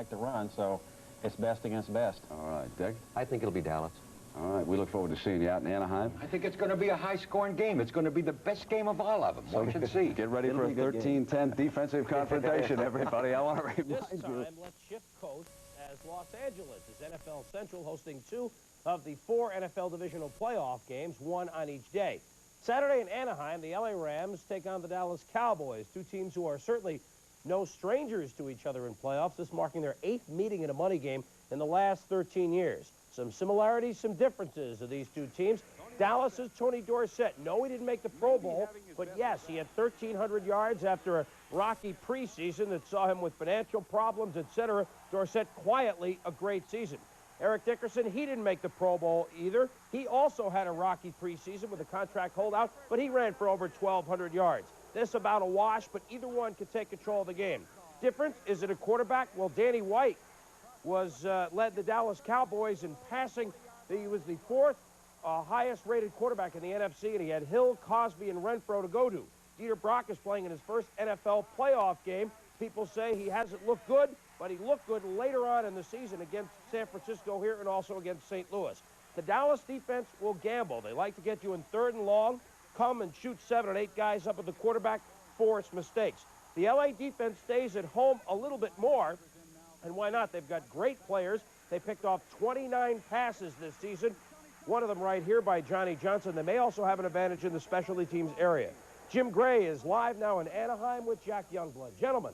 like to run, so it's best against best. All right, Dick? I think it'll be Dallas. All right, we look forward to seeing you out in Anaheim. I think it's going to be a high-scoring game. It's going to be the best game of all of them. Watch and see. Get ready for a 13-10 defensive confrontation, everybody. I want to remind this time, let's shift coast as Los Angeles is NFL Central hosting 2 of the 4 NFL divisional playoff games, 1 on each day. Saturday in Anaheim, the LA Rams take on the Dallas Cowboys, 2 teams who are certainly no strangers to each other in playoffs, this marking their 8th meeting in a money game in the last 13 years. Some similarities, some differences of these 2 teams. Dallas's Tony Dorsett. No, he didn't make the Pro Bowl, but yes, he had 1,300 yards after a rocky preseason that saw him with financial problems, etc. Dorsett quietly a great season. Eric Dickerson, he didn't make the Pro Bowl either. He also had a rocky preseason with a contract holdout, but he ran for over 1,200 yards. This about a wash, but either one could take control of the game. Difference, is it a quarterback? Well, Danny White led the Dallas Cowboys in passing. He was the 4th highest-rated quarterback in the NFC, and he had Hill, Cosby, and Renfro to go to. Dieter Brock is playing in his first NFL playoff game. People say he hasn't looked good, but he looked good later on in the season against San Francisco here and also against St. Louis. The Dallas defense will gamble. They like to get you in 3rd and long, come and shoot 7 or 8 guys up at the quarterback, force mistakes. The LA defense stays at home a little bit more, and why not? They've got great players. They picked off 29 passes this season, one of them right here by Johnny Johnson. They may also have an advantage in the specialty teams area. Jim Gray is live now in Anaheim with Jack Youngblood. Gentlemen.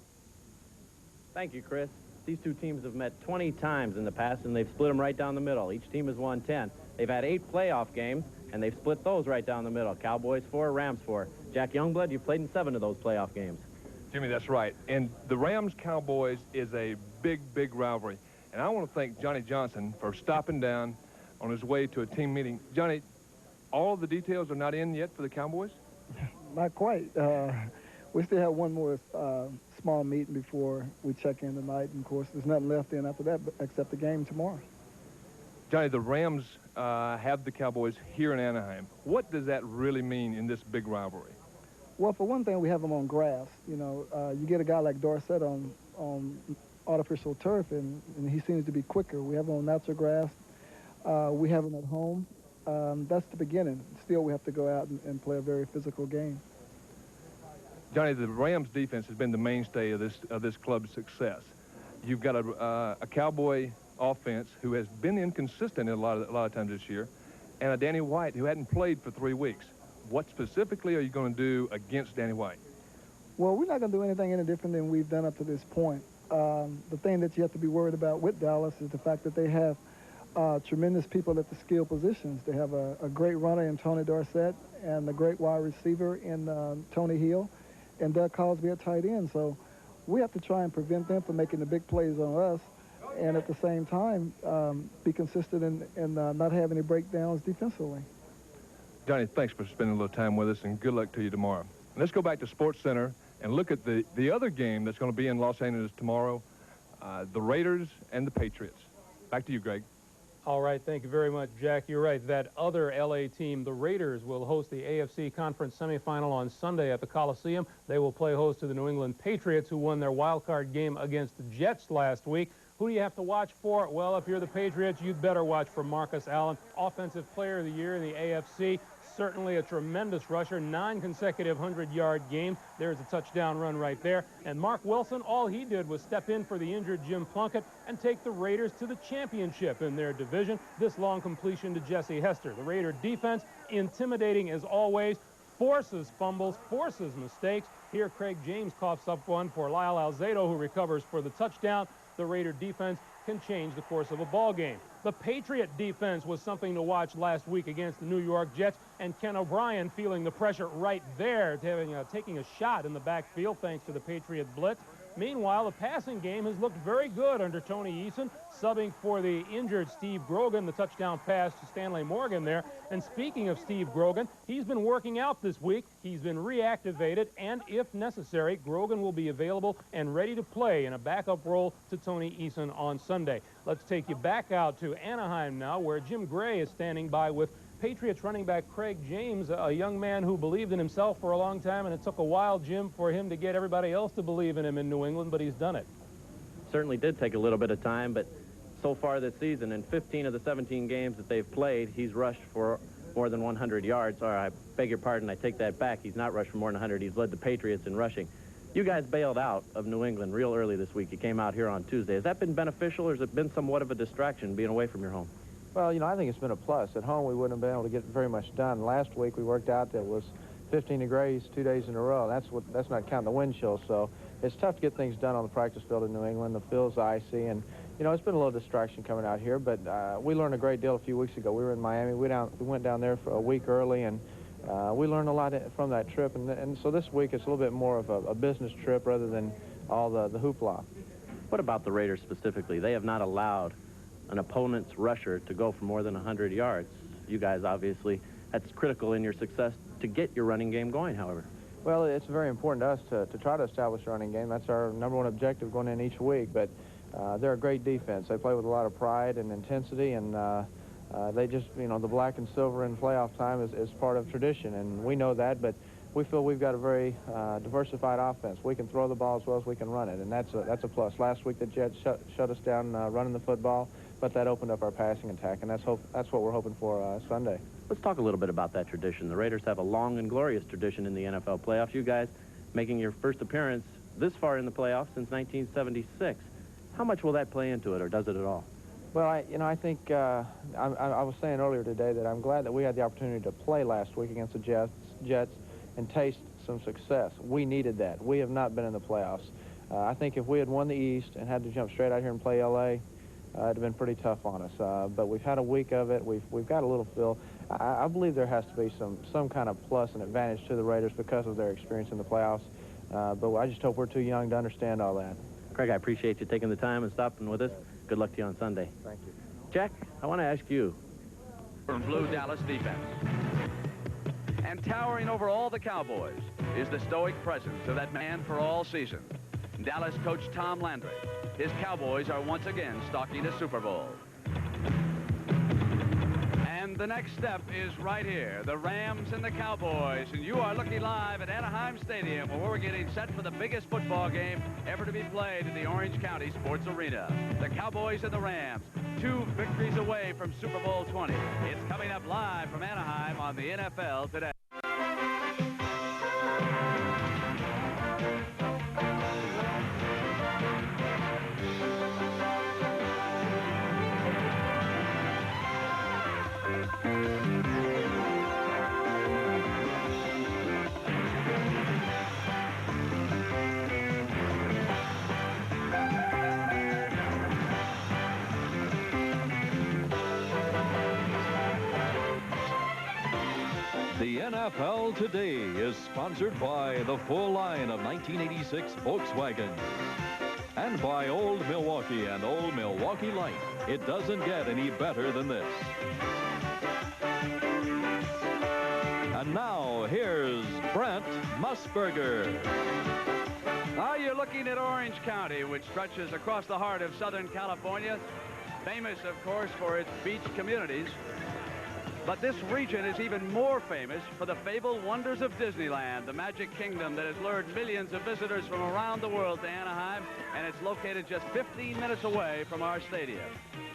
Thank you, Chris. These 2 teams have met 20 times in the past, and they've split them right down the middle. Each team has won 10. They've had 8 playoff games, and they've split those right down the middle. Cowboys 4, Rams 4. Jack Youngblood, you played in 7 of those playoff games. Jimmy, that's right. And the Rams-Cowboys is a big, big rivalry. And I want to thank Johnny Johnson for stopping down on his way to a team meeting. Johnny, all of the details are not in yet for the Cowboys? Not quite. We still have one more small meeting before we check in tonight. And, of course, there's nothing left in after that except the game tomorrow. Johnny, the Rams have the Cowboys here in Anaheim. What does that really mean in this big rivalry? Well, for one thing, we have them on grass. You know, you get a guy like Dorsett on artificial turf, and he seems to be quicker. We have him on natural grass. We have him at home. That's the beginning. Still, we have to go out and play a very physical game. Johnny, the Rams defense has been the mainstay of this club's success. You've got a Cowboy offense who has been inconsistent a lot of times this year, and a Danny White who hadn't played for 3 weeks. What specifically are you going to do against Danny White? Well, we're not going to do anything any different than we've done up to this point. The thing that you have to be worried about with Dallas is the fact that they have tremendous people at the skill positions. They have a great runner in Tony Dorsett and a great wide receiver in Tony Hill and Doug Cosby at tight end. So we have to try and prevent them from making the big plays on us and at the same time be consistent and not have any breakdowns defensively. Johnny, thanks for spending a little time with us, and good luck to you tomorrow. And let's go back to Sports Center and look at the other game that's going to be in Los Angeles tomorrow, the Raiders and the Patriots. Back to you, Greg. All right, thank you very much, Jack. You're right. That other L.A. team, the Raiders, will host the AFC Conference semifinal on Sunday at the Coliseum. They will play host to the New England Patriots, who won their wild card game against the Jets last week. Who do you have to watch for? Well, if you're the Patriots, you'd better watch for Marcus Allen, Offensive Player of the Year in the AFC. Certainly a tremendous rusher, 9 consecutive 100-yard games. There's a touchdown run right there. And Mark Wilson, all he did was step in for the injured Jim Plunkett and take the Raiders to the championship in their division. This long completion to Jesse Hester. The Raider defense, intimidating as always, forces fumbles, forces mistakes. Here, Craig James coughs up one for Lyle Alzado, who recovers for the touchdown. The Raider defense can change the course of a ball game. The Patriot defense was something to watch last week against the New York Jets, and Ken O'Brien feeling the pressure right there, taking a shot in the backfield thanks to the Patriot blitz. Meanwhile, the passing game has looked very good under Tony Eason, subbing for the injured Steve Grogan, the touchdown pass to Stanley Morgan there. And speaking of Steve Grogan, he's been working out this week. He's been reactivated, and if necessary, Grogan will be available and ready to play in a backup role to Tony Eason on Sunday. Let's take you back out to Anaheim now, where Jim Gray is standing by with Patriots running back Craig James, a young man who believed in himself for a long time, and it took a while, Jim, for him to get everybody else to believe in him in New England, but he's done it. certainly did take a little bit of time, but so far this season, in 15 of the 17 games that they've played, he's rushed for more than 100 yards. Or I beg your pardon, I take that back. He's not rushed for more than 100. He's led the Patriots in rushing. You guys bailed out of New England real early this week. You came out here on Tuesday. Has that been beneficial, or has it been somewhat of a distraction being away from your home? Well, you know, I think it's been a plus. At home, we wouldn't have been able to get very much done. Last week, we worked out that it was 15 degrees 2 days in a row. That's not counting the wind chill, so it's tough to get things done on the practice field in New England. The field's icy, and, you know, it's been a little distraction coming out here, but we learned a great deal a few weeks ago. We were in Miami. We went down there for a week early, and we learned a lot from that trip, and so this week it's a little bit more of a business trip rather than all the hoopla. What about the Raiders specifically? They have not allowed an opponent's rusher to go for more than 100 yards. You guys, obviously, that's critical in your success to get your running game going, however. Well, it's very important to us to try to establish a running game. That's our #1 objective going in each week, but they're a great defense. They play with a lot of pride and intensity, and they just, you know, the black and silver in playoff time is part of tradition, and we know that, but we feel we've got a very diversified offense. We can throw the ball as well as we can run it, and that's a plus. Last week the Jets shut us down running the football, but that opened up our passing attack, and that's what we're hoping for Sunday. Let's talk a little bit about that tradition. The Raiders have a long and glorious tradition in the NFL playoffs. You guys making your first appearance this far in the playoffs since 1976. How much will that play into it, or does it at all? Well, I think I was saying earlier today that I'm glad that we had the opportunity to play last week against the Jets and taste some success. We needed that. We have not been in the playoffs. I think if we had won the East and had to jump straight out here and play L.A., it'd have been pretty tough on us. But we've had a week of it. We've got a little feel. I believe there has to be some kind of plus and advantage to the Raiders because of their experience in the playoffs. But I just hope we're too young to understand all that. Craig, I appreciate you taking the time and stopping with us. Good luck to you on Sunday. Thank you. Jack, I want to ask you. Blue Dallas defense. And towering over all the Cowboys is the stoic presence of that man for all season, Dallas coach Tom Landry. His Cowboys are once again stalking a Super Bowl. And the next step is right here, the Rams and the Cowboys. And you are looking live at Anaheim Stadium, where we're getting set for the biggest football game ever to be played in the Orange County Sports Arena. The Cowboys and the Rams, 2 victories away from Super Bowl 20. It's coming up live from Anaheim on the NFL Today. The NFL Today is sponsored by the full line of 1986 Volkswagen and by Old Milwaukee and Old Milwaukee Light. It doesn't get any better than this. And now, here's Brent Musburger. Now you're looking at Orange County, which stretches across the heart of Southern California. Famous, of course, for its beach communities. But this region is even more famous for the fabled wonders of Disneyland, the Magic Kingdom that has lured millions of visitors from around the world to Anaheim, and it's located just 15 minutes away from our stadium.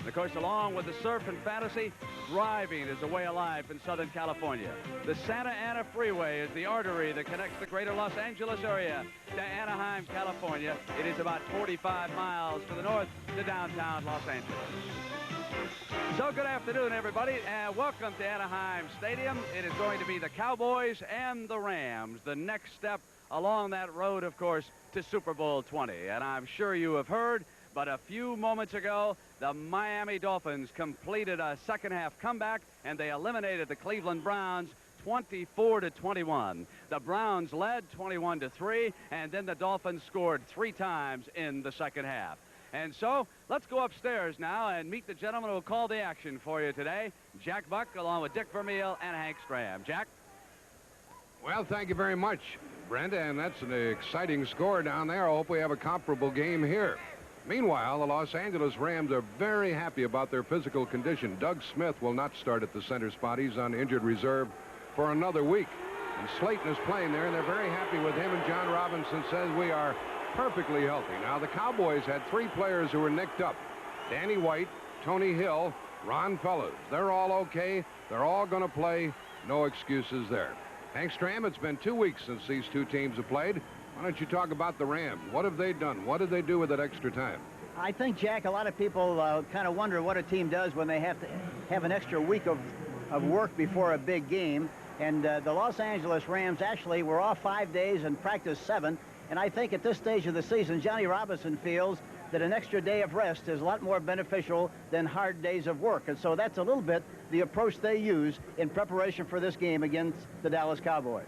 And of course, along with the surf and fantasy, driving is a way of life in Southern California. The Santa Ana Freeway is the artery that connects the greater Los Angeles area to Anaheim, California. It is about 45 miles to the north to downtown Los Angeles. So good afternoon, everybody, and welcome to Anaheim Stadium. It is going to be the Cowboys and the Rams, the next step along that road, of course, to Super Bowl 20. And I'm sure you have heard, but a few moments ago, the Miami Dolphins completed a second-half comeback, and they eliminated the Cleveland Browns 24-21. The Browns led 21-3, and then the Dolphins scored 3 times in the second half. And so, let's go upstairs now and meet the gentleman who will call the action for you today, Jack Buck, along with Dick Vermeil and Hank Stram. Jack? Well, thank you very much, Brenda, and that's an exciting score down there. I hope we have a comparable game here. Meanwhile, the Los Angeles Rams are very happy about their physical condition. Doug Smith will not start at the center spot. He's on injured reserve for another week. And Slayton is playing there, and they're very happy with him. And John Robinson says we are perfectly healthy. Now, the Cowboys had 3 players who were nicked up. Danny White, Tony Hill, Ron Fellows. They're all okay. They're all going to play. No excuses there. Hank Stram, it's been 2 weeks since these two teams have played. Why don't you talk about the Rams? What have they done? What did they do with that extra time? I think, Jack, a lot of people kind of wonder what a team does when they have to have an extra week of work before a big game. And the Los Angeles Rams actually were off 5 days and practiced 7. And I think at this stage of the season, Johnny Robinson feels that an extra day of rest is a lot more beneficial than hard days of work. And so that's a little bit the approach they use in preparation for this game against the Dallas Cowboys.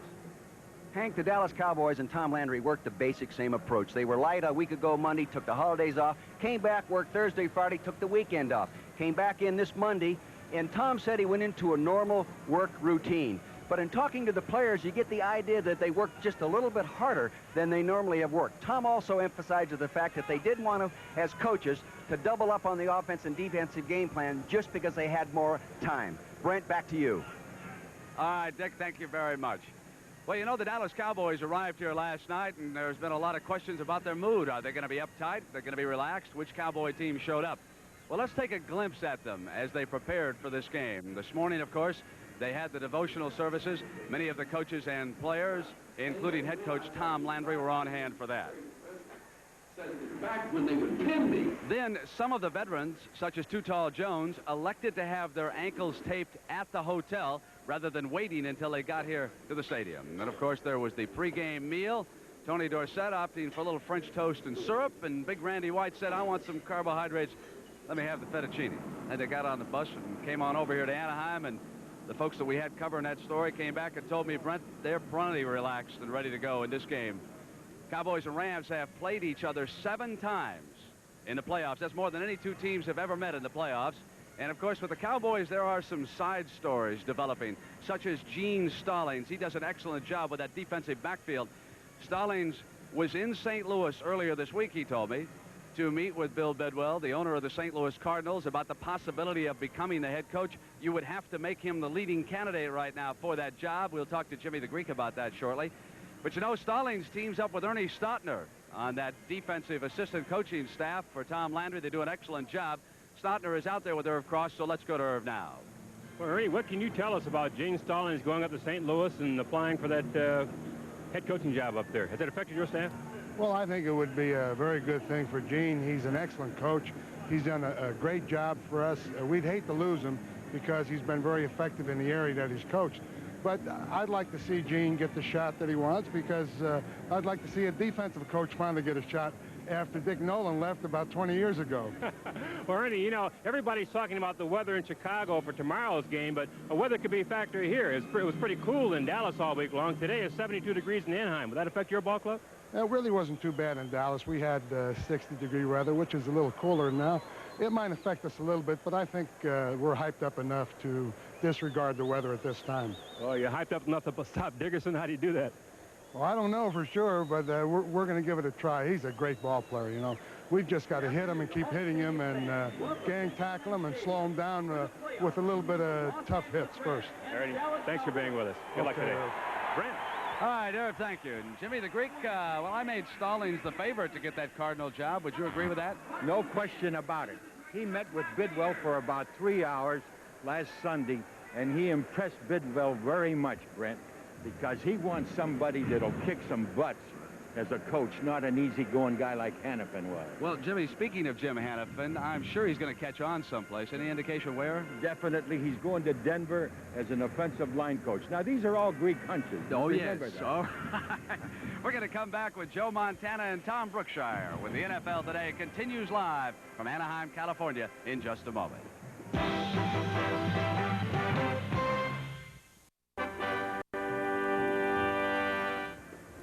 Hank, the Dallas Cowboys and Tom Landry worked the basic same approach. They were light a week ago Monday, took the holidays off, came back, worked Thursday, Friday, took the weekend off, came back in this Monday, and Tom said he went into a normal work routine. But in talking to the players, you get the idea that they worked just a little bit harder than they normally have worked. Tom also emphasized the fact that they did want to, as coaches, to double up on the offense and defensive game plan just because they had more time. Brent, back to you. All right, Dick, thank you very much. Well, you know, the Dallas Cowboys arrived here last night, and there's been a lot of questions about their mood. Are they going to be uptight? They're going to be relaxed? Which Cowboy team showed up? Well, let's take a glimpse at them as they prepared for this game. This morning, of course, they had the devotional services. Many of the coaches and players, including head coach Tom Landry, were on hand for that. Back when they would pin me. Then some of the veterans, such as Too Tall Jones, elected to have their ankles taped at the hotel rather than waiting until they got here to the stadium. And, of course, there was the pregame meal. Tony Dorsett opting for a little French toast and syrup, and Big Randy White said, I want some carbohydrates. Let me have the fettuccine. And they got on the bus and came on over here to Anaheim, and the folks that we had covering that story came back and told me, Brent, they're plenty relaxed and ready to go in this game. Cowboys and Rams have played each other 7 times in the playoffs. That's more than any two teams have ever met in the playoffs. And, of course, with the Cowboys, there are some side stories developing, such as Gene Stallings. He does an excellent job with that defensive backfield. Stallings was in St. Louis earlier this week, he told me, to meet with Bill Bedwell, the owner of the St. Louis Cardinals, about the possibility of becoming the head coach. You would have to make him the leading candidate right now for that job. We'll talk to Jimmy the Greek about that shortly. But, you know, Stallings teams up with Ernie Stautner on that defensive assistant coaching staff for Tom Landry. They do an excellent job. Stautner is out there with Irv Cross, so let's go to Irv now. Well, Ernie, what can you tell us about Gene Stallings going up to St. Louis and applying for that head coaching job up there? Has that affected your staff? Well, I think it would be a very good thing for Gene. He's an excellent coach. He's done a great job for us. We'd hate to lose him because he's been very effective in the area that he's coached. But I'd like to see Gene get the shot that he wants because I'd like to see a defensive coach finally get a shot after Dick Nolan left about 20 years ago. Well, Ernie, you know, everybody's talking about the weather in Chicago for tomorrow's game, but the weather could be a factor here. It was pretty cool in Dallas all week long. Today is 72 degrees in Anaheim. Would that affect your ball club? It really wasn't too bad in Dallas. We had 60-degree weather, which is a little cooler now. It might affect us a little bit, but I think we're hyped up enough to disregard the weather at this time. Oh, you're hyped up enough to stop Dickerson? How do you do that? Well, I don't know for sure, but we're going to give it a try. He's a great ball player, you know. We've just got to hit him and keep hitting him and gang tackle him and slow him down with a little bit of tough hits first. Ernie, thanks for being with us. Good luck today. Brent. All right, Irv, thank you. And Jimmy the Greek, well, I made Stallings the favorite to get that Cardinal job. Would you agree with that? No question about it. He met with Bidwell for about 3 hours last Sunday, and he impressed Bidwell very much, Brent, because he wants somebody that'll kick some butts as a coach, not an easygoing guy like Hannafin was. Well, Jimmy, speaking of Jim Hannafin, I'm sure he's going to catch on someplace. Any indication where? Definitely. He's going to Denver as an offensive line coach. Now, these are all Greek hunches. Oh, yes. Remember that. All right. We're going to come back with Joe Montana and Tom Brookshire when the NFL Today continues live from Anaheim, California in just a moment.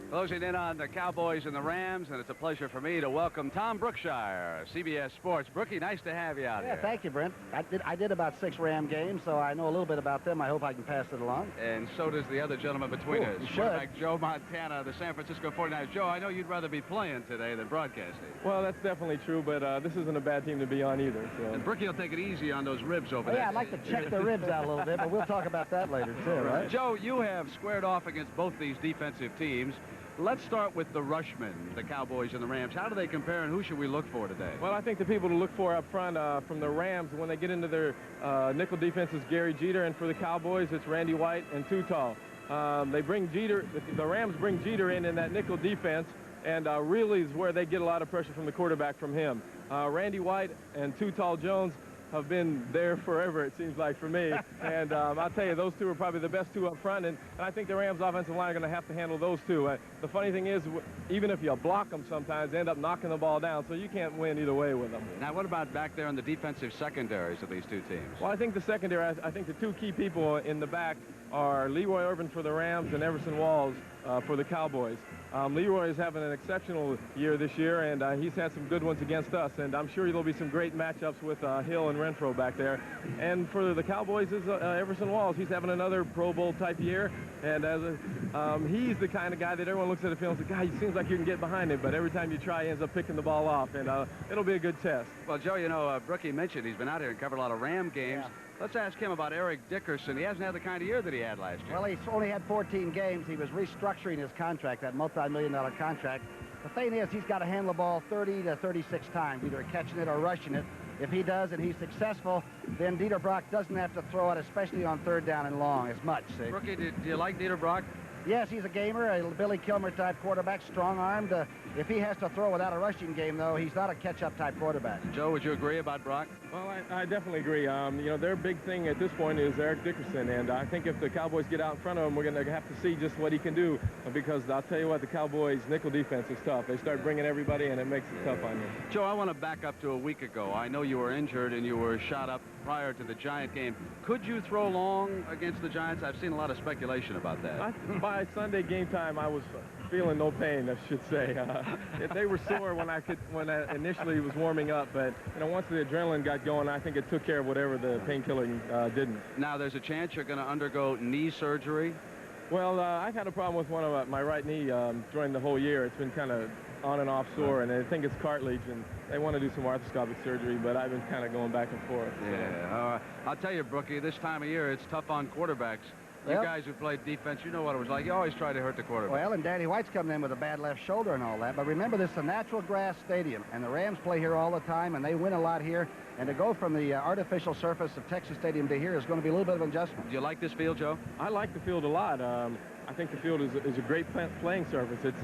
Closing in on the Cowboys and the Rams, and it's a pleasure for me to welcome Tom Brookshire, CBS Sports. Brookie, nice to have you out here. Yeah, thank you, Brent. I did about 6 Ram games, so I know a little bit about them. I hope I can pass it along. And so does the other gentleman between us. You should. Quarterback Joe Montana, the San Francisco 49ers. Joe, I know you'd rather be playing today than broadcasting. Well, that's definitely true, but this isn't a bad team to be on either. So. And Brookie will take it easy on those ribs over there. Yeah, I'd like to check the ribs out a little bit, but we'll talk about that later, too, right? Joe, you have squared off against both these defensive teams. Let's start with the rushmen, the Cowboys and the Rams. How do they compare, and who should we look for today? Well, I think the people to look for up front from the Rams when they get into their nickel defense is Gary Jeter, and for the Cowboys, it's Randy White and Too Tall. They bring Jeter, the Rams bring Jeter in that nickel defense, and really is where they get a lot of pressure from the quarterback from him. Randy White and Too Tall Jones have been there forever, it seems like, for me. And I'll tell you, those two are probably the best two up front, and I think the Rams offensive line are going to have to handle those two. The funny thing is, even if you block them sometimes, they end up knocking the ball down, so you can't win either way with them. Now, what about back there in the defensive secondaries of these two teams? Well, I think the secondary, I think the two key people in the back are Leroy Irvin for the Rams and Everson Walls for the Cowboys. Leroy is having an exceptional year this year, and he's had some good ones against us, and I'm sure there'll be some great matchups with Hill and Renfro back there. And for the Cowboys is Everson Walls. He's having another Pro Bowl type year, and he's the kind of guy that everyone looks at the field and says, God, he seems like you can get behind him, but every time you try, he ends up picking the ball off, and it'll be a good test. Well, Joe, you know, Brookie mentioned he's been out here and covered a lot of Ram games. Yeah. Let's ask him about Eric Dickerson. He hasn't had the kind of year that he had last year. Well, he's only had 14 games. He was restructuring his contract, that multi-million-dollar contract. The thing is, he's got to handle the ball 30 to 36 times, either catching it or rushing it. If he does and he's successful, then Dieter Brock doesn't have to throw it, especially on third down and long, as much. See? Brookie, do you like Dieter Brock? Yes, he's a gamer, a Billy Kilmer-type quarterback, strong-armed. If he has to throw without a rushing game, though, he's not a catch-up type quarterback. Joe, would you agree about Brock? Well, I definitely agree. You know, their big thing at this point is Eric Dickerson, and I think if the Cowboys get out in front of him, we're going to have to see just what he can do, because I'll tell you what, the Cowboys' nickel defense is tough. They start bringing everybody, and it makes it tough on you. Joe, I want to back up to a week ago. I know you were injured and you were shot up prior to the Giant game. Could you throw long against the Giants? I've seen a lot of speculation about that. By Sunday game time, I was feeling no pain, I should say. They were sore when I initially was warming up, but you know, once the adrenaline got going, I think it took care of whatever the painkiller didn't. Now, there's a chance you're going to undergo knee surgery? Well, I've had a problem with one of my right knee during the whole year. It's been kind of on and off sore, and I think it's cartilage, and they want to do some arthroscopic surgery, but I've been kind of going back and forth. Yeah, I'll tell you, Brookie, this time of year, it's tough on quarterbacks. You guys who played defense, you know what it was like. You always try to hurt the quarterback. Well, and Danny White's coming in with a bad left shoulder and all that. But remember, this is a natural grass stadium, and the Rams play here all the time, and they win a lot here. And to go from the artificial surface of Texas Stadium to here is going to be a little bit of an adjustment. Do you like this field, Joe? I like the field a lot. I think the field is a great playing surface. It's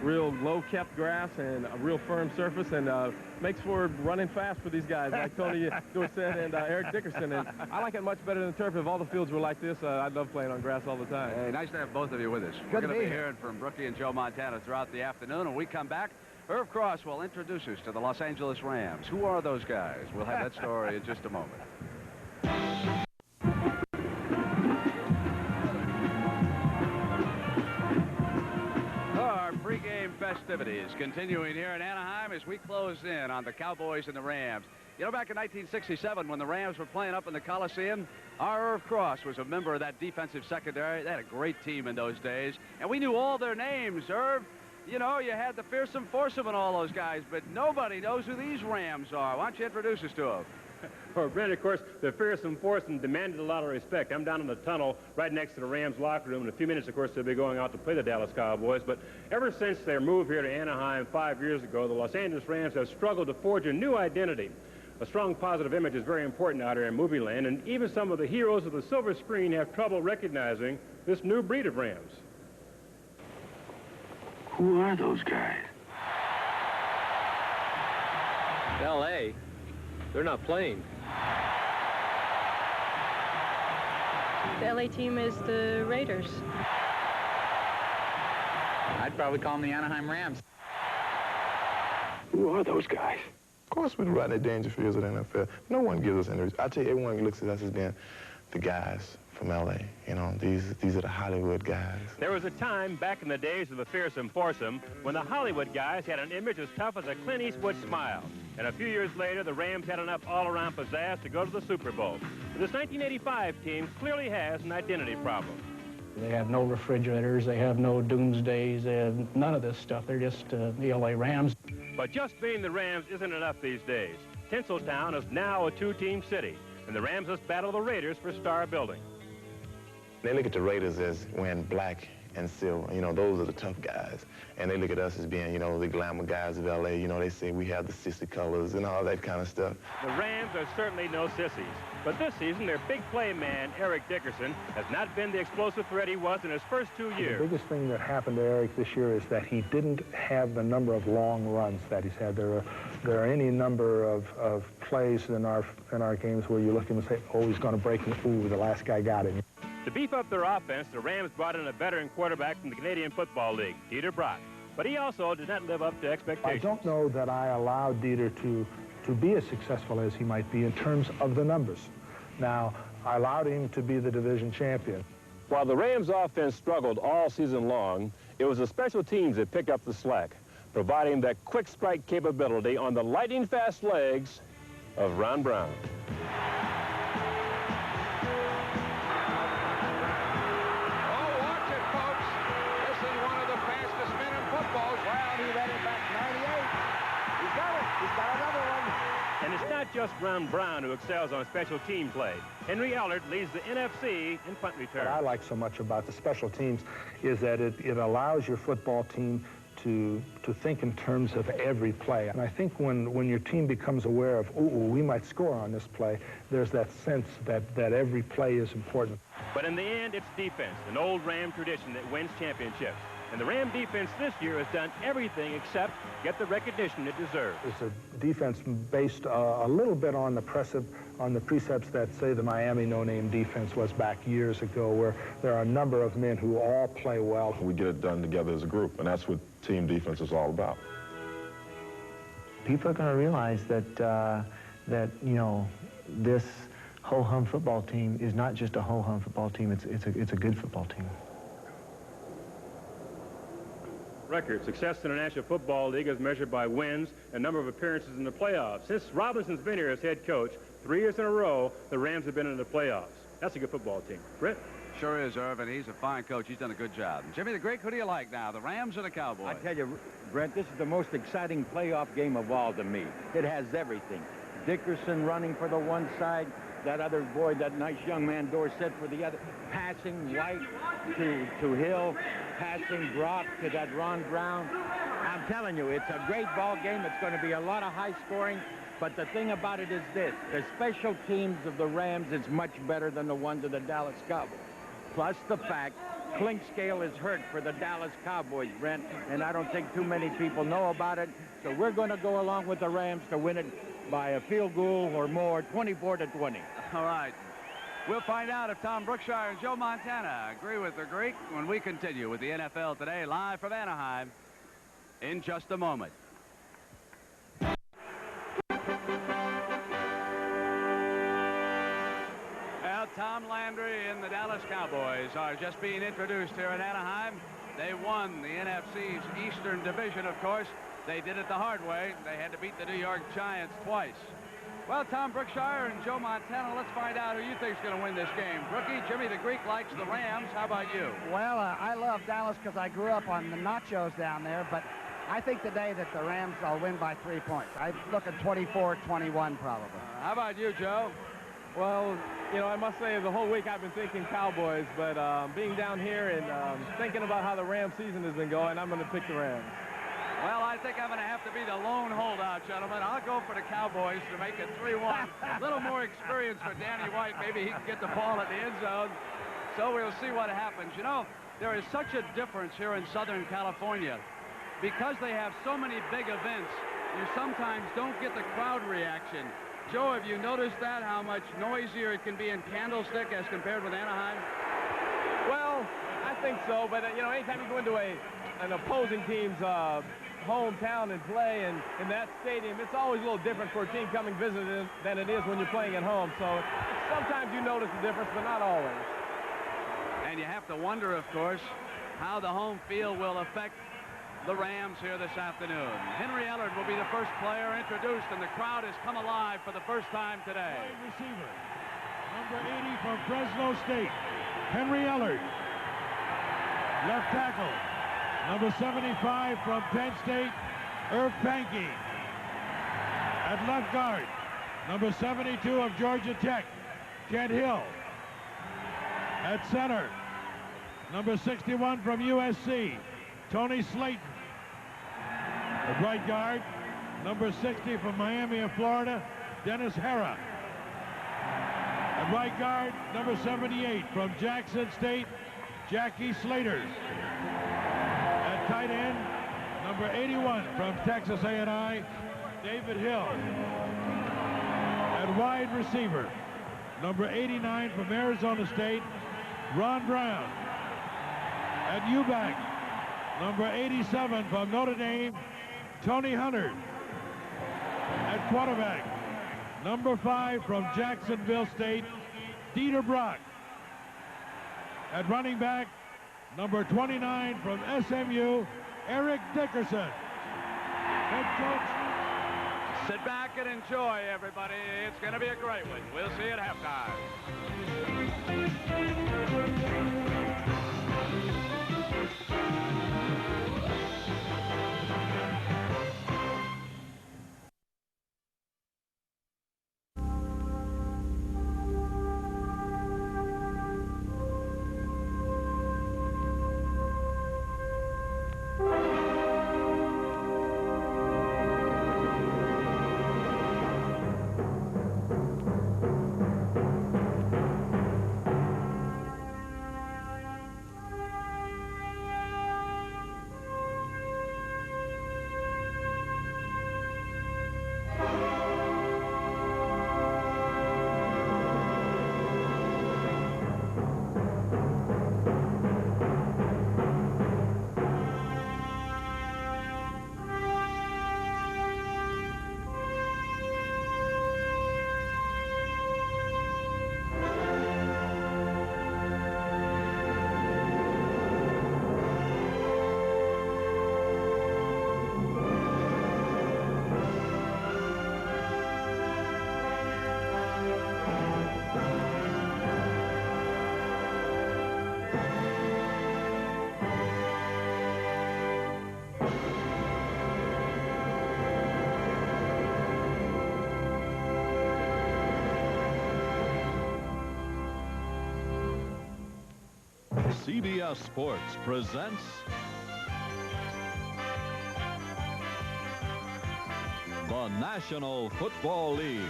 real low-kept grass and a real firm surface, and makes for running fast for these guys like Tony Dorsett and Eric Dickerson. And I like it much better than turf. If all the fields were like this, I'd love playing on grass all the time. Hey, nice to have both of you with us. We're going to be hearing from Brookie and Joe Montana throughout the afternoon. When we come back, Irv Cross will introduce us to the Los Angeles Rams. Who are those guys? We'll have that story in just a moment. Our pregame festivities continuing here in Anaheim as we close in on the Cowboys and the Rams. You know, back in 1967, when the Rams were playing up in the Coliseum, our Irv Cross was a member of that defensive secondary. They had a great team in those days, and we knew all their names, Irv. You know, you had the Fearsome Foursome and all those guys, but nobody knows who these Rams are. Why don't you introduce us to them? Well, Brent, of course, the Fearsome Foursome demanded a lot of respect. I'm down in the tunnel right next to the Rams locker room. In a few minutes, of course, they'll be going out to play the Dallas Cowboys. But ever since their move here to Anaheim 5 years ago, the Los Angeles Rams have struggled to forge a new identity. A strong positive image is very important out here in movie land, and even some of the heroes of the silver screen have trouble recognizing this new breed of Rams. Who are those guys? L.A. They're not playing. The LA team is the Raiders. I'd probably call them the Anaheim Rams. Who are those guys? Of course, we're right at Dangerfields of the NFL. No one gives us any reason. I tell you, everyone looks at us as being the guys from L.A. You know, these are the Hollywood guys. There was a time back in the days of the Fearsome Foursome when the Hollywood guys had an image as tough as a Clint Eastwood smile. And a few years later, the Rams had enough all-around pizzazz to go to the Super Bowl. But this 1985 team clearly has an identity problem. They have no refrigerators, they have no doomsdays, they have none of this stuff. They're just the LA Rams. But just being the Rams isn't enough these days. Tinseltown is now a two-team city, and the Rams must battle the Raiders for star building. They look at the Raiders as wearing black and Silver. You know, those are the tough guys. And they look at us as being, you know, the glamour guys of L.A. You know, they say we have the sissy colors and all that kind of stuff. The Rams are certainly no sissies. But this season, their big play man, Eric Dickerson, has not been the explosive threat he was in his first 2 years. The biggest thing that happened to Eric this year is that he didn't have the number of long runs that he's had. There are any number of plays in our games where you look at him and say, oh, he's going to break him. Ooh, the last guy got him. To beef up their offense, the Rams brought in a veteran quarterback from the Canadian Football League, Dieter Brock. But he also did not live up to expectations. I don't know that I allowed Dieter to be as successful as he might be in terms of the numbers. Now, I allowed him to be the division champion. While the Rams offense struggled all season long, it was the special teams that picked up the slack, providing that quick strike capability on the lightning fast legs of Ron Brown. And it's not just Ron Brown who excels on special team play. Henry Ellard leads the NFC in punt return. What I like so much about the special teams is that it allows your football team to think in terms of every play. And I think when your team becomes aware of, ooh, we might score on this play, there's that sense that every play is important. But in the end, it's defense, an old Ram tradition that wins championships. And the Ram defense this year has done everything except get the recognition it deserves. It's a defense based a little bit on the precepts that, say, the Miami no-name defense was back years ago, where there are a number of men who all play well. We get it done together as a group, and that's what team defense is all about. People are going to realize that, you know, this ho-hum football team is not just a ho-hum football team, it's a good football team. Record success in the National Football League is measured by wins and number of appearances in the playoffs. Since Robinson's been here as head coach, 3 years in a row, the Rams have been in the playoffs. That's a good football team. Britt? Sure is, Irv, and he's a fine coach. He's done a good job. Jimmy the Greek, who do you like now, the Rams or the Cowboys? I tell you, Brent, this is the most exciting playoff game of all to me. It has everything. Dickerson running for the one side, that other boy, that nice young man Dorsett for the other, passing White to Hill, passing Brock to that Ron Brown. I'm telling you, it's a great ball game. It's going to be a lot of high scoring. But the thing about it is this: the special teams of the Rams is much better than the ones of the Dallas Cowboys. Plus the fact Clinkscale is hurt for the Dallas Cowboys, Brent, and I don't think too many people know about it. So we're going to go along with the Rams to win it by a field goal or more, 24-20. All right. We'll find out if Tom Brookshire and Joe Montana agree with the Greek when we continue with the NFL Today live from Anaheim in just a moment. Well, Tom Landry and the Dallas Cowboys are just being introduced here in Anaheim. They won the NFC's Eastern Division, of course. They did it the hard way. They had to beat the New York Giants twice. Well, Tom Brookshire and Joe Montana, let's find out who you think is going to win this game. Brookie, Jimmy the Greek likes the Rams. How about you? Well, I love Dallas because I grew up on the nachos down there, but I think today that the Rams will win by 3 points. I look at 24-21 probably. How about you, Joe? Well, you know, I must say the whole week I've been thinking Cowboys, but being down here and thinking about how the Rams season has been going, I'm going to pick the Rams. Well, I think I'm going to have to be the lone holdout, gentlemen. I'll go for the Cowboys to make it 3-1. A little more experience for Danny White. Maybe he can get the ball at the end zone. So we'll see what happens. You know, there is such a difference here in Southern California. Because they have so many big events, you sometimes don't get the crowd reaction. Joe, have you noticed that, how much noisier it can be in Candlestick as compared with Anaheim? Well, I think so, but, you know, anytime you go into an opposing team's hometown and play in that stadium, it's always a little different for a team coming visiting than it is when you're playing at home. So sometimes you notice the difference, but not always. And you have to wonder, of course, how the home field will affect the Rams here this afternoon. Henry Ellard will be the first player introduced, and the crowd has come alive for the first time today. Receiver, number 80 from Fresno State, Henry Ellard. Left tackle, number 75 from Penn State, Irv Pankey. At left guard, number 72 of Georgia Tech, Jed Hill. At center, Number 61 from USC, Tony Slayton. At right guard, number 60 from Miami of Florida, Dennis Hara. At right guard, number 78 from Jackson State, Jackie Slaters. At tight end, number 81 from Texas A&I, David Hill. At wide receiver, number 89 from Arizona State, Ron Brown. At U-back, number 87 from Notre Dame, Tony Hunter. At quarterback, number 5 from Jacksonville State, Dieter Brock. At running back, number 29 from SMU, Eric Dickerson. Head coach. Sit back and enjoy, everybody. It's going to be a great one. We'll see you at halftime. CBS Sports presents the National Football League.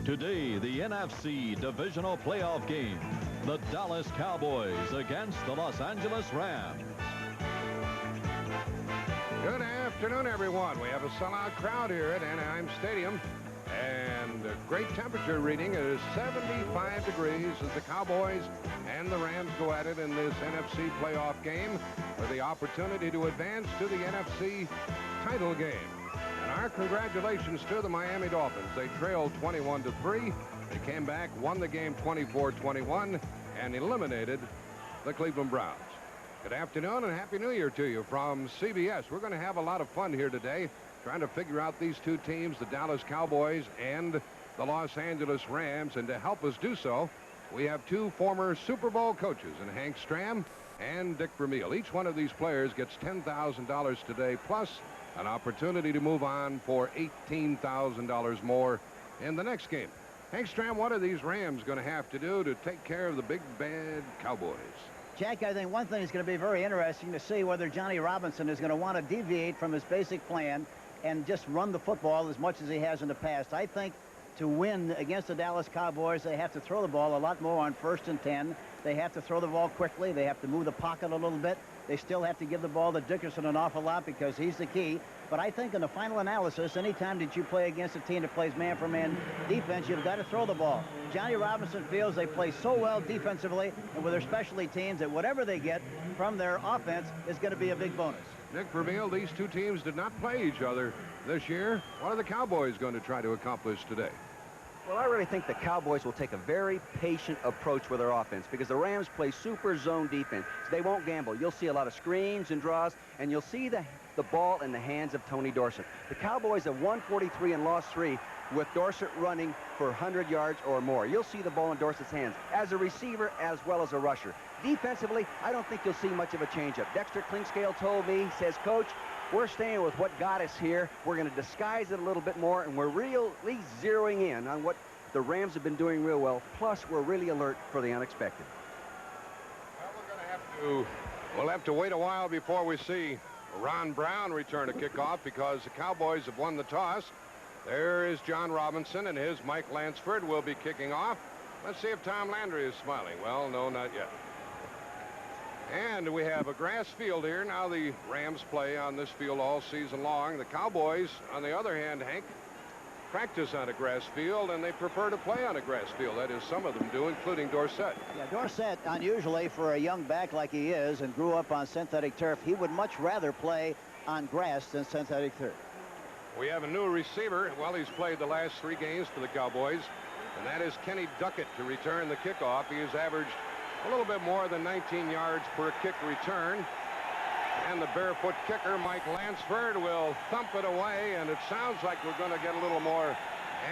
Today, the NFC Divisional Playoff game. The Dallas Cowboys against the Los Angeles Rams. Good afternoon, everyone. We have a sellout crowd here at Anaheim Stadium. And the great temperature reading is 75 degrees as the Cowboys and the Rams go at it in this NFC playoff game for the opportunity to advance to the NFC title game. And our congratulations to the Miami Dolphins. They trailed 21-3. They came back, won the game 24-21, and eliminated the Cleveland Browns. Good afternoon and Happy New Year to you from CBS. We're going to have a lot of fun here today, trying to figure out these two teams, the Dallas Cowboys and the Los Angeles Rams. And to help us do so, we have two former Super Bowl coaches, in Hank Stram and Dick Vermeil. Each one of these players gets $10,000 today, plus an opportunity to move on for $18,000 more in the next game. Hank Stram, what are these Rams going to have to do to take care of the big bad Cowboys? Jack, I think one thing is going to be very interesting to see whether Johnny Robinson is going to want to deviate from his basic plan and just run the football as much as he has in the past. I think to win against the Dallas Cowboys, they have to throw the ball a lot more on 1st and 10. They have to throw the ball quickly. They have to move the pocket a little bit. They still have to give the ball to Dickerson an awful lot because he's the key. But I think in the final analysis, anytime that you play against a team that plays man-for-man defense, you've got to throw the ball. Johnny Robinson feels they play so well defensively and with their specialty teams that whatever they get from their offense is going to be a big bonus. Nick Vermeil, these two teams did not play each other this year. What are the Cowboys going to try to accomplish today? Well, I really think the Cowboys will take a very patient approach with their offense because the Rams play super zone defense. They won't gamble. You'll see a lot of screens and draws, and you'll see the ball in the hands of Tony Dorsett. The Cowboys have won 43 and lost 3 with Dorsett running for 100 yards or more. You'll see the ball in Dorsett's hands as a receiver as well as a rusher. Defensively, I don't think you'll see much of a changeup. Dexter Klingscale told me, he says, Coach, we're staying with what got us here. We're going to disguise it a little bit more, and we're really zeroing in on what The Rams have been doing real well, plus we're really alert for the unexpected. We'll have to wait a while before we see Ron Brown return a kickoff because the Cowboys have won the toss. There is John Robinson, and his Mike Lansford will be kicking off. Let's see if Tom Landry is smiling. Well, no, not yet. And we have a grass field here. Now the Rams play on this field all season long. The Cowboys, on the other hand, Hank, practice on a grass field, and they prefer to play on a grass field. That is, some of them do, including Dorsett. Yeah, Dorsett, unusually for a young back like he is and grew up on synthetic turf, he would much rather play on grass than synthetic turf. We have a new receiver. Well, he's played the last 3 games for the Cowboys, and that is Kenny Duckett to return the kickoff. He has averaged a little bit more than 19 yards per kick return. And the barefoot kicker, Mike Lansford, will thump it away, and it sounds like we're going to get a little more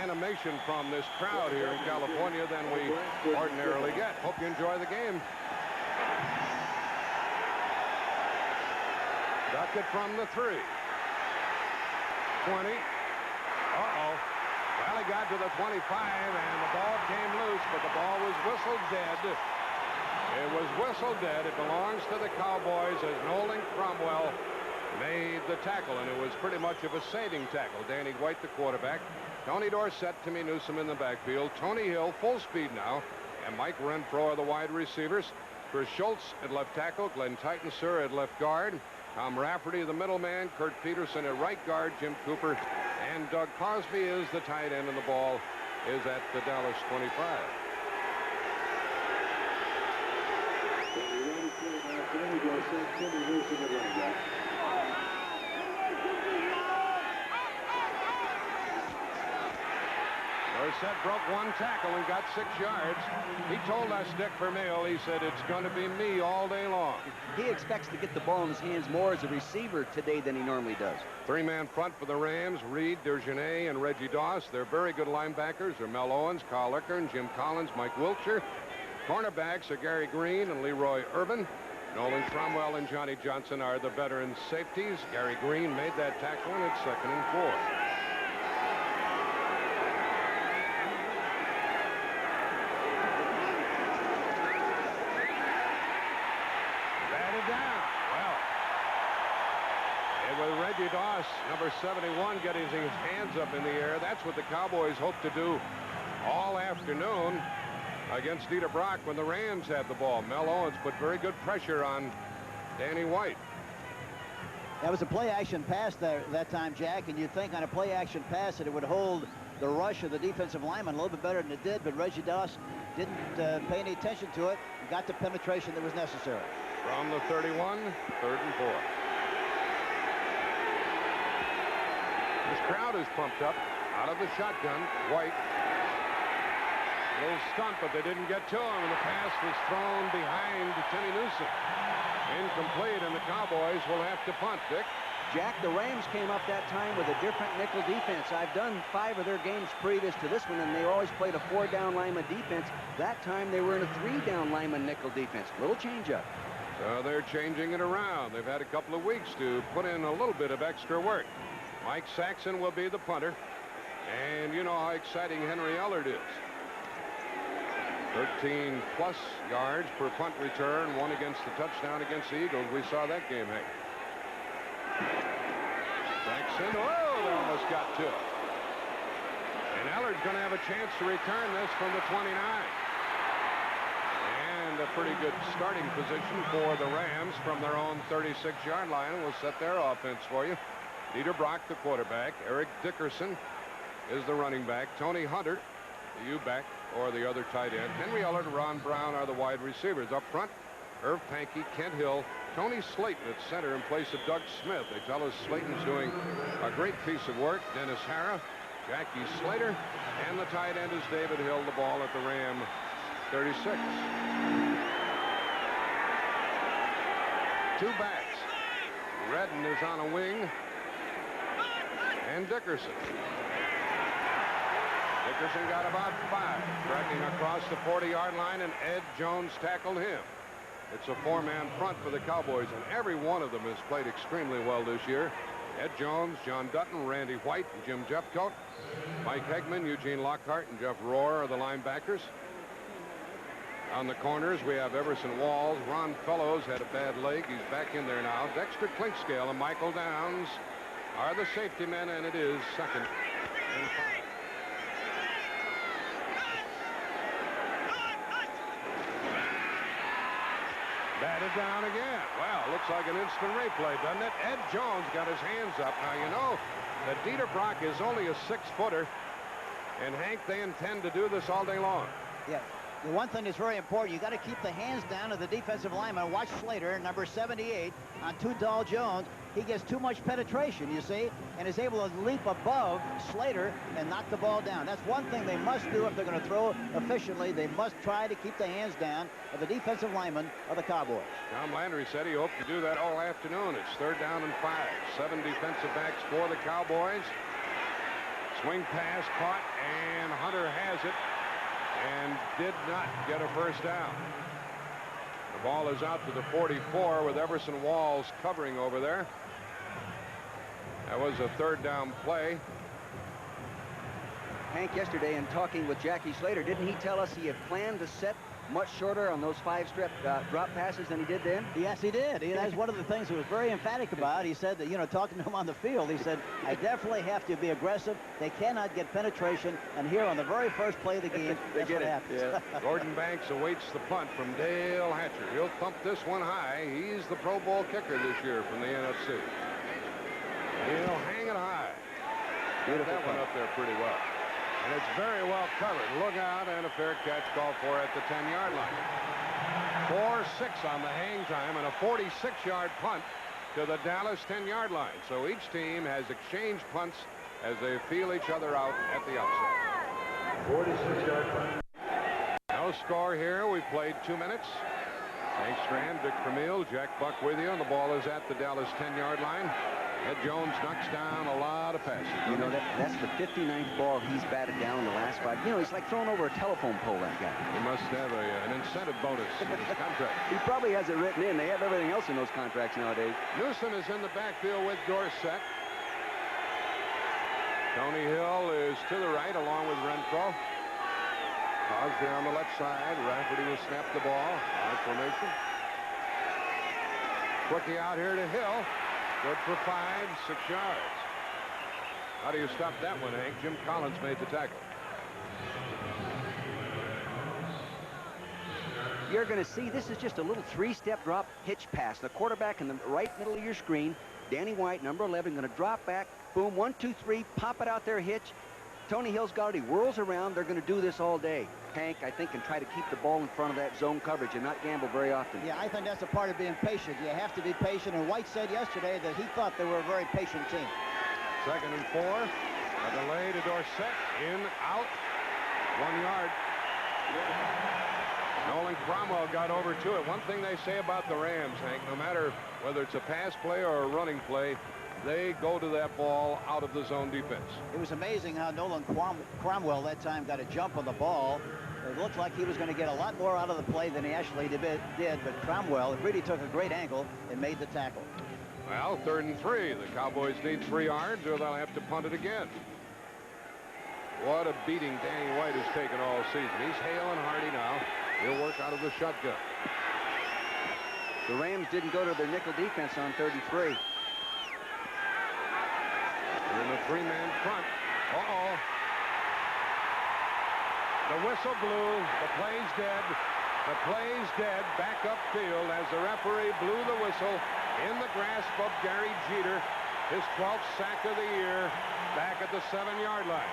animation from this crowd here in California than we ordinarily get. Hope you enjoy the game. Duckett from the 3. 20. Uh-oh. Well, he got to the 25, and the ball came loose, but the ball was whistled dead. It was whistled dead. It belongs to the Cowboys as Nolan Cromwell made the tackle, and it was pretty much of a saving tackle. Danny White, the quarterback. Tony Dorsett, Timmy Newsome in the backfield. Tony Hill, full speed now, and Mike Renfro are the wide receivers. Chris Schultz at left tackle. Glenn Titensur at left guard. Tom Rafferty, the middleman. Kurt Peterson at right guard. Jim Cooper and Doug Crosby is the tight end, and the ball is at the Dallas 25. Dorsett broke 1 tackle and got 6 yards. He told us, Dick Vermeil, he said, it's going to be me all day long. He expects to get the ball in his hands more as a receiver today than he normally does. 3-man front for the Rams, Reed, Dejanay, and Reggie Doss. They're very good linebackers. They're Mel Owens, Carl Eckern, Jim Collins, Mike Wiltshire. Cornerbacks are Gary Green and Leroy Urban. Nolan Cromwell and Johnny Johnson are the veteran safeties. Gary Green made that tackle, and it's 2nd and 4. Batted down. Well, and with Reggie Doss, number 71, getting his hands up in the air, that's what the Cowboys hope to do all afternoon against Dieter Brock when the Rams had the ball. Mel Owens put very good pressure on Danny White. That was a play-action pass that time, Jack, and you'd think on a play-action pass that it would hold the rush of the defensive lineman a little bit better than it did, but Reggie Doss didn't pay any attention to it and got the penetration that was necessary. From the 31, 3rd and 4. This crowd is pumped up. Out of the shotgun, White. A little stunt, but they didn't get to him, and the pass was thrown behind Timmy Newsome. Incomplete, and the Cowboys will have to punt, Dick. Jack, the Rams came up that time with a different nickel defense. I've done 5 of their games previous to this one, and they always played a 4-down lineman defense. That time they were in a 3-down lineman nickel defense. Little change up. So they're changing it around. They've had a couple of weeks to put in a little bit of extra work. Mike Saxon will be the punter. And you know how exciting Henry Ellard is. 13-plus yards per punt return, 1 against the touchdown against the Eagles. We saw that game, Hank. Saxon, oh, they almost got to it. And Ellard's going to have a chance to return this from the 29. And a pretty good starting position for the Rams from their own 36-yard line. We'll set their offense for you. Dieter Brock, the quarterback. Eric Dickerson is the running back. Tony Hunter, the U-back, or the other tight end. Henry Ellard and Ron Brown are the wide receivers. Up front, Irv Pankey, Kent Hill, Tony Slayton at center in place of Doug Smith. They tell us Slayton's doing a great piece of work. Dennis Harrah, Jackie Slater, and the tight end is David Hill. The ball at the Ram 36. 2 backs. Redden is on a wing. And Dickerson. Dickerson got about 5, tracking across the 40-yard line, and Ed Jones tackled him. It's a 4-man front for the Cowboys, and every one of them has played extremely well this year. Ed Jones, John Dutton, Randy White, and Jim Jeffcoat. Mike Hegman, Eugene Lockhart, and Jeff Rohr are the linebackers. On the corners, we have Everson Walls. Ron Fellows had a bad leg. He's back in there now. Dexter Clinkscale and Michael Downs are the safety men, and it is 2nd and 5. Batted down again. Well, looks like an instant replay, doesn't it? Ed Jones got his hands up. Now, you know that Dieter Brock is only a 6-footer, and Hank, they intend to do this all day long. Yeah. The one thing that's very important, you got to keep the hands down of the defensive lineman. Watch Slater, number 78, on Too Tall Jones. He gets too much penetration, you see, and is able to leap above Slater and knock the ball down. That's one thing they must do if they're going to throw efficiently. They must try to keep the hands down of the defensive lineman of the Cowboys. Tom Landry said he hoped to do that all afternoon. It's 3rd down and 5. 7 defensive backs for the Cowboys. Swing pass caught, and Hunter has it and did not get a first down. The ball is out to the 44 with Everson Walls covering over there. That was a 3rd down play. Hank, yesterday in talking with Jackie Slater, didn't he tell us he had planned to set much shorter on those 5-step drop passes than he did then? Yes, he did. That's one of the things he was very emphatic about. He said that, you know, talking to him on the field, he said, I definitely have to be aggressive. They cannot get penetration. And here on the very first play of the game, that's what happens. Yeah. Gordon Banks awaits the punt from Dale Hatcher. He'll thump this one high. He's the Pro Bowl kicker this year from the NFC. He'll hang it high. Get that one up there pretty well. And it's very well covered. Look out, and a fair catch called for at the 10-yard line. 4-6 on the hang time and a 46-yard punt to the Dallas 10-yard line. So each team has exchanged punts as they feel each other out at the outset. 46-yard punt. No score here. We've played 2 minutes. Hank Strand, Dick Vermeil, Jack Buck with you, and the ball is at the Dallas 10-yard line. Ed Jones knocks down a lot of passes. You know, that's the 59th ball he's batted down in the last 5. You know, he's like throwing over a telephone pole, that guy. He must have an incentive bonus in his contract. He probably has it written in. They have everything else in those contracts nowadays. Newsom is in the backfield with Dorsett. Tony Hill is to the right along with Renfro. Crosby on the left side. Rafferty will snap the ball. High formation. Quickie out here to Hill. Good for 5, 6 yards. How do you stop that one, Hank? Jim Collins made the tackle. You're going to see this is just a little 3-step drop hitch pass. The quarterback in the right middle of your screen, Danny White, number 11, going to drop back. Boom, 1, 2, 3, pop it out there, hitch. Tony Hill's got it. He whirls around. They're going to do this all day. Hank, I think, can try to keep the ball in front of that zone coverage and not gamble very often. Yeah, I think that's a part of being patient. You have to be patient, and White said yesterday that he thought they were a very patient team. 2nd and 4. A delay to Dorsett. In, out. 1 yard. Nolan Cromwell got over to it. One thing they say about the Rams, Hank, no matter whether it's a pass play or a running play, they go to that ball out of the zone defense. It was amazing how Nolan Cromwell that time got a jump on the ball. It looked like he was going to get a lot more out of the play than he actually did, but Cromwell really took a great angle and made the tackle. Well, 3rd and 3. The Cowboys need 3 yards or they'll have to punt it again. What a beating Danny White has taken all season. He's hale and hearty now. He'll work out of the shotgun. The Rams didn't go to their nickel defense on 33. In the 3-man front. Uh-oh. The whistle blew. The play's dead. The play's dead. Back upfield as the referee blew the whistle in the grasp of Gary Jeter. His 12th sack of the year back at the 7-yard line.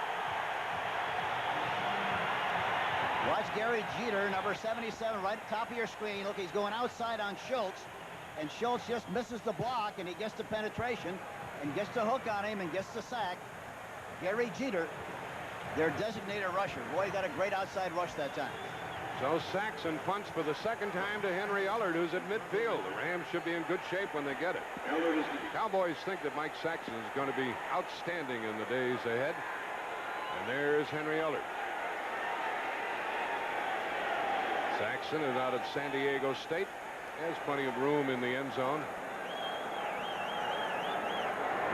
Watch Gary Jeter, number 77, right at the top of your screen. Look, he's going outside on Schultz, and Schultz just misses the block, and he gets the penetration and gets the hook on him and gets the sack. Gary Jeter, their designated rusher. Boy, he got a great outside rush that time. So sacks and punts for the 2nd time to Henry Ellard, who's at midfield. The Rams should be in good shape when they get it. Cowboys think that Mike Saxon is going to be outstanding in the days ahead. And there's Henry Ellard. Saxon is out at San Diego State. Has plenty of room in the end zone.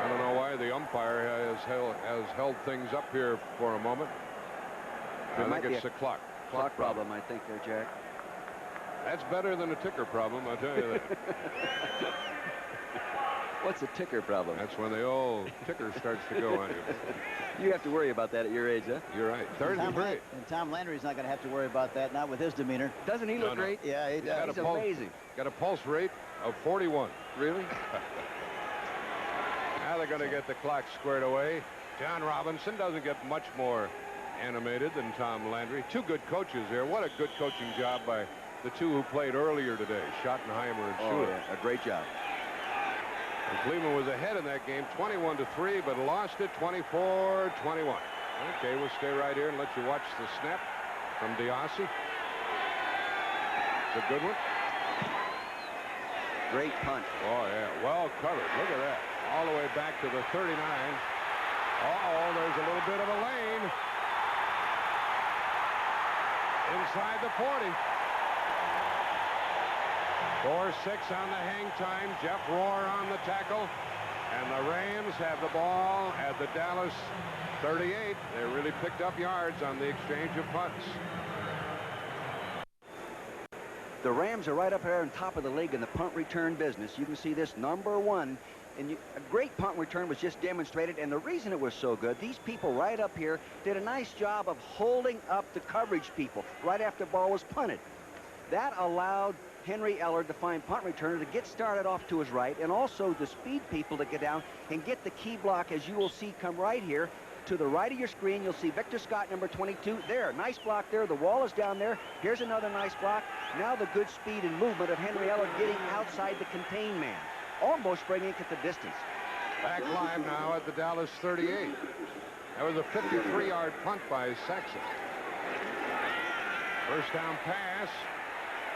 I don't know the umpire has held things up here for a moment. I think it's a clock problem, I think, there, Jack. That's better than a ticker problem, I'll tell you that. What's a ticker problem? That's when the old ticker starts to go on you. You have to worry about that at your age, huh? You're right. Third and 3. And Tom Landry's not going to have to worry about that, not with his demeanor. Doesn't he look great? Yeah, he does. He's amazing. Got a pulse rate of 41. Really? Now they're going to get the clock squared away. John Robinson doesn't get much more animated than Tom Landry. Two good coaches here. What a good coaching job by the two who played earlier today, Schottenheimer and Schuler. Yeah, a great job. And Cleveland was ahead in that game 21-3, but lost it 24-21. Okay, we'll stay right here and let you watch the snap from DiOssi. It's a good one. Great punt. Oh, yeah, well covered. Look at that. All the way back to the 39. Uh-oh, there's a little bit of a lane. Inside the 40. 4-6 on the hang time. Jeff Rohr on the tackle. And the Rams have the ball at the Dallas 38. They really picked up yards on the exchange of punts. The Rams are right up here on top of the league in the punt return business. You can see this #1. And a great punt return was just demonstrated. And the reason it was so good, these people right up here did a nice job of holding up the coverage people right after the ball was punted. That allowed Henry Ellard, the fine punt returner, to get started off to his right, and also the speed people to get down and get the key block, as you will see come right here. To the right of your screen, you'll see Victor Scott, number 22. There, nice block there. The wall is down there. Here's another nice block. Now the good speed and movement of Henry Ellard getting outside the contained man, almost bringing it the distance. Back live now at the Dallas 38. That was a 53-yard punt by Saxon. First down pass.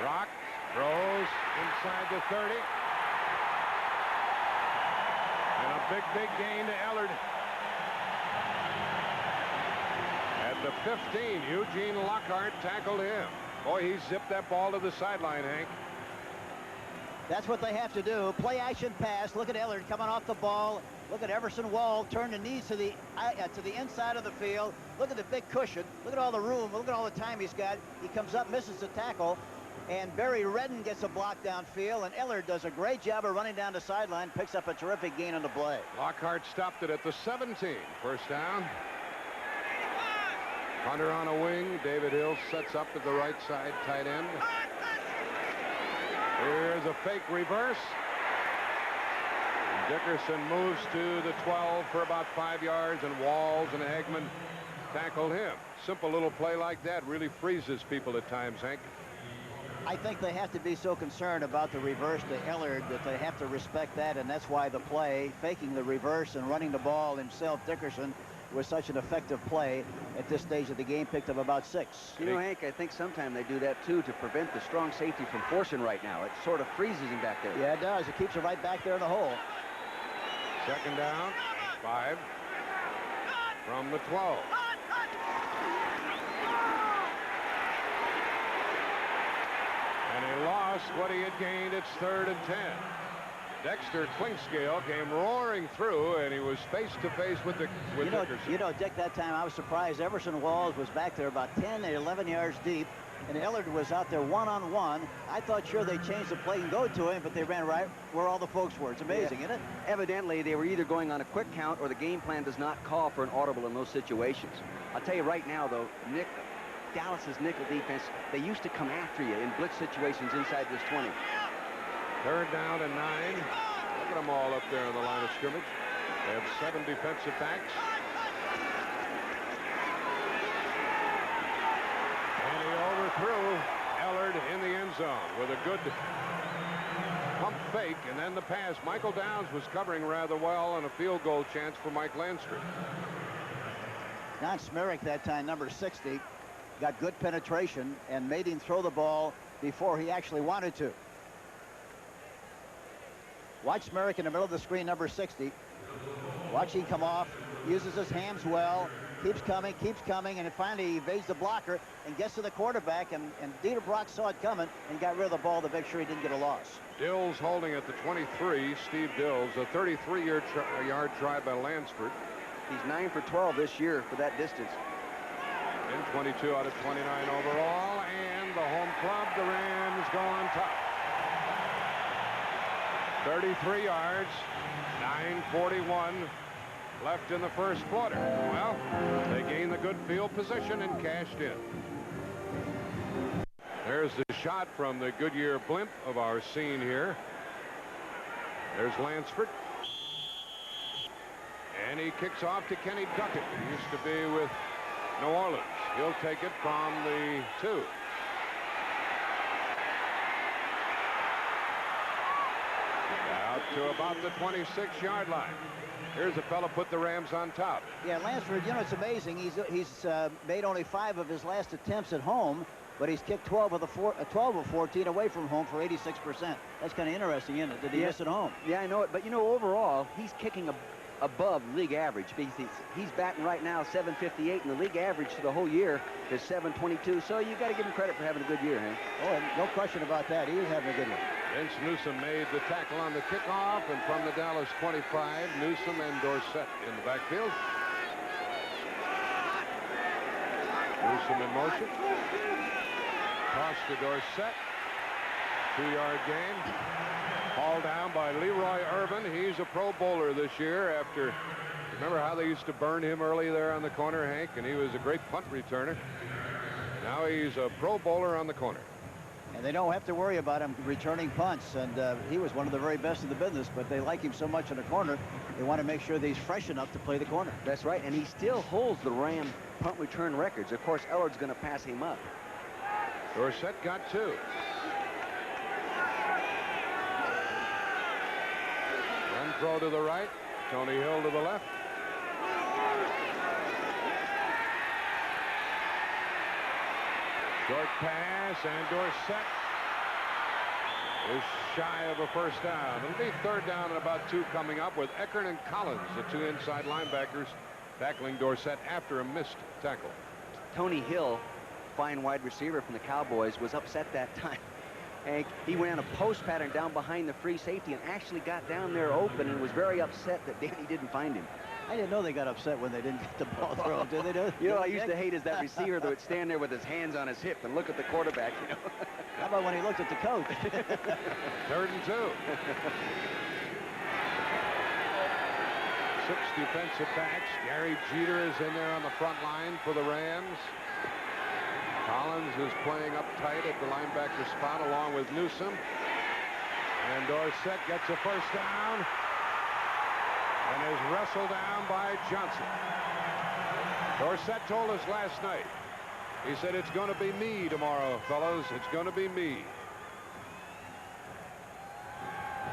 Brock throws inside the 30. And a big gain to Ellard. At the 15, Eugene Lockhart tackled him. Boy, he zipped that ball to the sideline, Hank. That's what they have to do. Play action pass. Look at Ellard coming off the ball. Look at Everson Wall turn the knees to the inside of the field. Look at the big cushion. Look at all the room. Look at all the time he's got. He comes up, misses the tackle, and Barry Redden gets a block downfield, and Ellard does a great job of running down the sideline, picks up a terrific gain on the play. Lockhart stopped it at the 17. First down. Hunter on a wing. David Hill sets up at the right side, tight end. Here's a fake reverse. Dickerson moves to the 12 for about 5 yards, and Walls and Hagman tackled him. Simple little play like that really freezes people at times, Hank. I think they have to be so concerned about the reverse to Ellard that they have to respect that, and that's why the play, faking the reverse and running the ball himself, Dickerson, was such an effective play at this stage of the game, picked up about 6. You know, Hank, I think sometimes they do that, too, to prevent the strong safety from forcing right now. It sort of freezes him back there. Yeah, it does. It keeps him right back there in the hole. Second down, 5 from the 12. And he lost what he had gained. It's 3rd and 10. Dexter Clinkscale came roaring through, and he was face-to-face with Dickerson. You know, Dick, that time I was surprised. Everson Walls was back there about 10 or 11 yards deep, and Ellard was out there one-on-one. I thought sure they changed the play and go to him, but they ran right where all the folks were. It's amazing, isn't it? Evidently, they were either going on a quick count or the game plan does not call for an audible in those situations. I'll tell you right now, though, Dallas's nickel defense, they used to come after you in blitz situations inside this 20. 3rd down and 9. Look at them all up there on the line of scrimmage. They have 7 defensive backs. And he overthrew Ellard in the end zone with a good pump fake, and then the pass. Michael Downs was covering rather well, and a field goal chance for Mike Landstrom. Don Smerrick that time, number 60, got good penetration and made him throw the ball before he actually wanted to. Watch Smerrick in the middle of the screen, number 60. Watch him come off, uses his hands well, keeps coming, and it finally evades the blocker and gets to the quarterback, and Dieter Brock saw it coming and got rid of the ball to make sure he didn't get a loss. Dills holding at the 23. Steve Dills, a 33-yard try by Lansford. He's 9 for 12 this year for that distance. And 22 out of 29 overall, and the home club, the Rams, go on top. 33 yards, 9:41 left in the first quarter. Well, they gained the good field position and cashed in. There's the shot from the Goodyear blimp of our scene here. There's Lansford. And he kicks off to Kenny Duckett, who used to be with New Orleans. He'll take it from the 2. Out to about the 26-yard line. Here's a fella put the Rams on top. Yeah, Lansford, you know, it's amazing. He's made only 5 of his last attempts at home, but he's kicked 12 of 14 away from home for 86%. That's kind of interesting, isn't it? Did he miss at home? Yeah, I know it. But, you know, overall, he's kicking above league average. He's batting right now 758, and the league average for the whole year is 722. So you got to give him credit for having a good year, Hank. Oh, no question about that. He is having a good one. Vince Newsom made the tackle on the kickoff, and from the Dallas 25, Newsom and Dorsett in the backfield. Newsom in motion. Toss to Dorsett. 2-yard gain. Hauled down by Leroy Irvin. He's a Pro Bowler this year after, remember how they used to burn him early there on the corner, Hank? And he was a great punt returner. Now he's a Pro Bowler on the corner. And they don't have to worry about him returning punts, and he was one of the very best in the business, but they like him so much in the corner, they want to make sure that he's fresh enough to play the corner. That's right, and he still holds the Ram punt return records. Of course, Ellard's going to pass him up. Dorsett got 2. One throw to the right, Tony Hill to the left. Short pass, and Dorsett is shy of a first down. It'll be 3rd down and about 2 coming up with Eckern and Collins, the 2 inside linebackers, tackling Dorsett after a missed tackle. Tony Hill, fine wide receiver from the Cowboys, was upset that time. And he ran a post pattern down behind the free safety and actually got down there open and was very upset that Danny didn't find him. I didn't know they got upset when they didn't get the ball thrown, did they? You know, I used to hate is that receiver that would stand there with his hands on his hip and look at the quarterback, you know. How about when he looked at the coach? 3rd and 2. 6 defensive backs. Gary Jeter is in there on the front line for the Rams. Collins is playing up tight at the linebacker spot along with Newsom. And Dorsett gets a first down and is wrestled down by Johnson. Dorsett told us last night, he said, it's going to be me tomorrow, fellas. It's going to be me.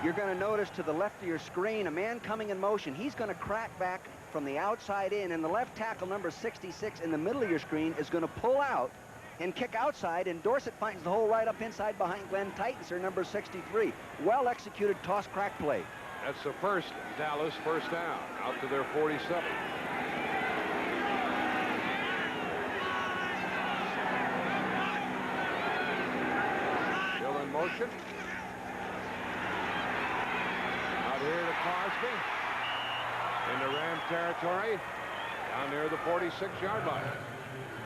You're going to notice to the left of your screen a man coming in motion. He's going to crack back from the outside in, and the left tackle, number 66, in the middle of your screen is going to pull out and kick outside, and Dorsett finds the hole right up inside behind Glenn Titensor, number 63. Well-executed toss-crack play. That's the first Dallas first down out to their 47. Still in motion. Out here to Crosby. Into Ram territory. Down near the 46-yard line.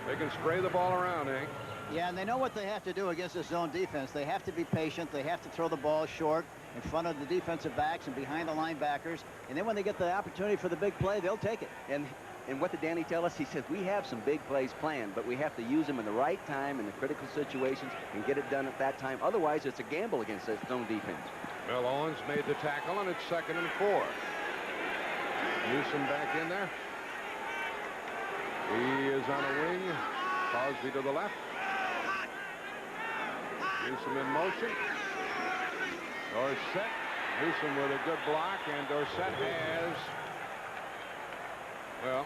They can spray the ball around, Hank. Yeah, and they know what they have to do against this zone defense. They have to be patient. They have to throw the ball short in front of the defensive backs and behind the linebackers. And then when they get the opportunity for the big play, they'll take it. And what did Danny tell us? He said, we have some big plays planned, but we have to use them in the right time in the critical situations and get it done at that time. Otherwise, it's a gamble against this zone defense. Mel Owens made the tackle, and it's 2nd and 4. Newsom back in there. He is on a wing. Crosby to the left. Newsom in motion. Dorsett. Newsom with a good block, and Dorsett has, well,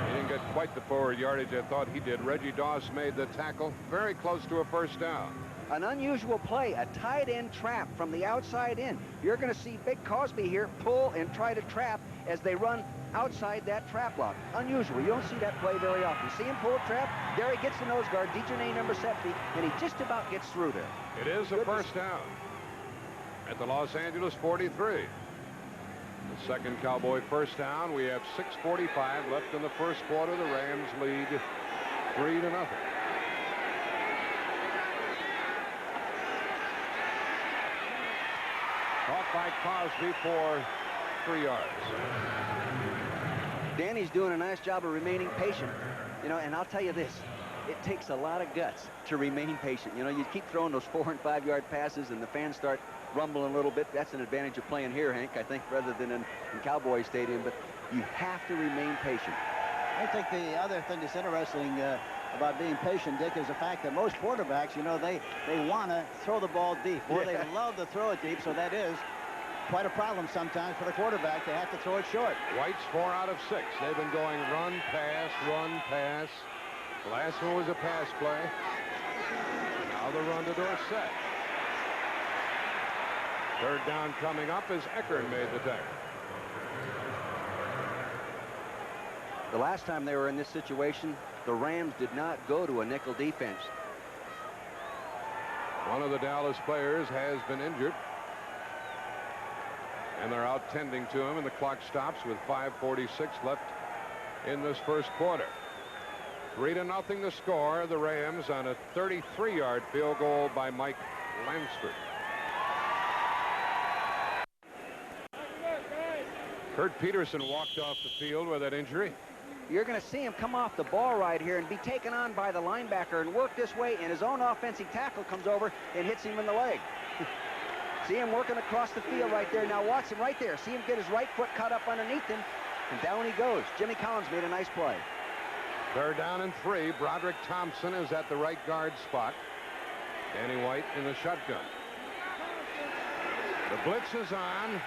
he didn't get quite the forward yardage I thought he did. Reggie Doss made the tackle very close to a first down. An unusual play, a tight end trap from the outside in. You're going to see Big Cosby here pull and try to trap as they run outside that trap block. Unusual. You don't see that play very often. See him pull a trap. There he gets the nose guard, Dejournay number 70, and he just about gets through there. It is a first down at the Los Angeles 43. The second Cowboy first down. We have 6:45 left in the first quarter. The Rams lead 3-0. Caught by Cosby for 3 yards. Danny's doing a nice job of remaining patient. You know, and I'll tell you this, it takes a lot of guts to remain patient. You know, you keep throwing those 4- and 5-yard passes and the fans start rumbling a little bit. That's an advantage of playing here, Hank, I think, rather than in Cowboy Stadium. But you have to remain patient. I think the other thing that's interesting about being patient, Dick, is the fact that most quarterbacks, you know, they want to throw the ball deep, or they love to throw it deep, so that is quite a problem sometimes for the quarterback. They have to throw it short. White's 4 out of 6. They've been going run, pass, run, pass. The last one was a pass play. Now the run to Dorsett. Third down coming up as Eckern made the tackle. The last time they were in this situation, the Rams did not go to a nickel defense. One of the Dallas players has been injured, and they're out tending to him, and the clock stops with 5:46 left in this first quarter. 3-0 the score. The Rams on a 33-yard field goal by Mike Lansford. Kurt Peterson walked off the field with that injury. You're going to see him come off the ball right here and be taken on by the linebacker and work this way, and his own offensive tackle comes over and hits him in the leg. See him working across the field right there. Now watch him right there. See him get his right foot caught up underneath him, and down he goes. Jimmy Collins made a nice play. Third down and 3. Broderick Thompson is at the right guard spot. Danny White in the shotgun. The blitz is on.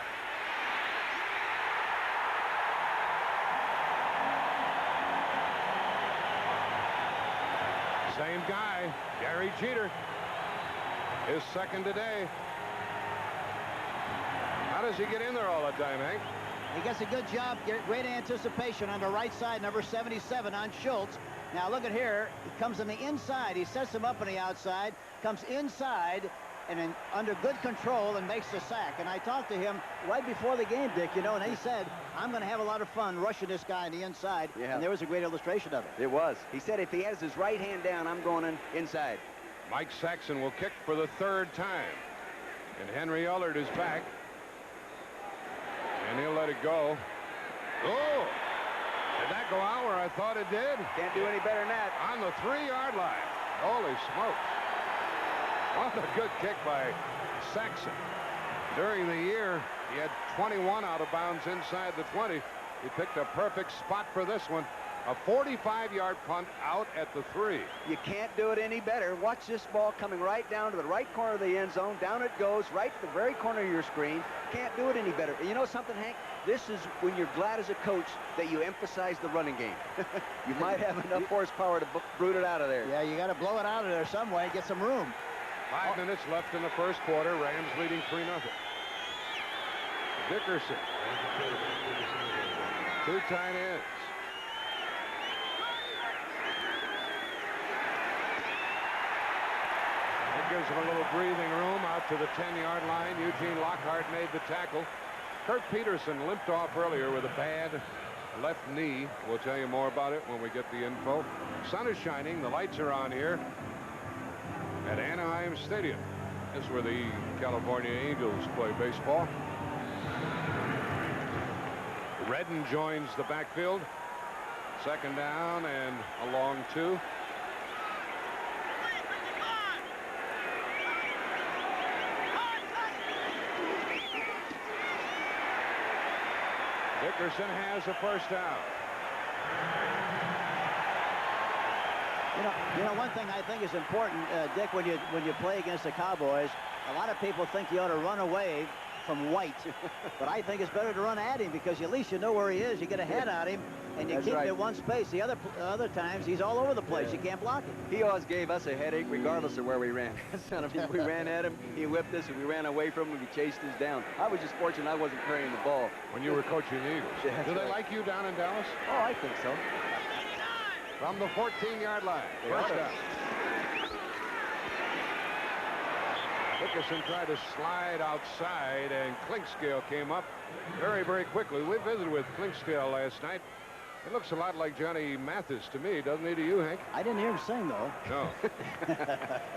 Same guy, Gary Jeter. His second today. How does he get in there all the time, Hank? He gets a good job, great anticipation on the right side, number 77 on Schultz. Now look at here, he comes on the inside. He sets him up on the outside, comes inside, and then under good control and makes the sack. And I talked to him right before the game, Dick, you know, and he said, I'm going to have a lot of fun rushing this guy on the inside. Yeah. And there was a great illustration of it. It was. He said if he has his right hand down, I'm going inside. Mike Saxon will kick for the 3rd time. And Henry Ellard is back. And he'll let it go. Oh! Did that go out where I thought it did? Can't do any better than that. On the 3-yard line. Holy smokes. What a good kick by Saxon. During the year, he had 21 out of bounds inside the 20. He picked a perfect spot for this one. A 45-yard punt out at the 3. You can't do it any better. Watch this ball coming right down to the right corner of the end zone. Down it goes, right to the very corner of your screen. Can't do it any better. And you know something, Hank? This is when you're glad as a coach that you emphasize the running game. You might have enough horsepower to brood it out of there. Yeah, you got to blow it out of there some way, get some room. 5 minutes left in the first quarter. Rams leading 3-0. Dickerson. 2 tight ends. That gives him a little breathing room out to the 10-yard line. Eugene Lockhart made the tackle. Kurt Peterson limped off earlier with a bad left knee. We'll tell you more about it when we get the info. Sun is shining. The lights are on here at Anaheim Stadium. This is where the California Angels play baseball. Redden joins the backfield. 2nd down and a long 2. Dickerson has a first down. You know, one thing I think is important, Dick, when you play against the Cowboys, a lot of people think you ought to run away from White. But I think it's better to run at him because at least you know where he is. You get a head on him, and you That's keep him right. in one space. The other times, he's all over the place. You can't block him. He always gave us a headache regardless of where we ran. Son of a, we ran at him, he whipped us, and we ran away from him, we chased us down. I was just fortunate I wasn't carrying the ball. When you were coaching the Eagles. That's Do they right. like you down in Dallas? Oh, I think so. From the 14-yard line. They First oughta. down. Dickerson tried to slide outside, and Clinkscale came up very, very quickly. We visited with Clinkscale last night. It looks a lot like Johnny Mathis to me, doesn't he, to you, Hank? I didn't hear him sing, though. No.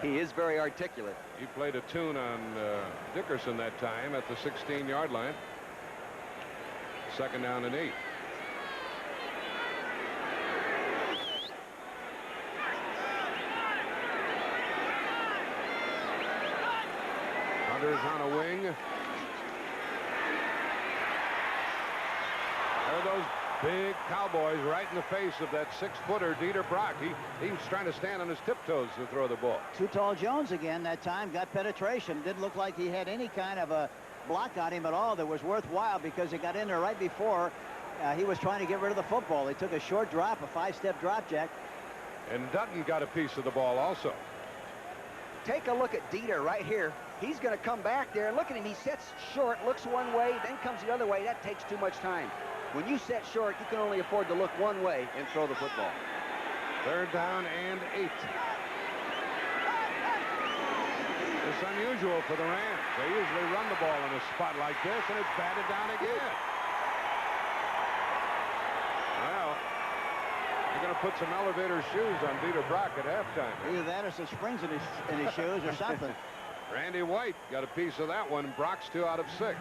He is very articulate. He played a tune on Dickerson that time at the 16-yard line. 2nd down and 8. Hunter's on a wing. There are those big Cowboys right in the face of that 6-footer Dieter Brock. He was trying to stand on his tiptoes to throw the ball. Too Tall Jones again that time got penetration. Didn't look like he had any kind of a block on him at all that was worthwhile because he got in there right before he was trying to get rid of the football. He took a short drop, a 5-step drop, Jack. And Dutton got a piece of the ball also. Take a look at Dieter right here. He's going to come back there. Look at him. He sets short, looks one way, then comes the other way. That takes too much time. When you set short, you can only afford to look one way and throw the football. 3rd down and 8. It's unusual for the Rams. They usually run the ball in a spot like this, and it's batted down again. Well, you're going to put some elevator shoes on Dieter Brock at halftime. Either that or some springs in his shoes or something. Randy White got a piece of that one. Brock's 2 out of 6.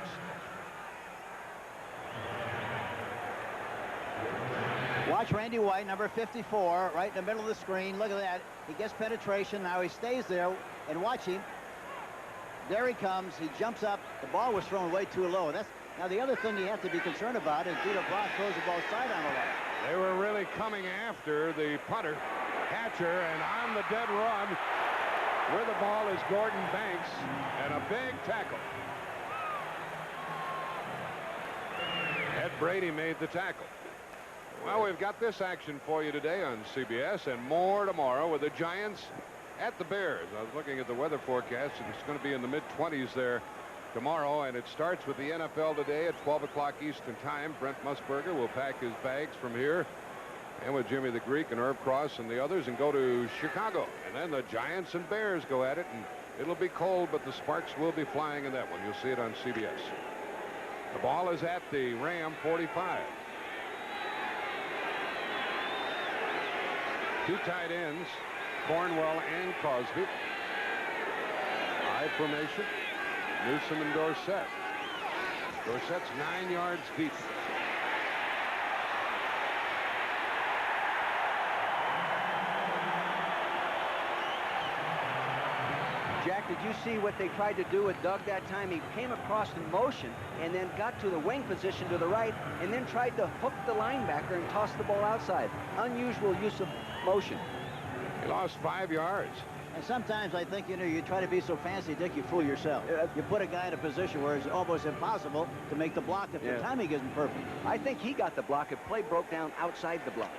Watch Randy White, number 54, right in the middle of the screen. Look at that. He gets penetration. Now he stays there, and watch him. There he comes. He jumps up. The ball was thrown way too low. Now the other thing you have to be concerned about is Dieter Brock throws the ball sidearm a lot. They were really coming after the punter, Hatcher, and on the dead run where the ball is Gordon Banks, and a big tackle. Ed Brady made the tackle. Well, we've got this action for you today on CBS and more tomorrow with the Giants at the Bears. I was looking at the weather forecast, and it's going to be in the mid-20s there tomorrow, and it starts with the NFL today at 12 o'clock Eastern Time. Brent Musburger will pack his bags from here and with Jimmy the Greek and Herb Cross and the others and go to Chicago. And then the Giants and Bears go at it, and it'll be cold, but the sparks will be flying in that one. You'll see it on CBS. The ball is at the Ram 45. 2 tight ends, Cornwell and Crosby. I formation, Newsome and Dorsett. Dorsett's 9 yards deep. Jack, did you see what they tried to do with Doug that time? He came across in motion and then got to the wing position to the right and then tried to hook the linebacker and toss the ball outside. Unusual use of motion. He lost 5 yards. And sometimes I think, you try to be so fancy, Dick, you fool yourself. You put a guy in a position where it's almost impossible to make the block if the timing isn't perfect. I think he got the block. If play broke down outside the block.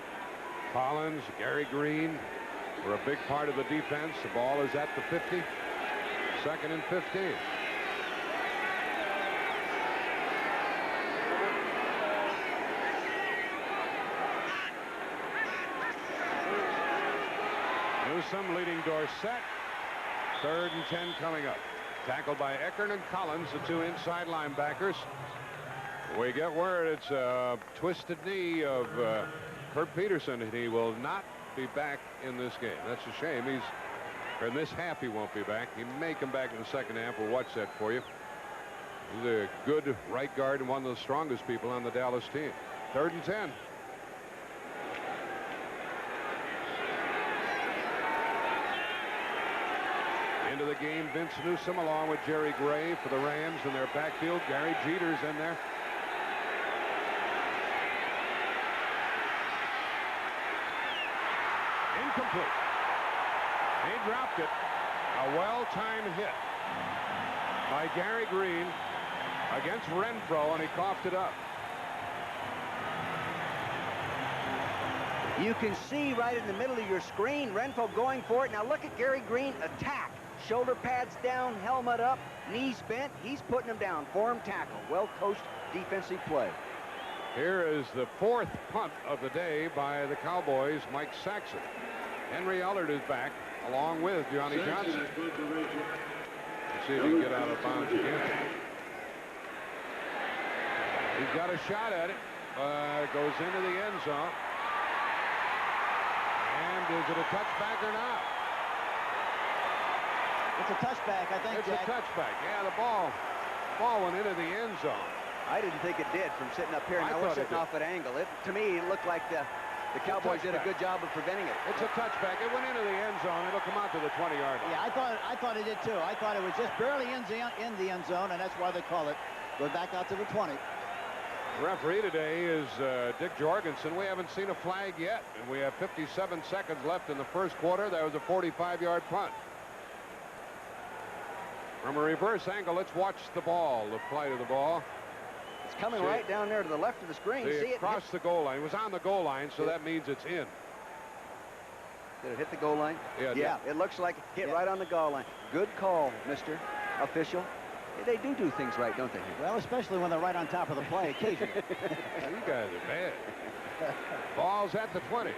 Collins, Gary Green were a big part of the defense. The ball is at the 50. 2nd and 15. Newsome leading Dorsett. 3rd and 10 coming up. Tackled by Eckern and Collins, the 2 inside linebackers. We get word it's a twisted knee of Kurt Peterson, and he will not be back in this game. That's a shame. In this half, he won't be back. He may come back in the second half. We'll watch that for you. He's a good right guard and one of the strongest people on the Dallas team. 3rd and 10. Into the game, Vince Newsome along with Jerry Gray for the Rams in their backfield. Gary Jeter's in there. Incomplete. He dropped it. A well-timed hit by Gary Green. against Renfro, and he coughed it up. You can see right in the middle of your screen, Renfro going for it. Now look at Gary Green, attack. Shoulder pads down, helmet up, knees bent. He's putting him down. Form tackle. Well-coached defensive play. Here is the 4th punt of the day by the Cowboys, Mike Saxon. Henry Ellard is back, along with Johnny Johnson. Let's see if he can get out of bounds again. He's got a shot at it. It goes into the end zone. And is it a touchback or not? It's a touchback, I think, It's Jack. a touchback. Yeah, the ball went into the end zone. I didn't think it did from sitting up here. Now we're sitting off at angle. To me, it looked like the Cowboys did a good job of preventing it. It's a touchback. It went into the end zone. It'll come out to the 20-yard line. Yeah, I thought it did too. I thought it was just barely in the end zone, and that's why they call it. Go back out to the 20. The referee today is Dick Jorgensen. We haven't seen a flag yet, and we have 57 seconds left in the first quarter. That was a 45-yard punt. From a reverse angle, let's watch the ball, the flight of the ball. It's coming right down there to the left of the screen. See it? Across the goal line. It was on the goal line, so that means it's in. Did it hit the goal line? Yeah, it looks like it hit right on the goal line. Good call, Mr. Official. They do things right, don't they? Well, especially when they're right on top of the play occasionally. You guys are bad. Ball's at the 20.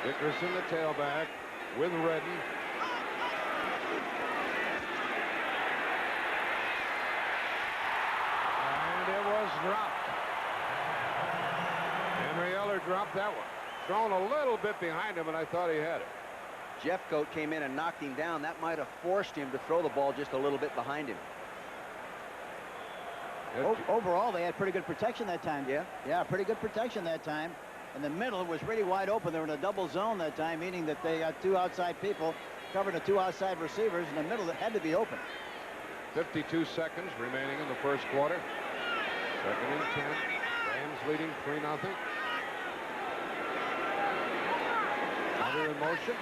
Dickerson, the tailback, with Redden. And it was dropped. Henry Eller dropped that one. Thrown a little bit behind him, and I thought he had it. Jeffcoat came in and knocked him down. That might have forced him to throw the ball just a little bit behind him. Overall, they had pretty good protection that time. Yeah, pretty good protection that time. And the middle was really wide open. They were in a double zone that time, meaning that they got 2 outside people covering the 2 outside receivers, and the middle had to be open. 52 seconds remaining in the first quarter. 2nd and 10. Rams leading 3-0. Hunter in motion.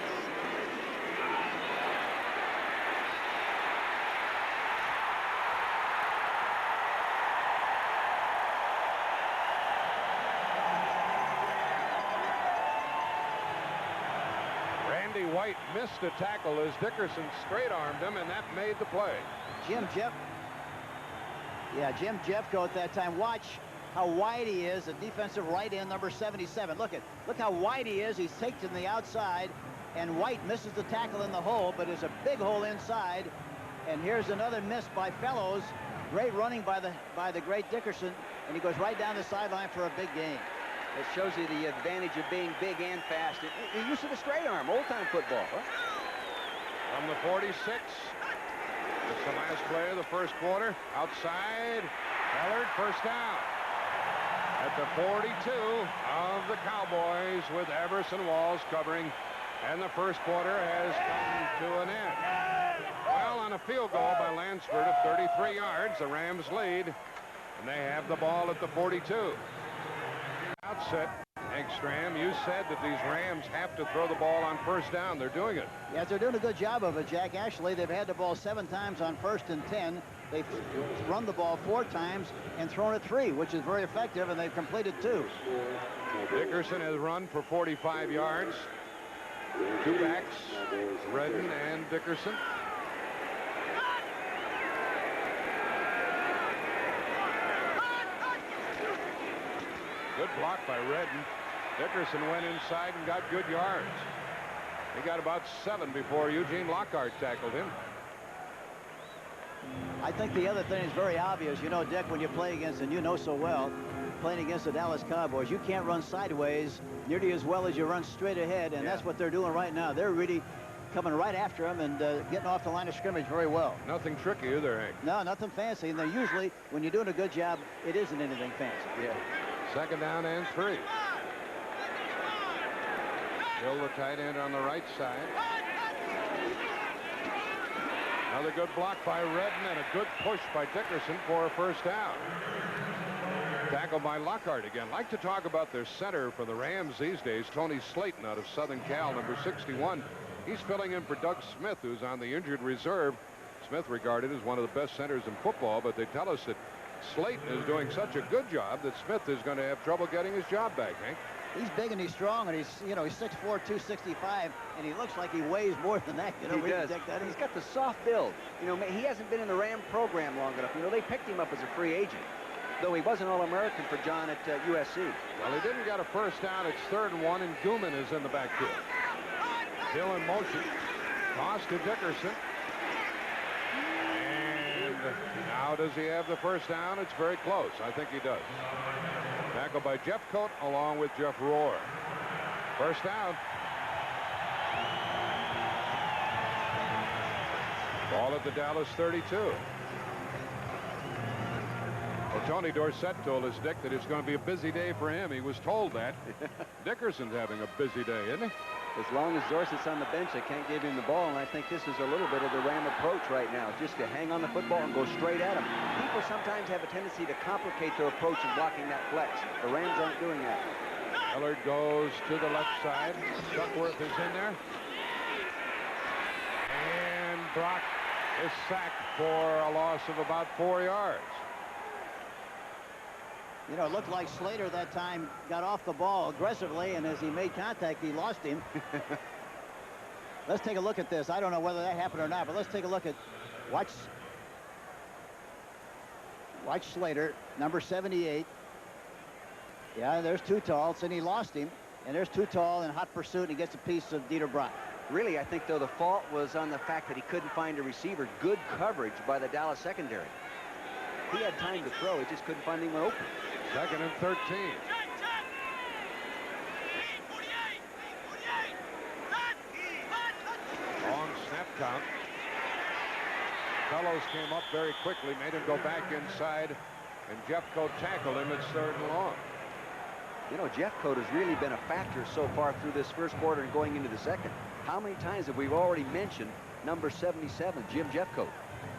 Randy White missed a tackle as Dickerson straight-armed him, and that made the play. Jim Jeffcoat at that time. Watch how wide he is, the defensive right end, number 77. Look how wide he is. He's taken the outside, and White misses the tackle in the hole, but there's a big hole inside. And here's another miss by Fellows. Great running by the great Dickerson, and he goes right down the sideline for a big gain. It shows you the advantage of being big and fast. The use of the straight arm, old-time football. Huh? From the 46. It's the last play of the first quarter. Outside. Ellard, first down. At the 42 of the Cowboys with Everson Walls covering. And the first quarter has come to an end. Well, on a field goal by Lansford of 33 yards, the Rams lead. And they have the ball at the 42. Outset, Engstrom, you said that these Rams have to throw the ball on first down. They're doing it. Yes, they're doing a good job of it, Jack. Actually, they've had the ball 7 times on 1st and 10. They've run the ball 4 times and thrown it 3, which is very effective, and they've completed 2. Dickerson has run for 45 yards. 2 backs, Redden and Dickerson. Good block by Redden. Dickerson went inside and got good yards. He got about 7 before Eugene Lockhart tackled him. I think the other thing is very obvious. You know, Dick, when you play against, and you know so well, playing against the Dallas Cowboys, you can't run sideways nearly as well as you run straight ahead, and that's what they're doing right now. They're really coming right after him and getting off the line of scrimmage very well. Nothing tricky either, Hank. No, nothing fancy. And they're usually, when you're doing a good job, it isn't anything fancy. Yeah. 2nd down and 3. Bill, the tight end on the right side. Another good block by Redden and a good push by Dickerson for a first down. Tackle by Lockhart again. Like to talk about their center for the Rams these days, Tony Slayton out of Southern Cal, number 61. He's filling in for Doug Smith, who's on the injured reserve. Smith regarded as one of the best centers in football, but they tell us that Slayton is doing such a good job that Smith is going to have trouble getting his job back, Hank. He's big and he's strong, and he's 6'4", 265, and he looks like he weighs more than that. He does. He's got the soft build. He hasn't been in the Ram program long enough. They picked him up as a free agent, though he was an All-American for John at USC. Well, he didn't get a first down. It's 3rd and 1, and Gooman is in the backfield. Hill in motion. Toss to Dickerson. And now does he have the first down? It's very close. I think he does. Tackled by Jeffcoat along with Jeff Rohr. First down. Ball at the Dallas 32. Well, Tony Dorsett told us, Dick, that it's going to be a busy day for him. He was told that. Dickerson's having a busy day, isn't he? As long as Dorsett's on the bench, they can't give him the ball, and I think this is a little bit of the Ram approach right now, just to hang on the football and go straight at him. People sometimes have a tendency to complicate their approach in blocking that flex. The Rams aren't doing that. Ellard goes to the left side. Duckworth is in there. And Brock is sacked for a loss of about 4 yards. It looked like Slater that time got off the ball aggressively, and as he made contact, he lost him. Let's take a look at this. I don't know whether that happened or not, but let's take a look at, watch Slater, number 78. Yeah, there's Too Tall, and he lost him. And there's Too Tall in hot pursuit, and he gets a piece of Dieter Brock. Really, I think, though, the fault was on the fact that he couldn't find a receiver. Good coverage by the Dallas secondary. He had time to throw. He just couldn't find anyone open. 2nd and 13. Long snap count. Fellows came up very quickly, made him go back inside, and Jeffcoat tackled him. It's 3rd and long. Jeffcoat has really been a factor so far through this first quarter and going into the second. How many times have we already mentioned number 77, Jim Jeffcoat?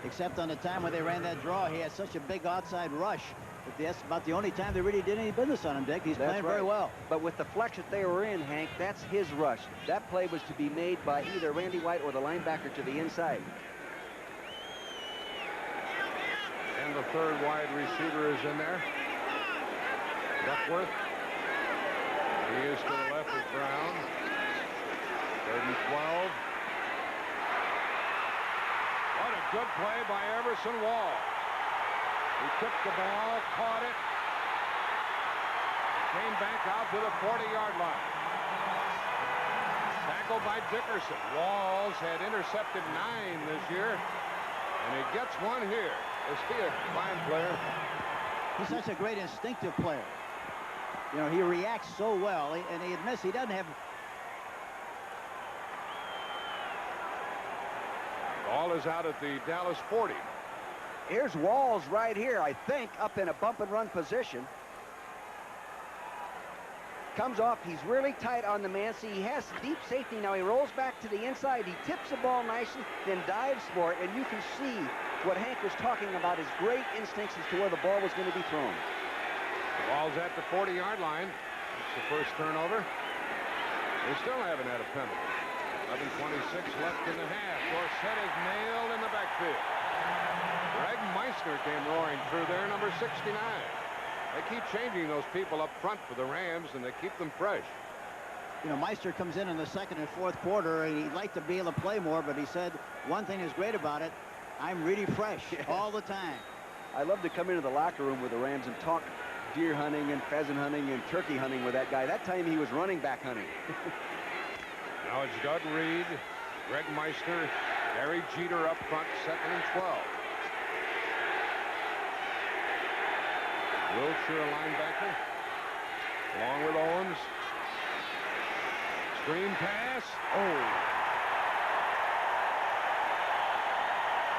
Except on the time when they ran that draw, he had such a big outside rush. But that's about the only time they really did any business on him, Dick. He's playing very well. But with the flex that they were in, Hank, that's his rush. That play was to be made by either Randy White or the linebacker to the inside. And the 3rd wide receiver is in there. Duckworth. He is to the left of Brown. 3rd and 12. What a good play by Everson Wall. He took the ball, caught it, came back out to the 40-yard line. Tackled by Dickerson. Walls had intercepted 9 this year, and he gets one here. Is he a fine player? He's such a great instinctive player. He reacts so well, and he admits he doesn't have... Ball is out at the Dallas 40. Here's Walls right here, I think, up in a bump and run position. Comes off, he's really tight on the man. See, he has deep safety now. He rolls back to the inside. He tips the ball nicely, then dives for it, and you can see what Hank was talking about, his great instincts as to where the ball was going to be thrown. The ball's at the 40-yard line. It's the first turnover. They still haven't had a penalty. 11:26 left in the half. Dorsett is nailed in the backfield. Greg Meissner came roaring through there, number 69. They keep changing those people up front for the Rams, and they keep them fresh. Meissner comes in the 2nd and 4th quarter, and he'd like to be able to play more, but he said one thing is great about it, I'm really fresh all the time. I love to come into the locker room with the Rams and talk deer hunting and pheasant hunting and turkey hunting with that guy. That time he was running back hunting. Now it's Doug Reed, Greg Meissner, Gary Jeter up front, 2nd and 12. Wilshire, linebacker, along with Owens. Screen pass. Oh.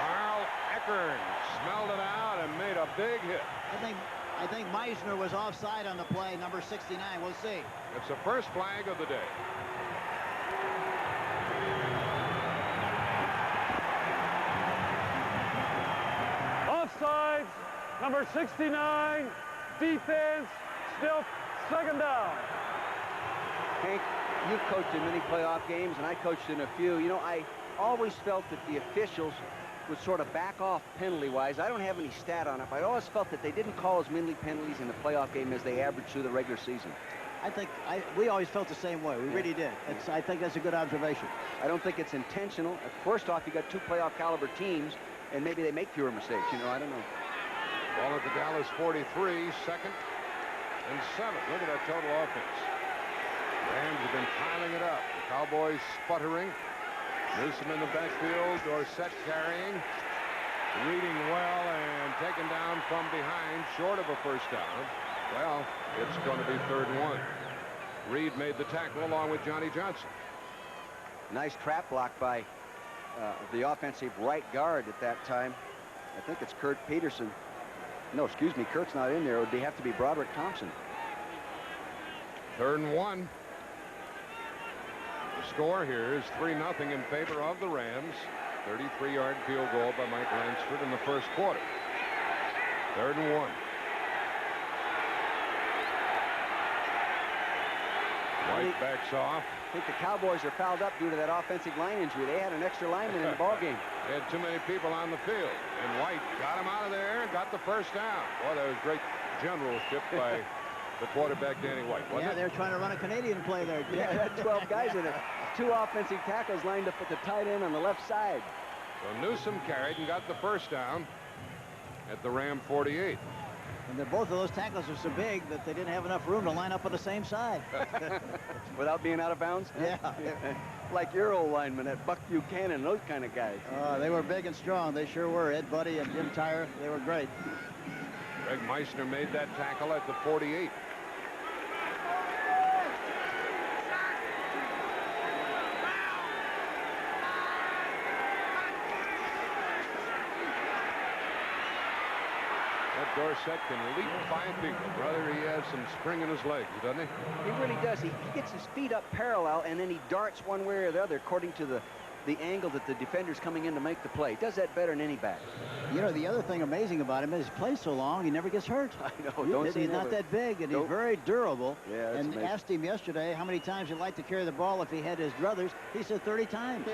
Carl Eckern smelled it out and made a big hit. I think Meissner was offside on the play, number 69. We'll see. It's the first flag of the day. Offsides, number 69, defense, still 2nd down. Hank, you've coached in many playoff games, and I coached in a few. You know, I always felt that the officials would sort of back off penalty-wise. I don't have any stat on it, but I always felt that they didn't call as many penalties in the playoff game as they averaged through the regular season. I think we always felt the same way. We really did. I think that's a good observation. I don't think it's intentional. First off, you got 2 playoff caliber teams, and maybe they make fewer mistakes. You know, I don't know. Ball at the Dallas 43, 2nd and 7. Look at that total offense. Rams have been piling it up. The Cowboys sputtering. Newsom in the backfield. Dorsett carrying. Reading well and taken down from behind, short of a first down. Well, it's going to be 3rd and 1. Reed made the tackle along with Johnny Johnson. Nice trap block by the offensive right guard at that time. I think it's Kurt Peterson. No, excuse me, Kurt's not in there. It would have to be Broderick Thompson. 3rd and 1. The score here is 3-0 in favor of the Rams. 33-yard field goal by Mike Lansford in the first quarter. 3rd and 1. White backs off. I think the Cowboys are fouled up due to that offensive line injury. They had an extra lineman in the ballgame. They had too many people on the field. And White got him out of there and got the first down. Boy, that was great generalship by the quarterback, Danny White, wasn't it? They're trying to run a Canadian play there. Yeah, they had 12 guys in it. 2 offensive tackles lined up at the tight end on the left side. So Newsom carried and got the first down at the Ram 48. And both of those tackles are so big that they didn't have enough room to line up on the same side. Without being out of bounds? Yeah. Like your old linemen at Buck Buchanan, those kind of guys. They were big and strong. They sure were. Ed Buddy and Jim Tyre, they were great. Greg Meissner made that tackle at the 48. Dorsett can leap 5 people. Brother, he has some spring in his legs, doesn't he? He really does. He gets his feet up parallel, and then he darts one way or the other according to the angle that the defender's coming in to make the play. He does that better than any back. You know, the other thing amazing about him is he plays so long, he never gets hurt. I know. He's not that big, and he's very durable. Yeah, that's and amazing. Asked him yesterday how many times he'd like to carry the ball if he had his druthers. He said 30 times.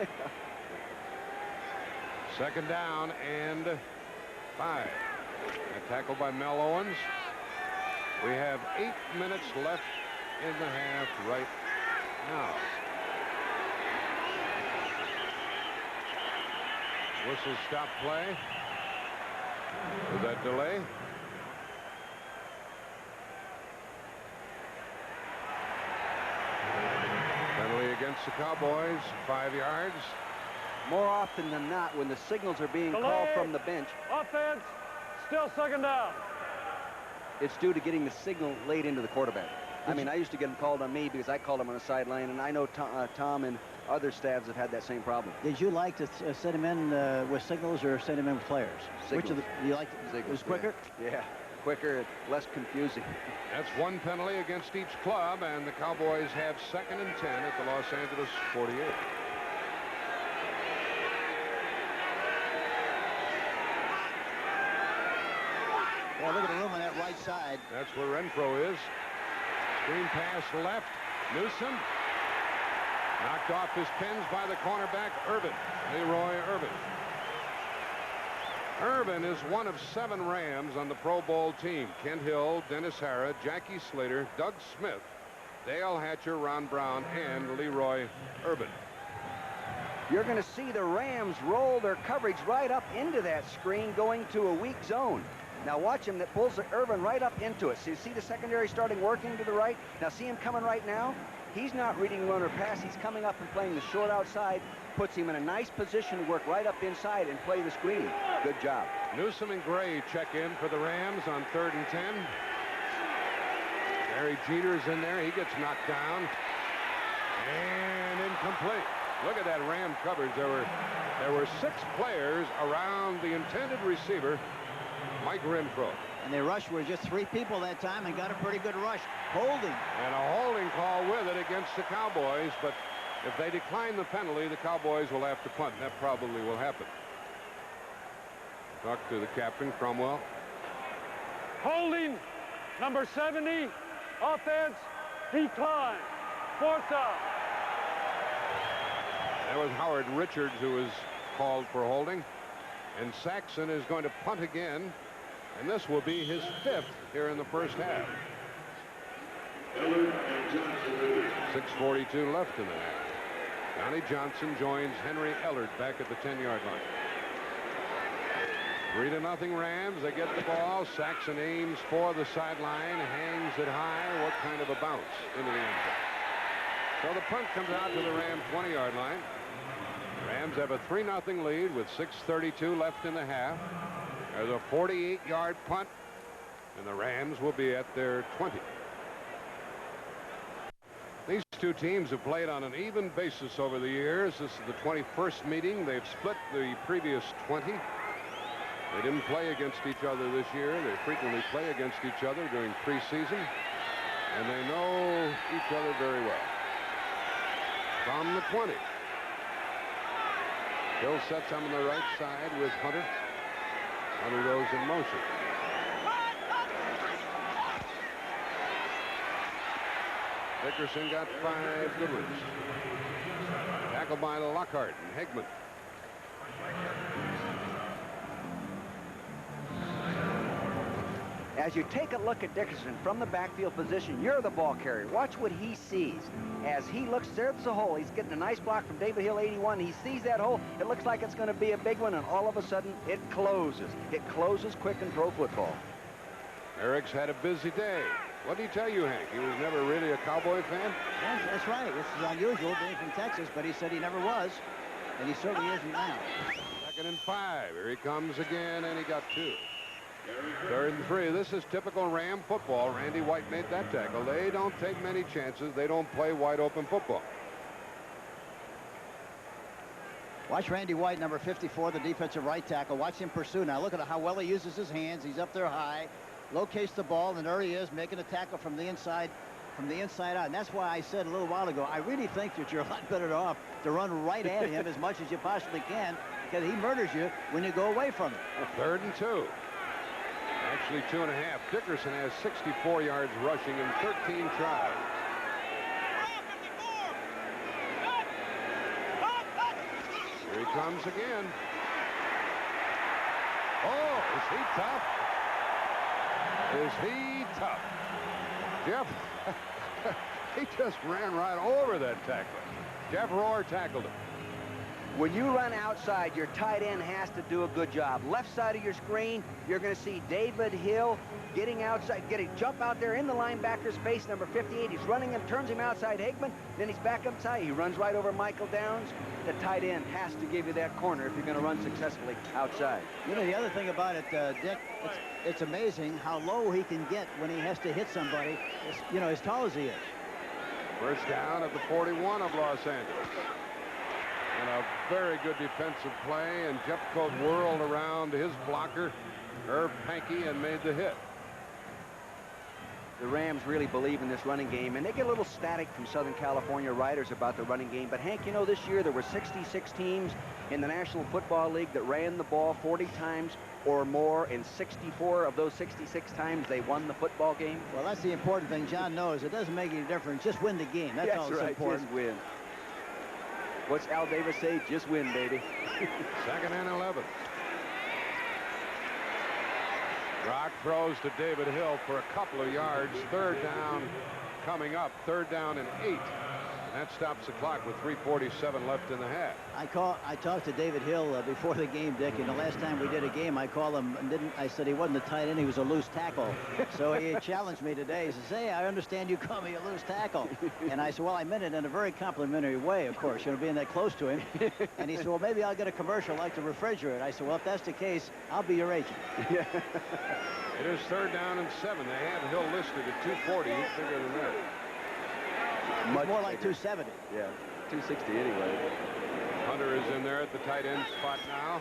2nd down and 5. A tackle by Mel Owens. We have 8 minutes left in the half right now. Whistle stop play. With that delay. Penalty against the Cowboys, 5 yards. More often than not, when the signals are being called from the bench. Offense. Still 2nd down. It's due to getting the signal laid into the quarterback. I mean, I used to get them called on me because I called them on the sideline, and I know Tom and other staffs have had that same problem. Did you like to send him in with signals or send him in with players? Signals. Which of the, you liked it? It was quicker? Yeah, quicker, less confusing. That's 1 penalty against each club, and the Cowboys have 2nd and 10 at the Los Angeles 48. Well, look at the room on that right side. That's where Renfro is. Screen pass left. Newsom knocked off his pins by the cornerback, Urban. Leroy Urban. Urban is one of 7 Rams on the Pro Bowl team. Kent Hill, Dennis Harrah, Jackie Slater, Doug Smith, Dale Hatcher, Ron Brown, and Leroy Urban. You're going to see the Rams roll their coverage right up into that screen going to a weak zone. Now watch him that pulls Urban right up into it. So you see the secondary starting working to the right. Now see him coming right now. He's not reading run or pass. He's coming up and playing the short outside. Puts him in a nice position to work right up inside and play the screen. Good job. Newsom and Gray check in for the Rams on 3rd and 10. Gary Jeter's in there. He gets knocked down. And incomplete. Look at that Ram coverage. There were 6 players around the intended receiver, Mike Renfro. And they rushed with just 3 people that time and got a pretty good rush. Holding. And a holding call with it against the Cowboys, but if they decline the penalty, the Cowboys will have to punt. That probably will happen. Talk to the captain, Cromwell. Holding, number 70, offense, decline. 4th down. That was Howard Richards who was called for holding. And Saxon is going to punt again. And this will be his 5th here in the first half. 6:42 left in the half. Johnny Johnson joins Henry Ellard back at the 10-yard line. 3-0 Rams. They get the ball. Saxon aims for the sideline, hangs it high. What kind of a bounce into the end zone. So the punt comes out to the Ram 20-yard line. Rams have a 3-0 lead with 6:32 left in the half. There's a 48-yard punt, and the Rams will be at their 20. These two teams have played on an even basis over the years. This is the 21st meeting. They've split the previous 20. They didn't play against each other this year. They frequently play against each other during preseason, and they know each other very well. From the 20. Hill sets on the right side with Hunter. Hunter goes in motion. Dickerson got 5 good ones. Tackled by Lockhart and Hegman. As you take a look at Dickerson from the backfield position, you're the ball carrier. Watch what he sees. As he looks, there's the hole. He's getting a nice block from David Hill, 81. He sees that hole. It looks like it's going to be a big one, and all of a sudden, it closes. It closes quick in pro football. Eric's had a busy day. What did he tell you, Hank? He was never really a Cowboy fan? Yes, that's right. This is unusual being from Texas, but he said he never was, and he certainly isn't now. 2nd and 5. Here he comes again, and he got 2. 3rd and 3. This is typical Ram football. Randy White made that tackle. They don't take many chances. They don't play wide open football. Watch Randy White, number 54, the defensive right tackle. Watch him pursue now. Look at how well he uses his hands. He's up there high, locates the ball, and there he is making a tackle from the inside out. And that's why I said a little while ago, I really think that you're a lot better off to run right at him as much as you possibly can, because he murders you when you go away from him. 3rd and 2. Actually 2.5. Dickerson has 64 yards rushing in 13 tries. Here he comes again. Oh, is he tough? Is he tough? Jeff, he just ran right over that tackler. Jeff Rohr tackled him. When you run outside, your tight end has to do a good job. Left side of your screen, you're going to see David Hill getting outside, jump out there in the linebacker's face, number 58. He's running him, turns him outside Hegman, then he's back upside. He runs right over Michael Downs. The tight end has to give you that corner if you're going to run successfully outside. You know, the other thing about it, Dick, it's amazing how low he can get when he has to hit somebody, you know, as tall as he is. First down at the 41 of Los Angeles. And a very good defensive play, and Jeffcoat whirled around his blocker, Herb Pankey, and made the hit. The Rams really believe in this running game, and they get a little static from Southern California writers about the running game. But, Hank, you know, this year there were 66 teams in the National Football League that ran the ball 40 times or more, and 64 of those 66 times they won the football game. Well, that's the important thing. John knows it doesn't make any difference. Just win the game. That's all that's important. Just win. What's Al Davis say? Just win, baby. 2nd and 11. Rock throws to David Hill for a couple of yards. 3rd down coming up. 3rd down and 8. And that stops the clock with 3:47 left in the half. I talked to David Hill before the game, Dick, and the last time we did a game, I called him and I said he wasn't a tight end, he was a loose tackle. So he challenged me today. He says, "Hey, I understand you call me a loose tackle." And I said, "Well, I meant it in a very complimentary way, of course, you know, being that close to him." And he said, "Well, maybe I'll get a commercial like the refrigerator." I said, "Well, if that's the case, I'll be your agent." It is 3rd down and 7. They have Hill listed at 240. He's bigger than that. Much more like 270. Yeah, 260 anyway. Hunter is in there at the tight end spot now.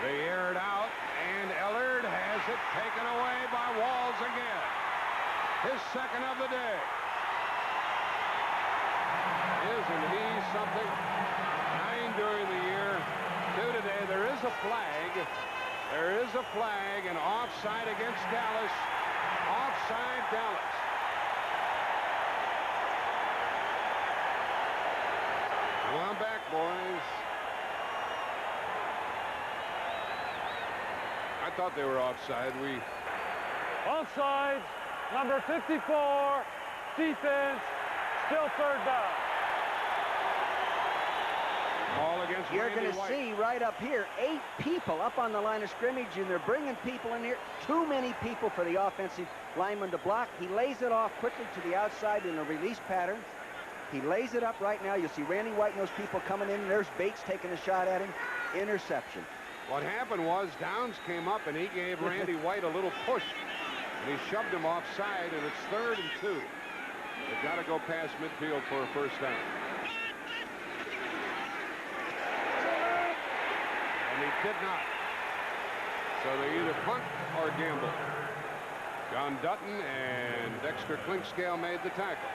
They air it out, and Ellard has it taken away by Walls again. His 2nd of the day. Isn't he something? 9 during the year, 2 today. There is a flag. There is a flag, and offside against Dallas. Offside Dallas. Come on back, boys. I thought they were offside. Offside, number 54, defense, still third down. Ball against You're Randy going to White. see right up here 8 people up on the line of scrimmage, and they're bringing people in here. Too many people for the offensive lineman to block. He lays it off quickly to the outside in a release pattern. He lays it up right now. You'll see Randy White and those people coming in. There's Bates taking a shot at him. Interception. What happened was Downs came up and he gave Randy White a little push. And he shoved him offside, and it's 3rd and 2. They've got to go past midfield for a first down. And he did not. So they either punt or gamble. John Dutton and Dexter Clinkscale made the tackle.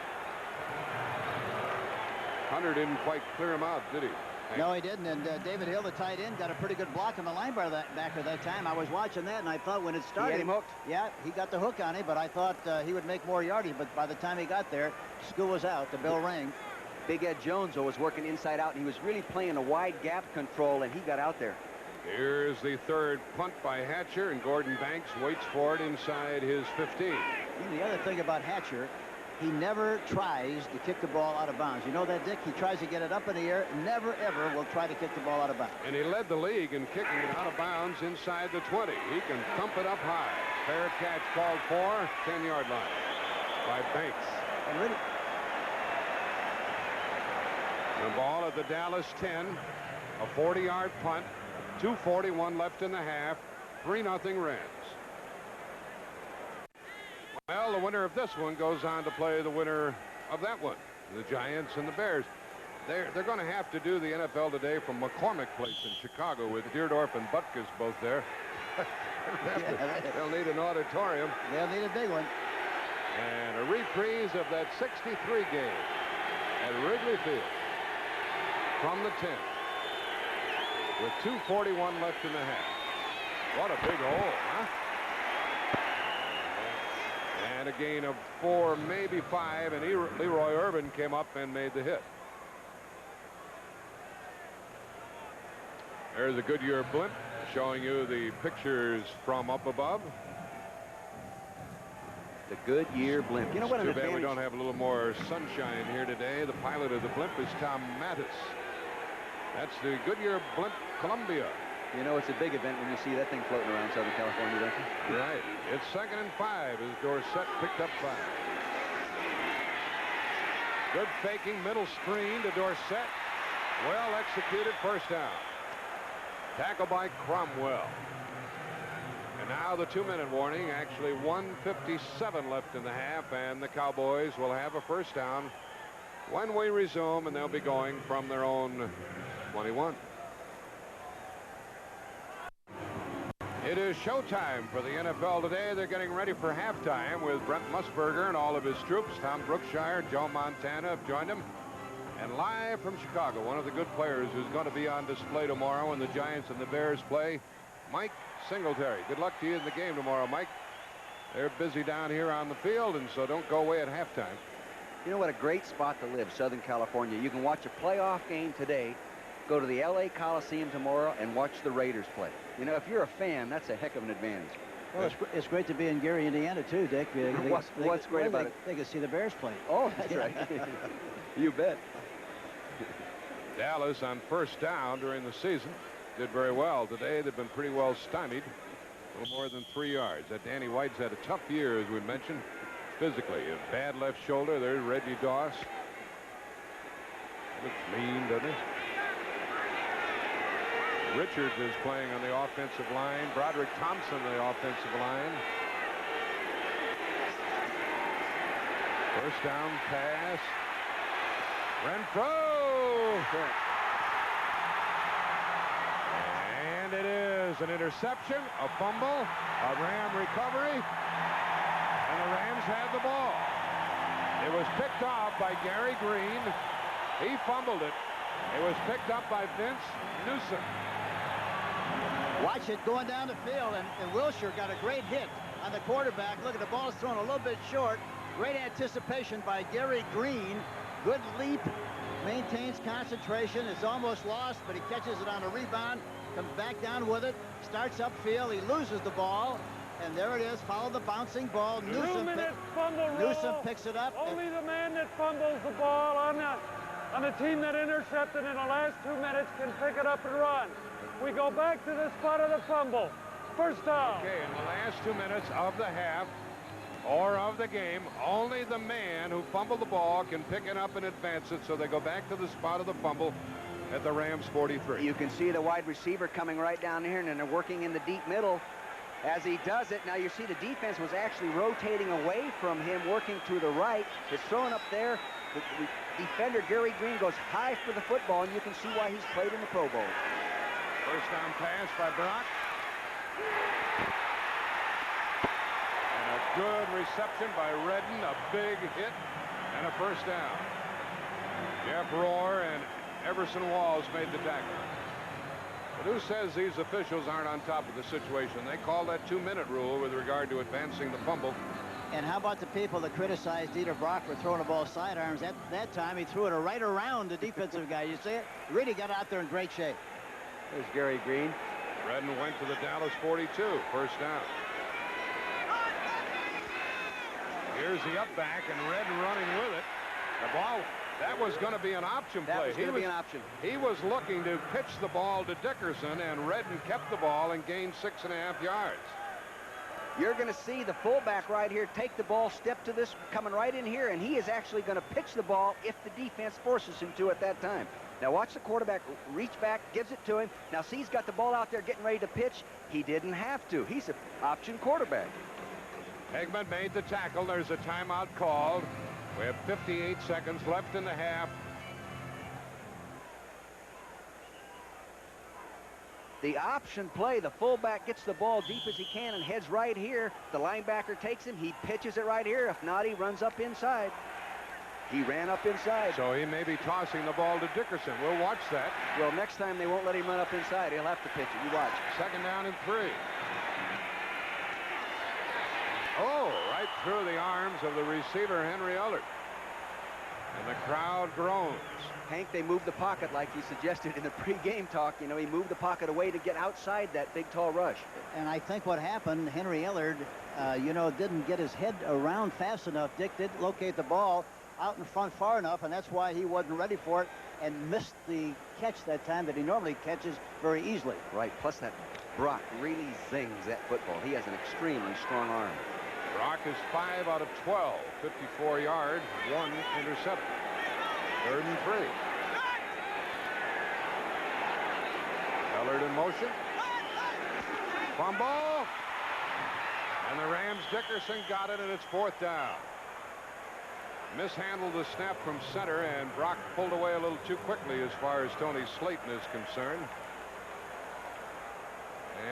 Hunter didn't quite clear him out, did he? No, he didn't. And David Hill, the tight end, got a pretty good block on the line back at that time. I was watching that, and I thought when it started, he had him hooked. Yeah, he got the hook on him, but I thought he would make more yardage. But by the time he got there, school was out. The bell rang. Big Ed Jones, though, was working inside out, and he was really playing a wide gap control, and he got out there. Here's the 3rd punt by Hatcher, and Gordon Banks waits for it inside his 15. And the other thing about Hatcher, he never tries to kick the ball out of bounds. You know that, Dick? He tries to get it up in the air. Never, ever will try to kick the ball out of bounds. And he led the league in kicking it out of bounds inside the 20. He can thump it up high. Fair catch called for, 10-yard line by Banks. And really, the ball at the Dallas 10, a 40-yard punt, 2:41 left in the half, 3-0 Rams. Well, the winner of this one goes on to play the winner of that one, the Giants and the Bears. They're going to have to do the NFL today from McCormick Place in Chicago with Deerdorf and Butkus both there. They'll need an auditorium. They'll need a big one. And a reprise of that 63 game at Wrigley Field from the 10 with 2:41 left in the half. What a big hole, huh? And a gain of 4, maybe 5, and Leroy Urban came up and made the hit. There's a Goodyear blimp showing you the pictures from up above. The Goodyear blimp. You know what? Too bad we don't have a little more sunshine here today. The pilot of the blimp is Tom Mattis. That's the Goodyear blimp Columbia. You know, it's a big event when you see that thing floating around Southern California, don't you? Right. It's 2nd and 5 as Dorsett picked up 5. Good faking, middle screen to Dorsett. Well executed, first down. Tackle by Cromwell. And now the 2-minute warning. Actually 1:57 left in the half, and the Cowboys will have a first down when we resume, and they'll be going from their own 21. It is showtime for the NFL today. They're getting ready for halftime with Brent Musburger and all of his troops. Tom Brookshire, Joe Montana have joined him. And live from Chicago, one of the good players who's going to be on display tomorrow when the Giants and the Bears play, Mike Singletary. Good luck to you in the game tomorrow, Mike. They're busy down here on the field, and so don't go away at halftime. You know what a great spot to live, Southern California. You can watch a playoff game today, go to the L.A. Coliseum tomorrow, and watch the Raiders play. You know, if you're a fan, that's a heck of an advantage. Well, it's great to be in Gary, Indiana, too, Dick. What's great about it? They can see the Bears play. Oh, that's right. You bet. Dallas on first down during the season did very well. Today they've been pretty well stymied. A little more than 3 yards. That Danny White's had a tough year, as we mentioned, physically. A bad left shoulder. There's Reggie Doss. Looks mean, doesn't he? Richards is playing on the offensive line. Broderick Thompson on the offensive line. First down pass. Renfro. And it is an interception, a fumble, a Ram recovery, and the Rams had the ball. It was picked off by Gary Green. He fumbled it. It was picked up by Vince Newsom. Watch it going down the field, and Wilshire got a great hit on the quarterback. Look at the ball's thrown a little bit short. Great anticipation by Gary Green. Good leap maintains concentration. It's almost lost, but he catches it on a rebound, comes back down with it, starts upfield. He loses the ball, and there it is. Follow the bouncing ball. Newsom picks it up. Only the man that fumbles the ball on the team that intercepted in the last 2 minutes can pick it up and run. We go back to the spot of the fumble. First down. Okay, in the last 2 minutes of the half or of the game, only the man who fumbled the ball can pick it up and advance it, so they go back to the spot of the fumble at the Rams 43. You can see the wide receiver coming right down here, and then they're working in the deep middle. As he does it, now you see the defense was actually rotating away from him, working to the right. It's thrown up there. The defender, Gary Green, goes high for the football, and you can see why he's played in the Pro Bowl. First down pass by Brock. And a good reception by Redden, a big hit, and a first down. Jeff Rohr and Everson Walls made the tackle. But who says these officials aren't on top of the situation? They call that 2-minute rule with regard to advancing the fumble. And how about the people that criticized Dieter Brock for throwing the ball sidearms? At that time, he threw it right around the defensive guy. You see it? Really got out there in great shape. There's Gary Green. Redden went to the Dallas 42. First down. Here's the up back, and Redden running with it. The ball, that was going to be an option play. That was going to be an option. He was looking to pitch the ball to Dickerson, and Redden kept the ball and gained 6.5 yards. You're going to see the fullback right here take the ball, step to this, coming right in here, and he is actually going to pitch the ball if the defense forces him to at that time. Now watch the quarterback reach back, gives it to him. Now see, he's got the ball out there getting ready to pitch. He didn't have to. He's an option quarterback. Hegman made the tackle. There's a timeout called. We have 58 seconds left in the half. The option play, the fullback gets the ball deep as he can and heads right here. The linebacker takes him. He pitches it right here. If not, he runs up inside. He ran up inside. So he may be tossing the ball to Dickerson. We'll watch that. Well, next time they won't let him run up inside. He'll have to pitch it. You watch. Second down and 3. Oh, right through the arms of the receiver, Henry Ellard. And the crowd groans. Hank, they moved the pocket like he suggested in the pregame talk. You know, he moved the pocket away to get outside that big, tall rush. And I think what happened, Henry Ellard, you know, didn't get his head around fast enough. Dick didn't locate the ball out in front far enough, and that's why he wasn't ready for it and missed the catch that time that he normally catches very easily. Right, plus that Brock really zings that football. He has an extremely strong arm. Brock is 5 out of 12, 54 yards, 1 interception. 3rd and 3. Ellard in motion. Fumble. And the Rams, Dickerson got it, and it's 4th down. Mishandled the snap from center, and Brock pulled away a little too quickly as far as Tony Slayton is concerned.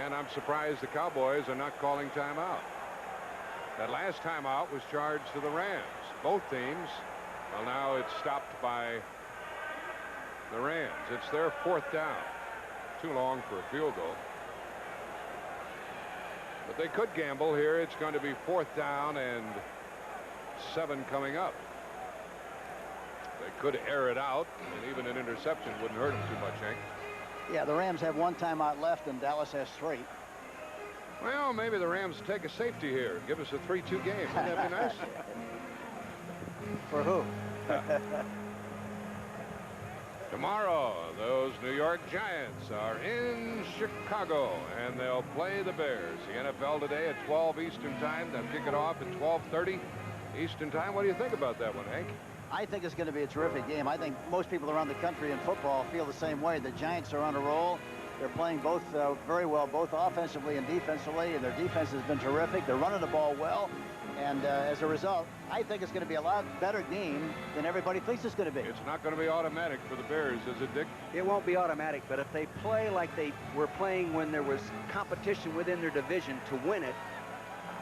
And I'm surprised the Cowboys are not calling timeout. That last timeout was charged to the Rams. Both teams. Well, now it's stopped by the Rams. It's their 4th down. Too long for a field goal. But they could gamble here. It's going to be 4th down and 7 coming up. They could air it out, and even an interception wouldn't hurt them too much, Hank. Yeah, the Rams have 1 timeout left, and Dallas has 3. Well, maybe the Rams take a safety here. Give us a 3-2 game. Wouldn't that be nice? For who? Tomorrow, those New York Giants are in Chicago, and they'll play the Bears. The NFL today at 12 Eastern Time. They'll kick it off at 12:30 Eastern Time. What do you think about that one, Hank? I think it's going to be a terrific game. I think most people around the country in football feel the same way. The Giants are on a roll. They're playing both very well, both offensively and defensively, and their defense has been terrific. They're running the ball well, and as a result, I think it's going to be a lot better game than everybody thinks it's going to be. It's not going to be automatic for the Bears, is it, Dick? It won't be automatic, but if they play like they were playing when there was competition within their division to win it,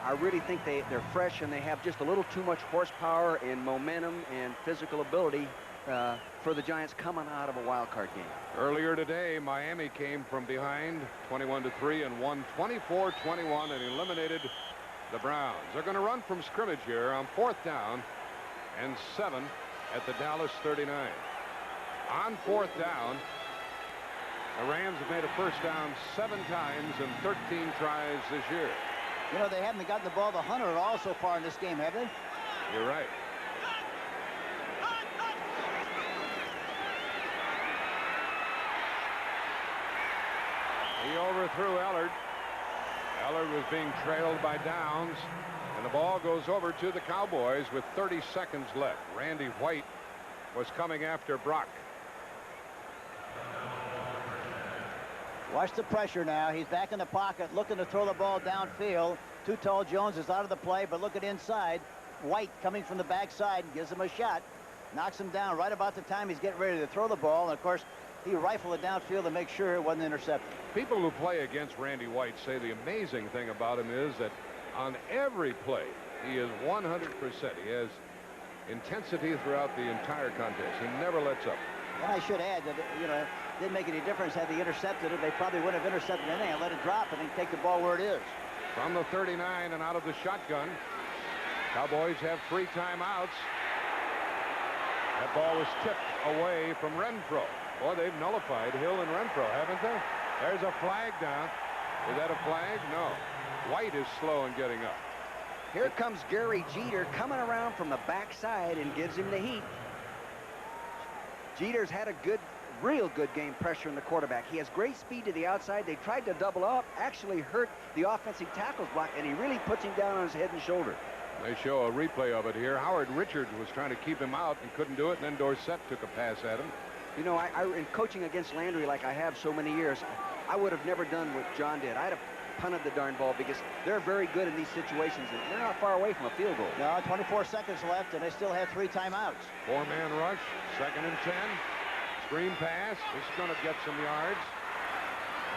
I really think they're fresh, and they have just a little too much horsepower and momentum and physical ability for the Giants coming out of a wild card game. Earlier today, Miami came from behind 21-3 and won 24-21 and eliminated the Browns. They're going to run from scrimmage here on 4th down and 7 at the Dallas 39. On 4th down, the Rams have made a first down 7 times in 13 tries this year. You know, they haven't gotten the ball to Hunter at all so far in this game, have they? You're right. He overthrew Ellard. Ellard was being trailed by Downs, and the ball goes over to the Cowboys with 30 seconds left. Randy White was coming after Brock. Watch the pressure now. He's back in the pocket, looking to throw the ball downfield. Too Tall Jones is out of the play, but look at inside. White coming from the backside gives him a shot. Knocks him down right about the time he's getting ready to throw the ball. And, of course, he rifled it downfield to make sure it wasn't intercepted. People who play against Randy White say the amazing thing about him is that on every play, he is 100%. He has intensity throughout the entire contest. He never lets up. And I should add that, you know, it didn't make any difference had they intercepted it. They probably wouldn't have intercepted anything and let it drop and then take the ball where it is. From the 39 and out of the shotgun, Cowboys have 3 timeouts. That ball was tipped away from Renfro. Boy, they've nullified Hill and Renfro, haven't they? There's a flag down. Is that a flag? No. White is slow in getting up. Here comes Gary Jeter coming around from the backside and gives him the heat. Jeter's had a good, real good game pressuring the quarterback. He has great speed to the outside. They tried to double up, actually hurt the offensive tackles block, and he really puts him down on his head and shoulder. They show a replay of it here. Howard Richards was trying to keep him out and couldn't do it, and then Dorsett took a pass at him. You know, in coaching against Landry like I have so many years, I would have never done what John did. I'd have punted the darn ball because they're very good in these situations, and they're not far away from a field goal. No, 24 seconds left, and they still have 3 timeouts. 4-man rush, 2nd and 10. Screen pass. This is going to get some yards.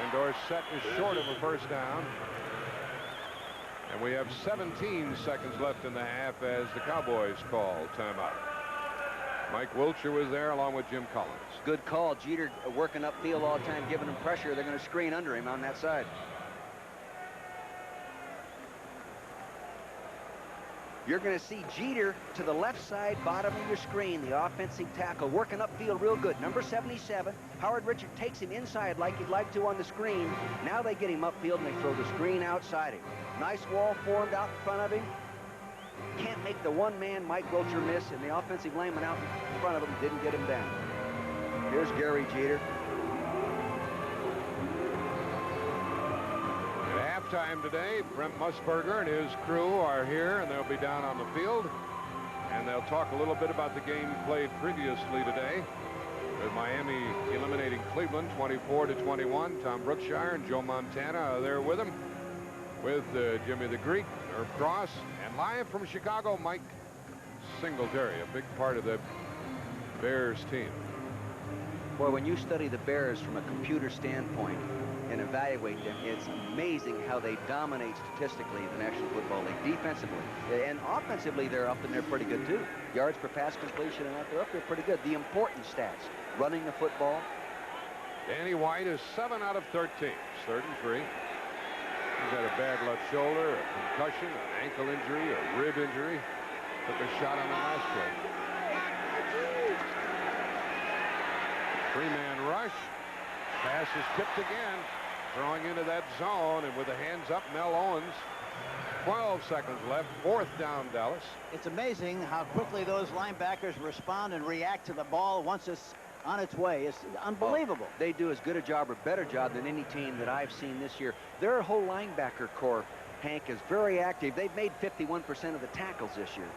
And Dorsett is short of a first down. And we have 17 seconds left in the half as the Cowboys call timeout. Mike Wiltshire was there along with Jim Collins. Good call. Jeter working upfield all the time, giving him pressure. They're going to screen under him on that side. You're going to see Jeter to the left side, bottom of your screen, the offensive tackle, working upfield real good. Number 77, Howard Richards takes him inside like he'd like to on the screen. Now they get him upfield and they throw the screen outside him. Nice wall formed out in front of him. Can't make the one-man Mike Wiltshire miss, and the offensive lineman out in front of him didn't get him down. Here's Gary Jeter. At halftime today, Brent Musburger and his crew are here, and they'll be down on the field. And they'll talk a little bit about the game played previously today, with Miami eliminating Cleveland 24-21. Tom Brookshire and Joe Montana are there with him, with Jimmy the Greek, Herb Cross, and live from Chicago, Mike Singletary, a big part of the Bears team. Boy, when you study the Bears from a computer standpoint and evaluate them, it's amazing how they dominate statistically the National Football League defensively. And offensively, they're up and they're pretty good too. Yards per pass completion and they're up there pretty good. The important stats, running the football. Danny White is 7 out of 13. 3rd and 3. He's had a bad left shoulder, a concussion, an ankle injury, a rib injury. Took a shot on the last play. 3-man rush. Pass is tipped again. Throwing into that zone, and with the hands up, Mel Owens. 12 seconds left. 4th down, Dallas. It's amazing how quickly those linebackers respond and react to the ball once it's on its way. It's unbelievable. Oh, they do as good a job or better job than any team that I've seen this year. Their whole linebacker core, Hank, is very active. They've made 51% of the tackles this year.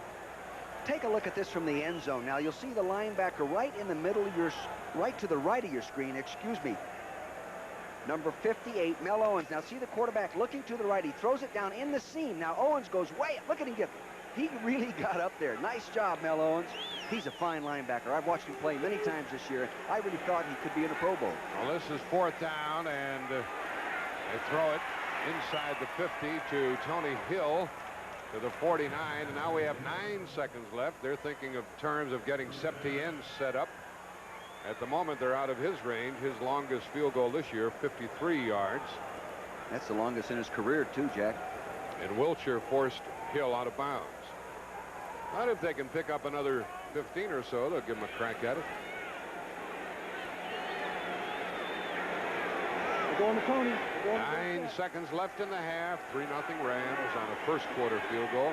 Take a look at this from the end zone. Now, you'll see the linebacker right in the middle of your, right to the right of your screen, excuse me. Number 58, Mel Owens. Now, see the quarterback looking to the right. He throws it down in the seam. Now, Owens goes way up. Look at him get. He really got up there. Nice job, Mel Owens. He's a fine linebacker. I've watched him play many times this year. I really thought he could be in a Pro Bowl. Well, this is 4th down, and they throw it inside the 50 to Tony Hill to the 49, and now we have 9 seconds left. They're thinking of terms of getting Septien set up. At the moment, they're out of his range. His longest field goal this year, 53 yards. That's the longest in his career, too, Jack. And Wiltshire forced Hill out of bounds. But if they can pick up another 15 or so, they'll give him a crack at it. Going to Tony. 9 seconds left in the half. 3-0 Rams on a first quarter field goal.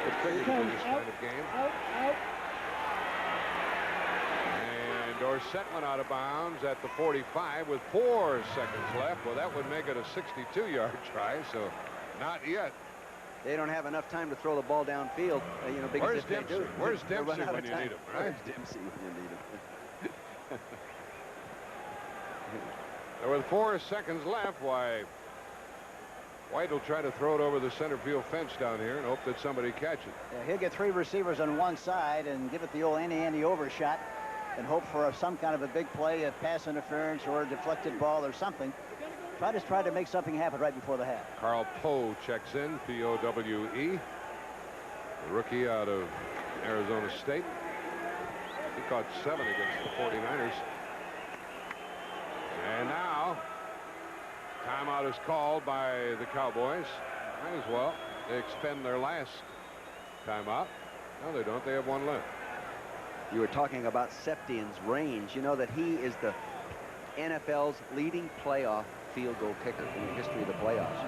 Good figure to do this kind of game. Out. And Dorsett went out of bounds at the 45 with 4 seconds left. Well, that would make it a 62-yard try, so not yet. They don't have enough time to throw the ball downfield, you know, because Where's if they Dempsey? do, Where's they'll Dempsey run out when of you time. need him, right? Where's Dempsey when you need him? With 4 seconds left, why, White will try to throw it over the center field fence down here and hope that somebody catches it. Yeah, he'll get 3 receivers on one side and give it the old Andy overshot and hope for some kind of a big play, a pass interference or a deflected ball or something. Try to make something happen right before the half. Carl Poe checks in, P-O-W-E. The rookie out of Arizona State. He caught 7 against the 49ers. And now, timeout is called by the Cowboys. Might as well. They expend their last timeout. No, they don't. They have 1 left. You were talking about Septien's range. You know that he is the NFL's leading playoff field goal kicker in the history of the playoffs,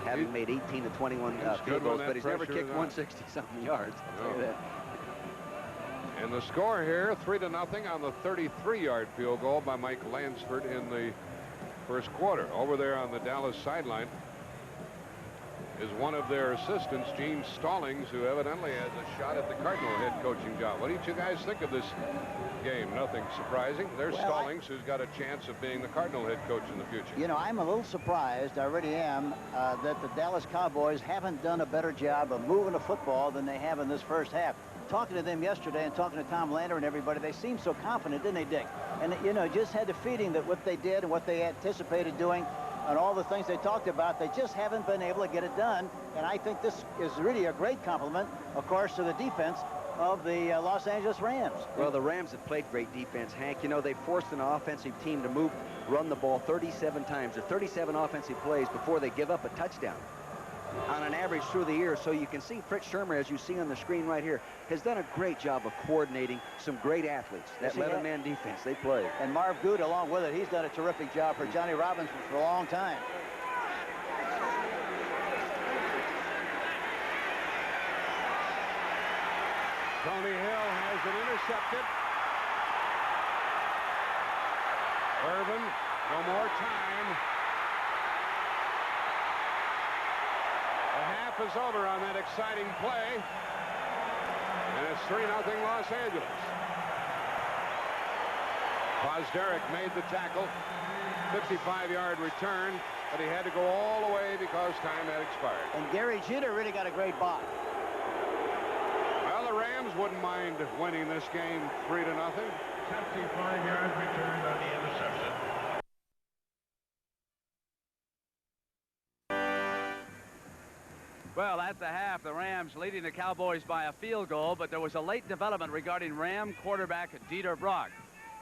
having made 18 to 21 field goals, but he's never kicked 160-something yards. I'll tell you that. And the score here, 3-0 on the 33-yard field goal by Mike Lansford in the first quarter. Over there on the Dallas sideline is one of their assistants, Gene Stallings, who evidently has a shot at the Cardinal head coaching job. What do you guys think of this game? Nothing surprising. There's Stallings, who's got a chance of being the Cardinal head coach in the future. You know, I'm a little surprised, I really am, that the Dallas Cowboys haven't done a better job of moving the football than they have in this first half. Talking to them yesterday and talking to Tom Landry and everybody, they seemed so confident, didn't they, Dick? And, you know, just had the feeling that what they did and what they anticipated doing and all the things they talked about, they just haven't been able to get it done. And I think this is really a great compliment, of course, to the defense of the Los Angeles Rams. Well, the Rams have played great defense, Hank. You know, they forced an offensive team to run the ball 37 times or 37 offensive plays before they give up a touchdown on an average through the year. So you can see Fritz Shurmur, as you see on the screen right here, has done a great job of coordinating some great athletes. That 11-man defense they play. And Marv Good along with it, he's done a terrific job for Johnny Robinson for a long time. Tony Hill has it intercepted. Irvin, no more time. The half is over on that exciting play. And it's 3-0 Los Angeles. Posderick made the tackle. 55-yard return, but he had to go all the way because time had expired. And Gary Jeter really got a great block. Well, the Rams wouldn't mind winning this game 3-0. 55-yard return on the interception. Well, at the half, the Rams leading the Cowboys by a field goal, but there was a late development regarding Ram quarterback Dieter Brock.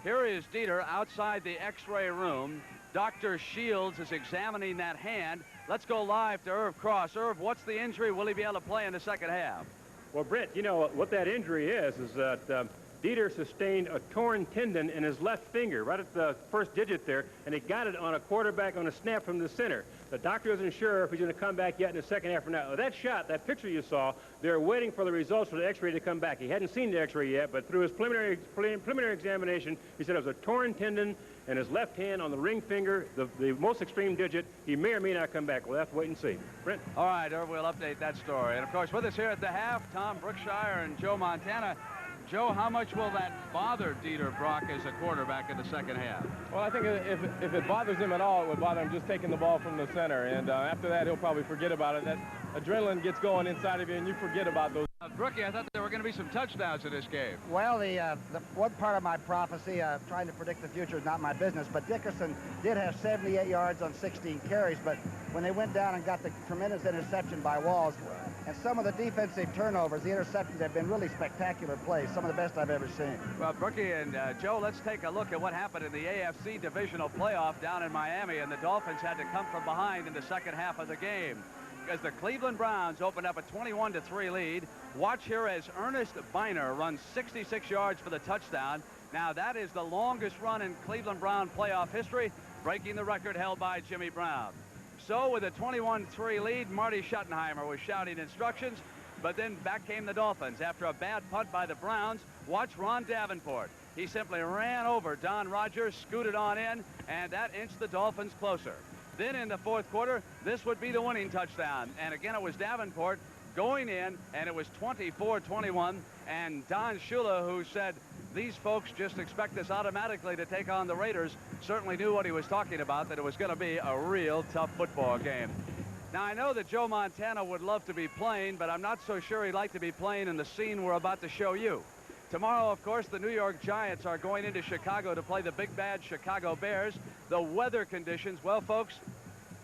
Here is Dieter outside the X-ray room. Dr. Shields is examining that hand. Let's go live to Irv Cross. Irv, what's the injury? Will he be able to play in the second half? Well, Brent, you know what that injury is that Dieter sustained a torn tendon in his left finger right at the first digit there, and he got it on a quarterback on a snap from the center. The doctor isn't sure if he's going to come back yet in the second half or not. That shot, that picture you saw, they're waiting for the results for the X-ray to come back. He hadn't seen the X-ray yet, but through his preliminary examination, he said it was a torn tendon in his left hand on the ring finger, the most extreme digit. He may or may not come back. We'll have to wait and see. Brent? All right, Irv, we'll update that story. And, of course, with us here at the half, Tom Brookshire and Joe Montana. Joe, how much will that bother Dieter Brock as a quarterback in the second half? Well, I think if it bothers him at all, it would bother him just taking the ball from the center. And after that, he'll probably forget about it. That adrenaline gets going inside of you, and you forget about those. Brookie, I thought there were going to be some touchdowns in this game. Well, the one part of my prophecy, trying to predict the future is not my business, but Dickerson did have 78 yards on 16 carries, but when they went down and got the tremendous interception by Walls, and some of the defensive turnovers, the interceptions have been really spectacular plays, some of the best I've ever seen. Well, Brookie and Joe, let's take a look at what happened in the AFC divisional playoff down in Miami, and the Dolphins had to come from behind in the second half of the game as the Cleveland Browns opened up a 21-3 lead. Watch here as Ernest Biner runs 66 yards for the touchdown. Now, that is the longest run in Cleveland Brown playoff history. breaking the record held by Jimmy Brown. So with a 21-3 lead, Marty Schottenheimer was shouting instructions, but then back came the Dolphins. After a bad punt by the Browns, watch Ron Davenport. He simply ran over Don Rogers, scooted on in, and that inched the Dolphins closer. Then in the fourth quarter, this would be the winning touchdown. And again, it was Davenport going in, and it was 24-21. And Don Shula, who said, these folks just expect us automatically to take on the Raiders, certainly knew what he was talking about, that it was going to be a real tough football game. Now, I know that Joe Montana would love to be playing, but I'm not so sure he'd like to be playing in the scene we're about to show you. Tomorrow, of course, the New York Giants are going into Chicago to play the big bad Chicago Bears. The weather conditions, well, folks,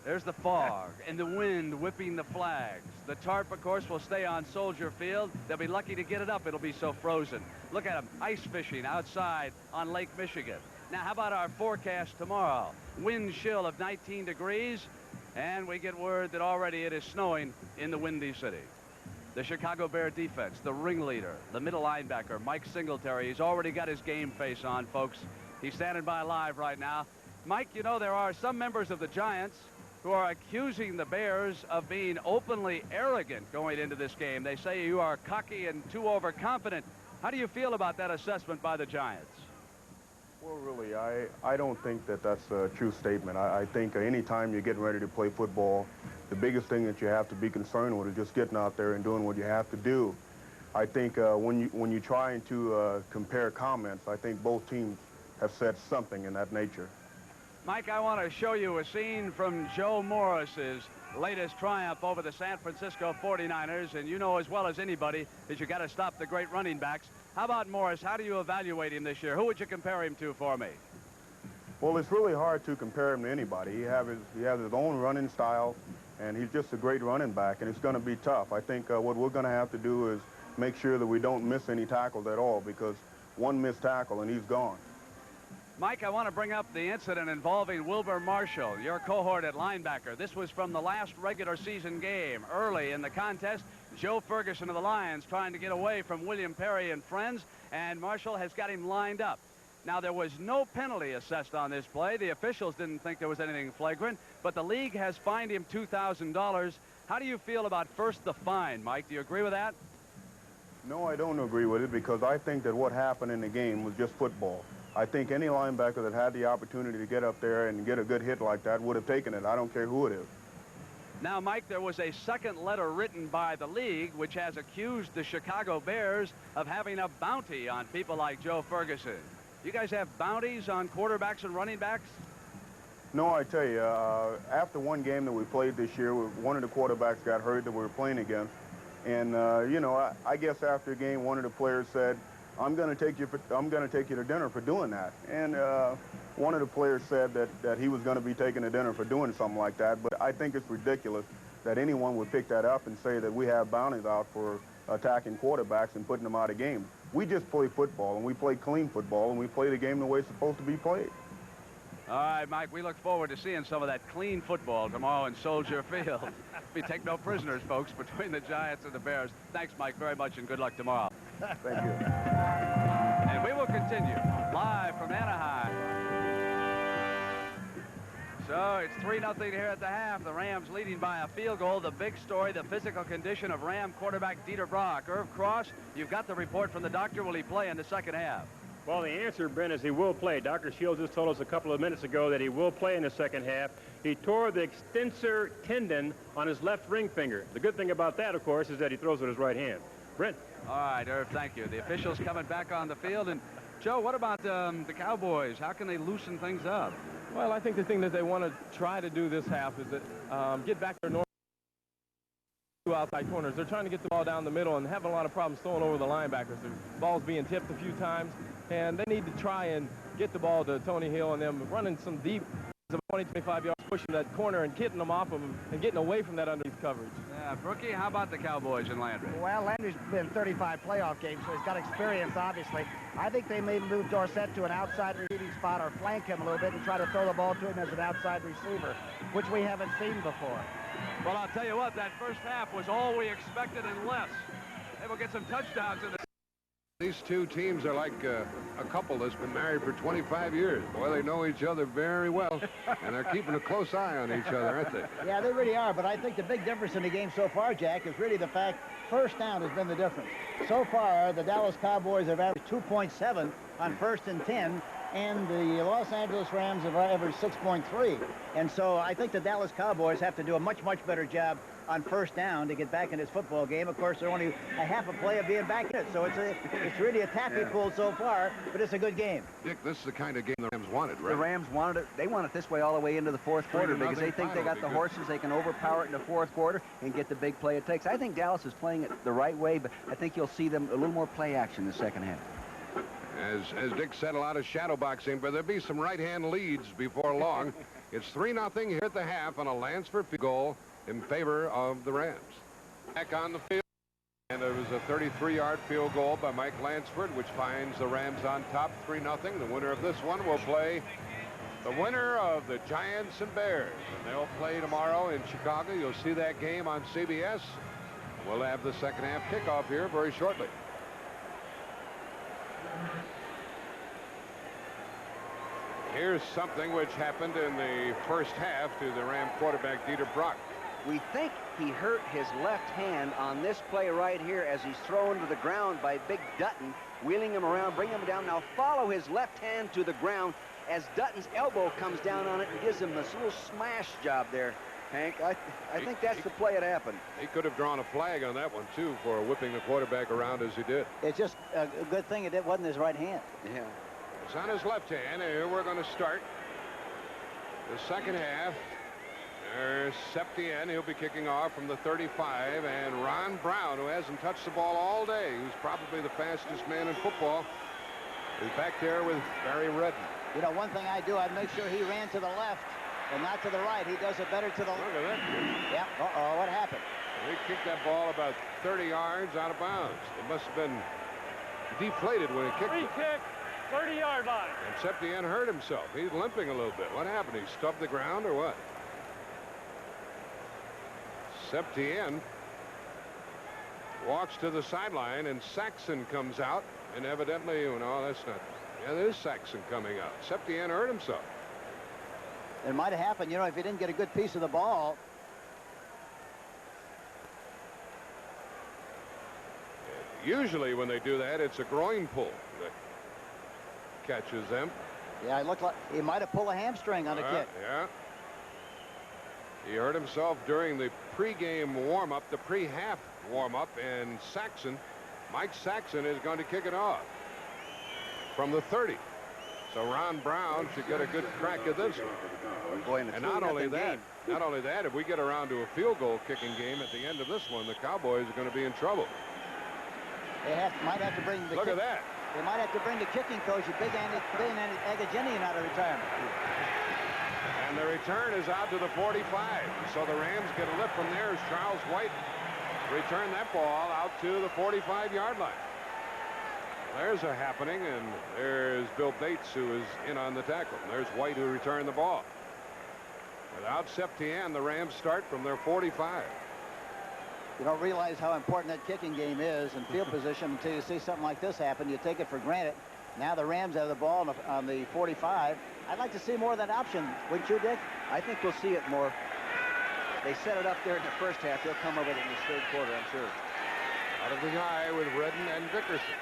there's the fog and the wind whipping the flags. The tarp, of course, will stay on Soldier Field. They'll be lucky to get it up. It'll be so frozen. Look at them, ice fishing outside on Lake Michigan. Now, how about our forecast tomorrow? Wind chill of 19 degrees, and we get word that already it is snowing in the Windy City. The Chicago Bear defense, the ringleader, the middle linebacker, Mike Singletary, he's already got his game face on, folks. He's standing by live right now. Mike, you know, there are some members of the Giants who are accusing the Bears of being openly arrogant going into this game. They say you are cocky and too overconfident. How do you feel about that assessment by the Giants? Well, really, I don't think that that's a true statement. I think any time you're getting ready to play football, the biggest thing that you have to be concerned with is just getting out there and doing what you have to do. I think when you're trying to compare comments, I think both teams have said something in that nature. Mike, I want to show you a scene from Joe Morris's latest triumph over the San Francisco 49ers, and you know as well as anybody that you got to stop the great running backs. How about Morris? How do you evaluate him this year? Who would you compare him to for me? Well, it's really hard to compare him to anybody. He has his own running style, and he's just a great running back, and it's going to be tough. I think what we're going to have to do is make sure that we don't miss any tackles at all, because one missed tackle and he's gone. Mike, I want to bring up the incident involving Wilber Marshall, your cohort at linebacker. This was from the last regular season game. Early in the contest, Joe Ferguson of the Lions trying to get away from William Perry and friends, and Marshall has got him lined up. Now, there was no penalty assessed on this play. The officials didn't think there was anything flagrant, but the league has fined him $2,000. How do you feel about first the fine, Mike? Do you agree with that? No, I don't agree with it, because I think that what happened in the game was just football. I think any linebacker that had the opportunity to get up there and get a good hit like that would have taken it. I don't care who it is. Now, Mike, there was a second letter written by the league which has accused the Chicago Bears of having a bounty on people like Joe Ferguson. You guys have bounties on quarterbacks and running backs? No, I tell you, after one game that we played this year, one of the quarterbacks got hurt that we were playing against. And, you know, I guess after the game, one of the players said, I'm going to take you to dinner for doing that. And one of the players said that he was going to be taken to dinner for doing something like that. But I think it's ridiculous that anyone would pick that up and say that we have bounties out for attacking quarterbacks and putting them out of games. We just play football, and we play clean football, and we play the game the way it's supposed to be played. All right, Mike, we look forward to seeing some of that clean football tomorrow in Soldier Field. We take no prisoners, folks, between the Giants and the Bears. Thanks, Mike, very much, and good luck tomorrow. Thank you. And we will continue live from Anaheim. So it's 3-0 here at the half. The Rams leading by a field goal. The big story, the physical condition of Ram quarterback Dieter Brock. Irv Cross, you've got the report from the doctor. Will he play in the second half? Well, the answer, Brent, is he will play. Dr. Shields just told us a couple of minutes ago that he will play in the second half. He tore the extensor tendon on his left ring finger. The good thing about that, of course, is that he throws with his right hand. Brent. All right, Irv, thank you. The officials coming back on the field. And, Joe, what about the Cowboys? How can they loosen things up? Well, I think the thing that they want to try to do this half is that get back their normal two outside corners. They're trying to get the ball down the middle and having a lot of problems throwing over the linebackers. The ball's being tipped a few times, and they need to try and get the ball to Tony Hill and them running some deep, 20, 25 yards, pushing that corner and getting them off of them and getting away from that underneath coverage. Yeah, Brookie, how about the Cowboys and Landry? Well, Landry's been 35 playoff games, so he's got experience, obviously. I think they may move Dorsett to an outside receiving spot or flank him a little bit and try to throw the ball to him as an outside receiver, which we haven't seen before. Well, I'll tell you what, that first half was all we expected and less. They will get some touchdowns in the These two teams are like a couple that's been married for 25 years. Boy, they know each other very well, and they're keeping a close eye on each other, aren't they? Yeah, they really are, but I think the big difference in the game so far, Jack, is really the fact first down has been the difference. So far, the Dallas Cowboys have averaged 2.7 on 1st and 10, and the Los Angeles Rams have averaged 6.3. And so I think the Dallas Cowboys have to do a much, much better job on first down to get back in this football game. Of course, they're only a half a play of being back in it, so it's really a taffy pull so far, but it's a good game. Dick, this is the kind of game the Rams wanted, right? The Rams wanted it. They want it this way all the way into the fourth quarter because they think they got the horses. They can overpower it in the fourth quarter and get the big play it takes. I think Dallas is playing it the right way, but I think you'll see them a little more play action in the second half. As Dick said, a lot of shadow boxing, but there'll be some right-hand leads before long. It's 3-0 here at the half on a Lansford field goal in favor of the Rams. Back on the field, and it was a 33-yard field goal by Mike Lansford, which finds the Rams on top 3-0. The winner of this one will play the winner of the Giants and Bears, and they'll play tomorrow in Chicago. You'll see that game on CBS. We'll have the second half kickoff here very shortly. Here's something which happened in the first half to the Ram quarterback, Dieter Brock. We think he hurt his left hand on this play right here as he's thrown to the ground by Big Dutton, wheeling him around, bring him down. Now follow his left hand to the ground as Dutton's elbow comes down on it and gives him this little smash job there, Hank. I think that's the play that happened. He could have drawn a flag on that one, too, for whipping the quarterback around as he did. It's just a good thing it wasn't his right hand. Yeah. It's on his left hand. Here we're going to start the second half. There's Septien. He'll be kicking off from the 35. And Ron Brown, who hasn't touched the ball all day, who's probably the fastest man in football, is back there with Barry Redden. You know, one thing I'd make sure he ran to the left and not to the right. He does it better to the left. Look at that. Yeah. Uh-oh, what happened? He kicked that ball about 30 yards out of bounds. It must have been deflated when he kicked it. Free kick. 30-yard line. And Septien hurt himself. He's limping a little bit. What happened? He stubbed the ground or what? Septien walks to the sideline, and Saxon comes out. And evidently, no, that's not. Yeah, there's Saxon coming out. Septien hurt himself. It might have happened, if he didn't get a good piece of the ball. Usually when they do that, it's a groin pull that catches them. Yeah, it looked like he might have pulled a hamstring on a kick. Yeah. He hurt himself during the pregame warm-up, the pre-half warm-up, and Mike Saxon is going to kick it off from the 30. So Ron Brown should get a good crack at this one. Boy, and not only that, if we get around to a field goal kicking game at the end of this one, the Cowboys are going to be in trouble. They might have to bring the Look at that. They might have to bring the kicking coach, Big Agajanian, out of retirement. And the return is out to the 45. So the Rams get a lift from there as Charles White returned that ball out to the 45-yard line. There's a happening, and there's Bill Bates, who is in on the tackle. There's White, who returned the ball. Without Septien, the Rams start from their 45. You don't realize how important that kicking game is in field position until you see something like this happen. You take it for granted. Now the Rams have the ball on the 45. I'd like to see more of that option, wouldn't you, Dick? I think we'll see it more. They set it up there in the first half. They'll come over it in this third quarter, I'm sure. Out of the eye with Redden and Dickerson.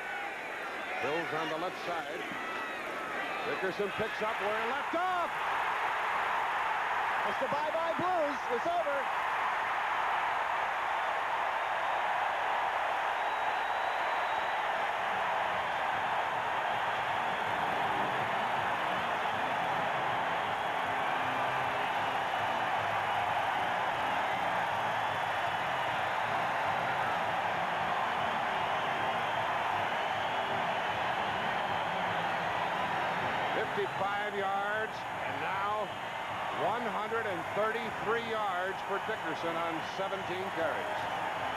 Bills on the left side. Dickerson picks up where he left off. It's the bye-bye Blues. It's over. Yards, and now 133 yards for Dickerson on 17 carries.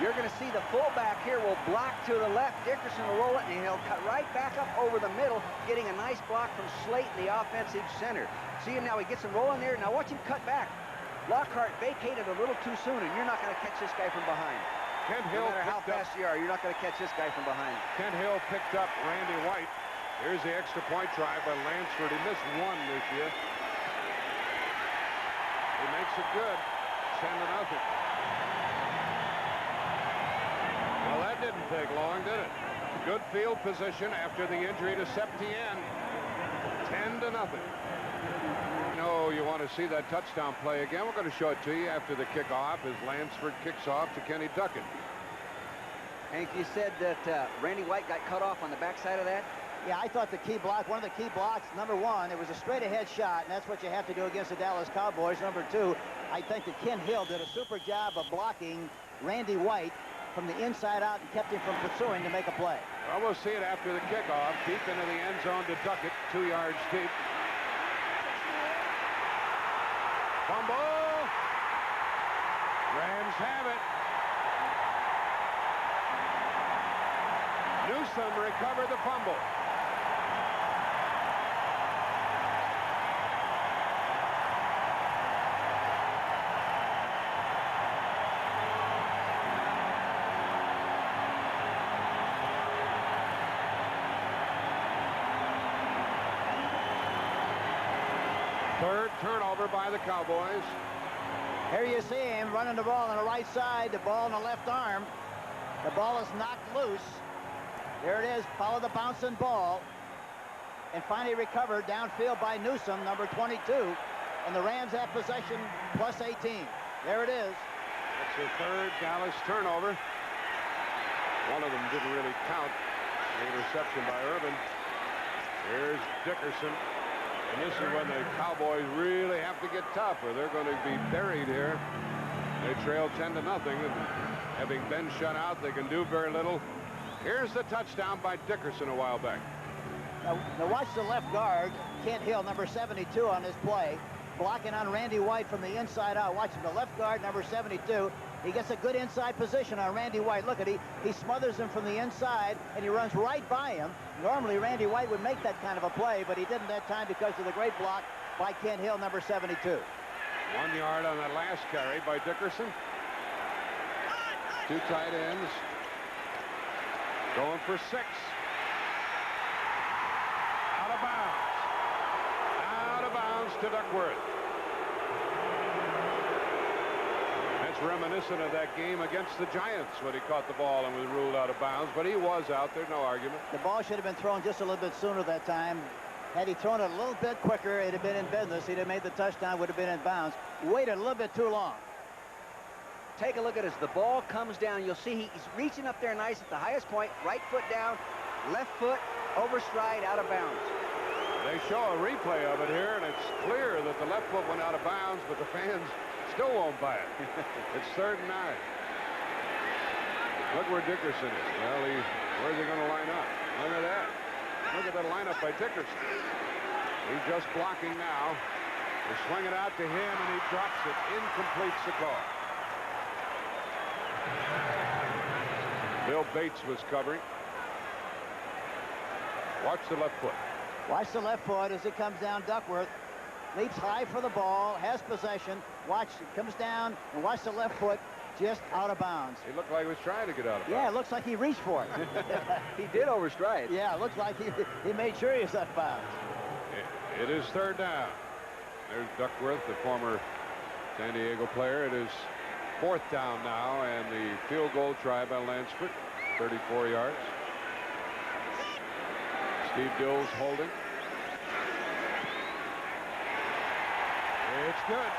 You're going to see the fullback here will block to the left. Dickerson will roll it, and he'll cut right back up over the middle, getting a nice block from Slate in the offensive center. See him now. He gets him rolling there. Now watch him cut back. Lockhart vacated a little too soon, and you're not going to catch this guy from behind. Kent No Hill matter how picked up. fast you are, you're not going to catch this guy from behind. Kent Hill picked up Randy White. Here's the extra point try by Lansford. He missed one this year. He makes it good. 10-0. Well, that didn't take long, did it? Good field position after the injury to Septien. 10-0. No, you want to see that touchdown play again. We're going to show it to you after the kickoff as Lansford kicks off to Kenny Duckett. Hank, you said that Randy White got cut off on the backside of that? Yeah, I thought the key block, one of the key blocks, number one, it was a straight ahead shot, and that's what you have to do against the Dallas Cowboys. Number two, I think that Kent Hill did a super job of blocking Randy White from the inside out and kept him from pursuing to make a play. Well, we'll see it after the kickoff. Deep into the end zone to Duckett, 2 yards deep. Fumble. Rams have it. Newsome recovered the fumble. Third turnover by the Cowboys. Here you see him running the ball on the right side, the ball in the left arm. The ball is knocked loose. There it is, follow the bouncing ball. And finally recovered downfield by Newsome, number 22. And the Rams have possession plus 18. There it is. That's the third Dallas turnover. One of them didn't really count. The interception by Urban. Here's Dickerson. And this is when the Cowboys really have to get tough or they're going to be buried here. They trail 10-0. And having been shut out, they can do very little. Here's the touchdown by Dickerson a while back. Now watch the left guard, Kent Hill, number 72 on this play, blocking on Randy White from the inside out. Watch the left guard, number 72. He gets a good inside position on Randy White. Look at he smothers him from the inside, and he runs right by him. Normally, Randy White would make that kind of a play, but he didn't that time because of the great block by Kent Hill, number 72. 1 yard on that last carry by Dickerson. Two tight ends. Going for 6. Out of bounds. Out of bounds to Duckworth. That's reminiscent of that game against the Giants when he caught the ball and was ruled out of bounds, but he was out there, no argument. The ball should have been thrown just a little bit sooner that time. Had he thrown it a little bit quicker, it'd have been in business. He'd have made the touchdown, would have been in bounds. Waited a little bit too long. Take a look at as the ball comes down. You'll see he's reaching up there nice at the highest point. Right foot down, left foot over stride, out of bounds. They show a replay of it here, and it's clear that the left foot went out of bounds, but the fans still won't buy it. It's 3rd and 9. Look where Dickerson is. Well, where's he going to line up? Look at that. Look at that lineup by Dickerson. He's just blocking now. They swing it out to him, and he drops it. Incompletes the call. Bill Bates was covering. Watch the left foot. Watch the left foot as it comes down. Duckworth leaps high for the ball, has possession. Watch, it comes down, and watch the left foot just out of bounds. He looked like he was trying to get out of bounds. Yeah, it looks like he reached for it. He did overstride. Yeah, it looks like he made sure he was out of bounds. It is 3rd down. There's Duckworth, the former San Diego player. It is 4th down now, and the field goal try by Lansford, 34 yards. Steve Dills holding. It's good.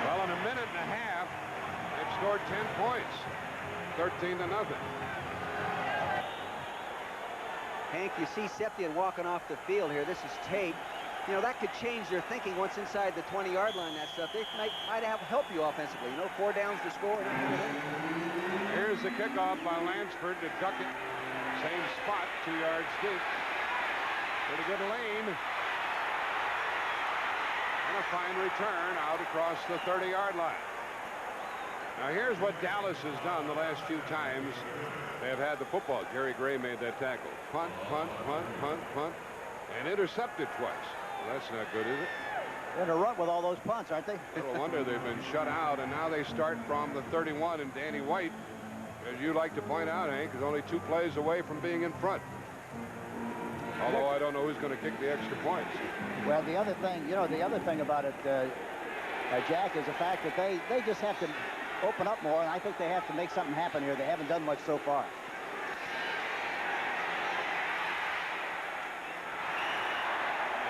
Well, in a minute and a half, they've scored 10 points, 13-0. Hank, you see Septien walking off the field here. This is Tate. You know, that could change their thinking once inside the 20-yard line, that stuff. They might have help you offensively. You know, 4 downs to score. Here's the kickoff by Lansford to Duckett. Same spot, 2 yards deep. Pretty good lane. And a fine return out across the 30-yard line. Now here's what Dallas has done the last few times they have had the football. Jerry Gray made that tackle. Punt, punt, punt, punt, punt, and intercepted twice. Well, that's not good, is it? in a rut with all those punts, aren't they? No wonder they've been shut out, and now they start from the 31, and Danny White, as you like to point out, Hank, is only 2 plays away from being in front. Although I don't know who's going to kick the extra points. Well, the other thing, the other thing about it, Jack, is the fact that they just have to open up more, and I think they have to make something happen here. They haven't done much so far.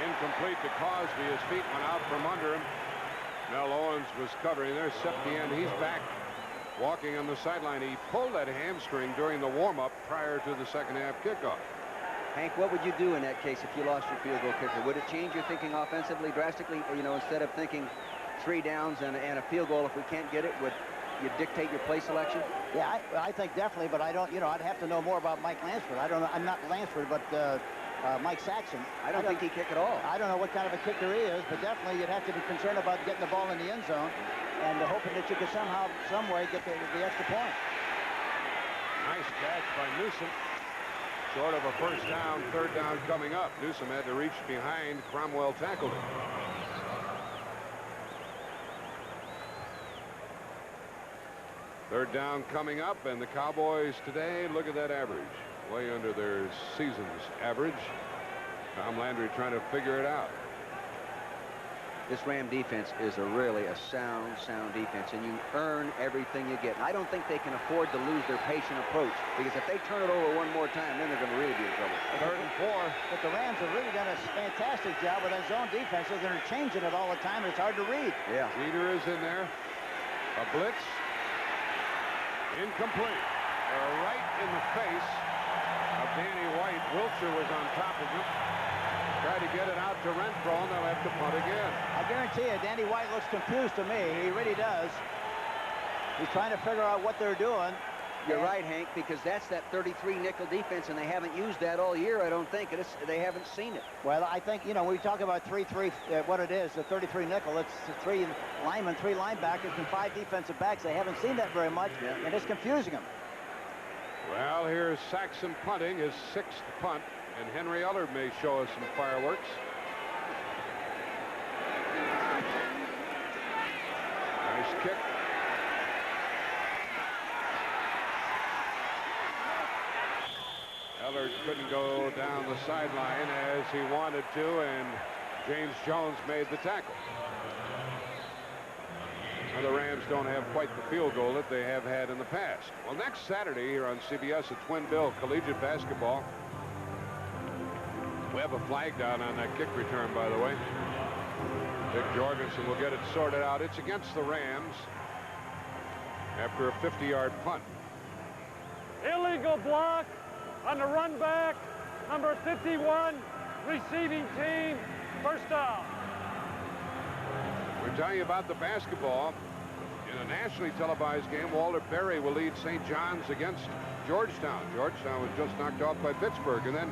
Incomplete to Cosby. His feet went out from under him. Mel Owens was covering. There's Septien. He's back walking on the sideline. He pulled that hamstring during the warm-up prior to the second-half kickoff. Hank, what would you do in that case if you lost your field goal kicker? Would it change your thinking offensively drastically? Instead of thinking 3 downs and a field goal, if we can't get it, would you dictate your play selection? Yeah, I think definitely, but I don't, I'd have to know more about Mike Lansford. I don't know. I'm not Lansford, but Mike Saxon. I don't think he kick at all. I don't know what kind of a kicker he is, but definitely you'd have to be concerned about getting the ball in the end zone and hoping that you could somehow, some way get the extra point. Nice catch by Newsom. Short of a first down, 3rd down coming up. Newsom had to reach behind. Cromwell tackled him. Third down coming up, and the Cowboys today, look at that average. Way under their season's average. Tom Landry trying to figure it out. This Ram defense is a sound defense, and you earn everything you get. And I don't think they can afford to lose their patient approach, because if they turn it over one more time, then they're going to really be in trouble. 3rd and 4. But the Rams have really done a fantastic job with that zone defense. They're changing it all the time, and it's hard to read. Yeah. Jeter is in there. A blitz. Incomplete. Right in the face of Danny White. Wiltshire was on top of him. Tried to get it out to Renfro, and they'll have to punt again. I guarantee you, Danny White looks confused to me. He really does. He's trying to figure out what they're doing. You're right, Hank, because that's that 33 nickel defense, and they haven't used that all year, I don't think. They haven't seen it. Well, I think, when we talk about 3-3, what it is, the 33 nickel, it's 3 linemen, 3 linebackers, and 5 defensive backs. They haven't seen that very much, and it's confusing them. Well, here's Saxon punting, his 6th punt, and Henry Ellard may show us some fireworks. Nice kick. Ellard couldn't go down the sideline as he wanted to, and James Jones made the tackle. Now, the Rams don't have quite the field goal that they have had in the past. Well, next Saturday here on CBS at Twin Bill Collegiate Basketball. We have a flag down on that kick return, by the way. Dick Jorgensen will get it sorted out. It's against the Rams after a 50-yard punt. Illegal block on the run back. Number 51, receiving team, first down. We're telling you about the basketball. In a nationally televised game, Walter Berry will lead St. John's against Georgetown. Georgetown was just knocked off by Pittsburgh. And then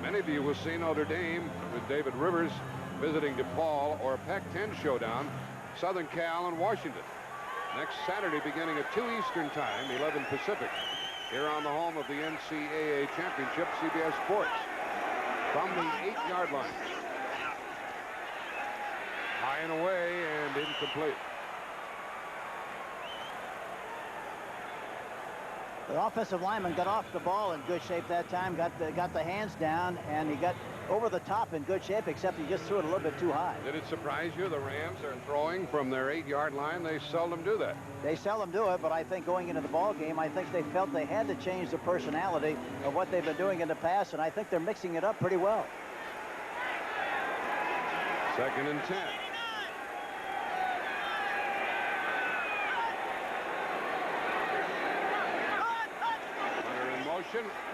many of you will see Notre Dame with David Rivers visiting DePaul, or a Pac-10 showdown, Southern Cal and Washington. Next Saturday beginning at 2 Eastern Time, 11 Pacific, here on the home of the NCAA Championship, CBS Sports. From the 8-yard line. High and away and incomplete. The offensive lineman got off the ball in good shape that time, got the hands down, and he got over the top in good shape, except he just threw it a little bit too high. Did it surprise you the Rams are throwing from their 8-yard line? They seldom do that. They seldom do it, but I think going into the ball game, I think they felt they had to change the personality of what they've been doing in the past, and I think they're mixing it up pretty well. 2nd and 10.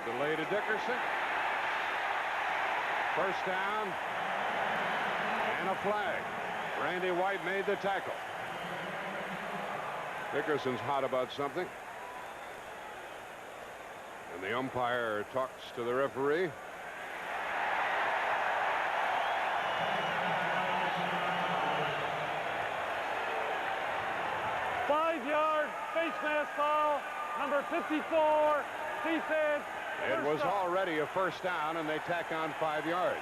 Delay to Dickerson. First down and a flag. Randy White made the tackle. Dickerson's hot about something. And the umpire talks to the referee. Five-yard face mask foul, number 54. Defense. It was already a first down, and they tack on 5 yards.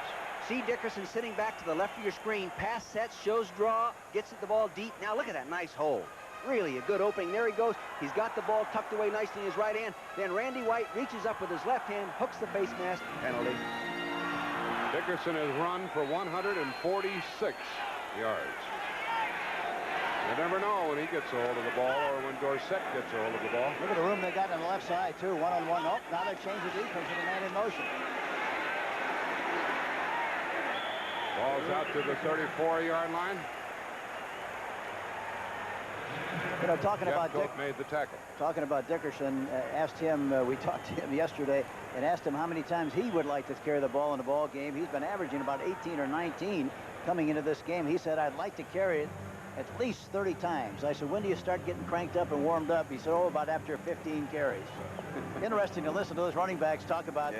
see Dickerson sitting back to the left of your screen. Pass sets, shows draw, gets the ball deep. Now look at that nice hole. Really a good opening. There he goes. He's got the ball tucked away nicely in his right hand. Then Randy White reaches up with his left hand, hooks the face mask, penalty. Dickerson has run for 146 yards. You never know when he gets a hold of the ball or when Dorsett gets a hold of the ball. Look at the room they got on the left side, too. One-on-one. Oh, now they've changed the defense with a man in motion. Ball's out to the 34-yard line. You know, talking about Dick made the tackle. Talking about Dickerson, asked him, we talked to him yesterday and asked him how many times he would like to carry the ball in a ball game. He's been averaging about 18 or 19 coming into this game. He said, I'd like to carry it at least 30 times. I said, when do you start getting cranked up and warmed up? He said, oh, about after 15 carries. Interesting to listen to those running backs talk about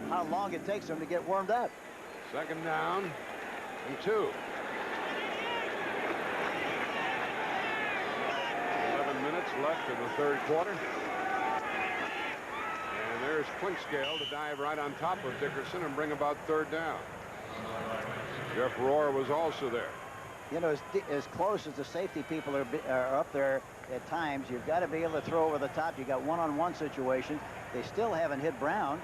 how long it takes them to get warmed up. Second down and 2. 11 minutes left in the third quarter. And there's Clinkscale to dive right on top of Dickerson and bring about third down. Jeff Rohr was also there. You know, as close as the safety people are up there at times, you've got to be able to throw over the top. You got one-on-one situations. They still haven't hit Brown,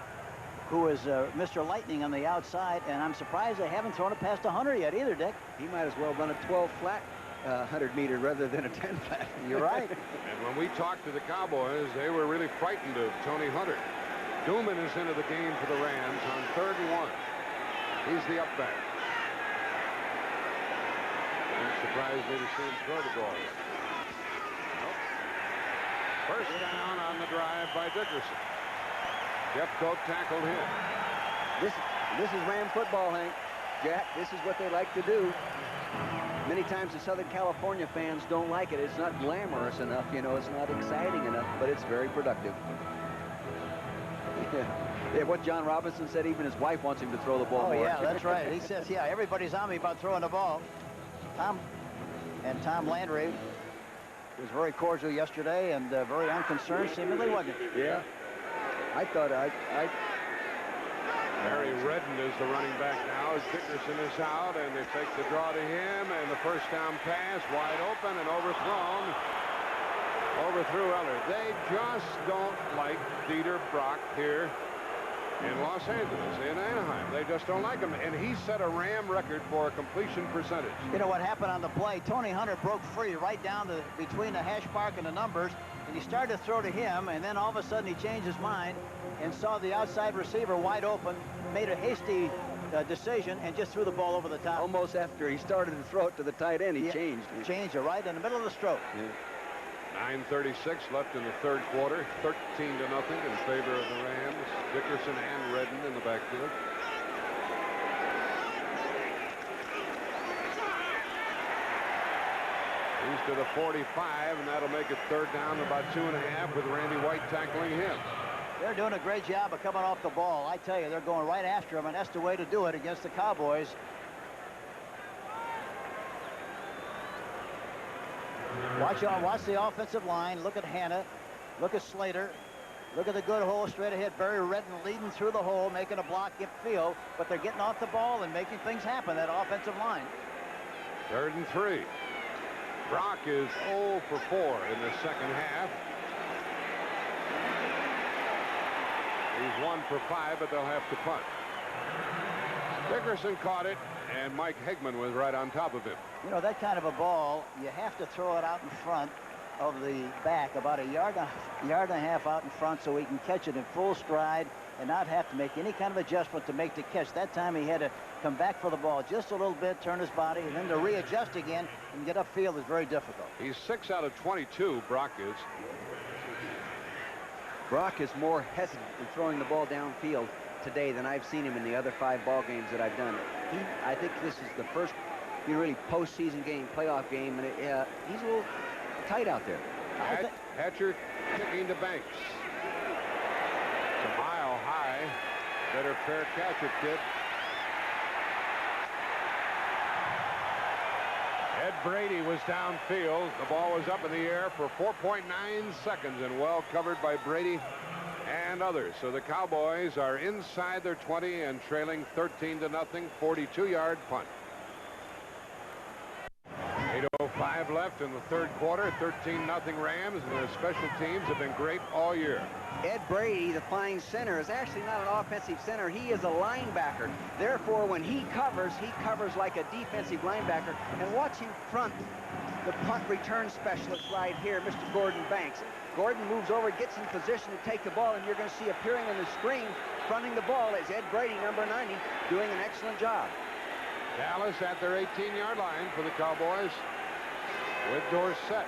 who is Mr. Lightning on the outside, and I'm surprised they haven't thrown it past 100 yet either, Dick. He might as well run a 12 flat 100 meter rather than a 10 flat. You're right. And when we talked to the Cowboys, they were really frightened of Tony Hunter. Duman is into the game for the Rams on 3rd and 1. He's the up back. I'm surprised they didn't see him throw the ball. Nope. First down on the drive by Dickerson. Jeffcoat tackled him. This is Ram football, Hank. Jack, this is what they like to do. Many times the Southern California fans don't like it. It's not glamorous enough, you know, it's not exciting enough, but it's very productive. Yeah, what John Robinson said, even his wife wants him to throw the ball more. Yeah, that's right. He says, yeah, everybody's on me about throwing the ball. Tom Landry was very cordial yesterday and very unconcerned, seemingly, wasn't he? Yeah. I thought Harry Redden is the running back now as Dickerson is out, and they fake the draw to him, and the first down pass wide open and overthrown. Overthrew Eller. They just don't like Dieter Brock here in Los Angeles, in Anaheim. They just don't like him, and he set a Ram record for completion percentage. You know what happened on the play? Tony Hunter broke free right down to between the hash mark and the numbers, and he started to throw to him, and then all of a sudden he changed his mind and saw the outside receiver wide open, made a hasty decision, and just threw the ball over the top. Almost after he started to throw it to the tight end, he changed. Changed it right in the middle of the stroke. Yeah. 9:36 left in the third quarter. 13-0 in favor of the Rams. Dickerson and Redden in the backfield. He's to the 45, and that'll make it third down about 2.5 with Randy White tackling him. They're doing a great job of coming off the ball. I tell you, they're going right after him, and that's the way to do it against the Cowboys. Watch the offensive line. Look at Hanna. Look at Slater. Look at the good hole straight ahead. Barry Redden leading through the hole, making a block upfield, but they're getting off the ball and making things happen, that offensive line. 3rd and 3. Brock is 0 for 4 in the second half. He's 1 for 5, but they'll have to punt. Dickerson caught it, and Mike Hegman was right on top of him. You know, that kind of a ball, you have to throw it out in front of the back, about a yard and a half out in front, so he can catch it in full stride and not have to make any kind of adjustment to make the catch. That time he had to come back for the ball just a little bit, turn his body, and then to readjust again and get upfield is very difficult. He's 6 out of 22, Brock is. Brock is more hesitant in throwing the ball downfield today than I've seen him in the other 5 ball games that I've done. I think this is the first really postseason game, playoff game, and he's a little tight out there. Hatcher kicking to Banks. It's a mile high. Better fair catch it, kid. Ed Brady was downfield. The ball was up in the air for 4.9 seconds and well covered by Brady and others. So the Cowboys are inside their 20 and trailing 13-0, 42-yard punt. 8:05 left in the third quarter, 13-0 Rams, and their special teams have been great all year. Ed Brady, the fine center, is actually not an offensive center. He is a linebacker. Therefore, when he covers like a defensive linebacker. And watch him front the punt return specialist right here, Mr. Gordon Banks. Gordon moves over, gets in position to take the ball, and you're going to see appearing on the screen, fronting the ball, is Ed Brady, number 90, doing an excellent job. Dallas at their 18-yard line for the Cowboys with Dorsett.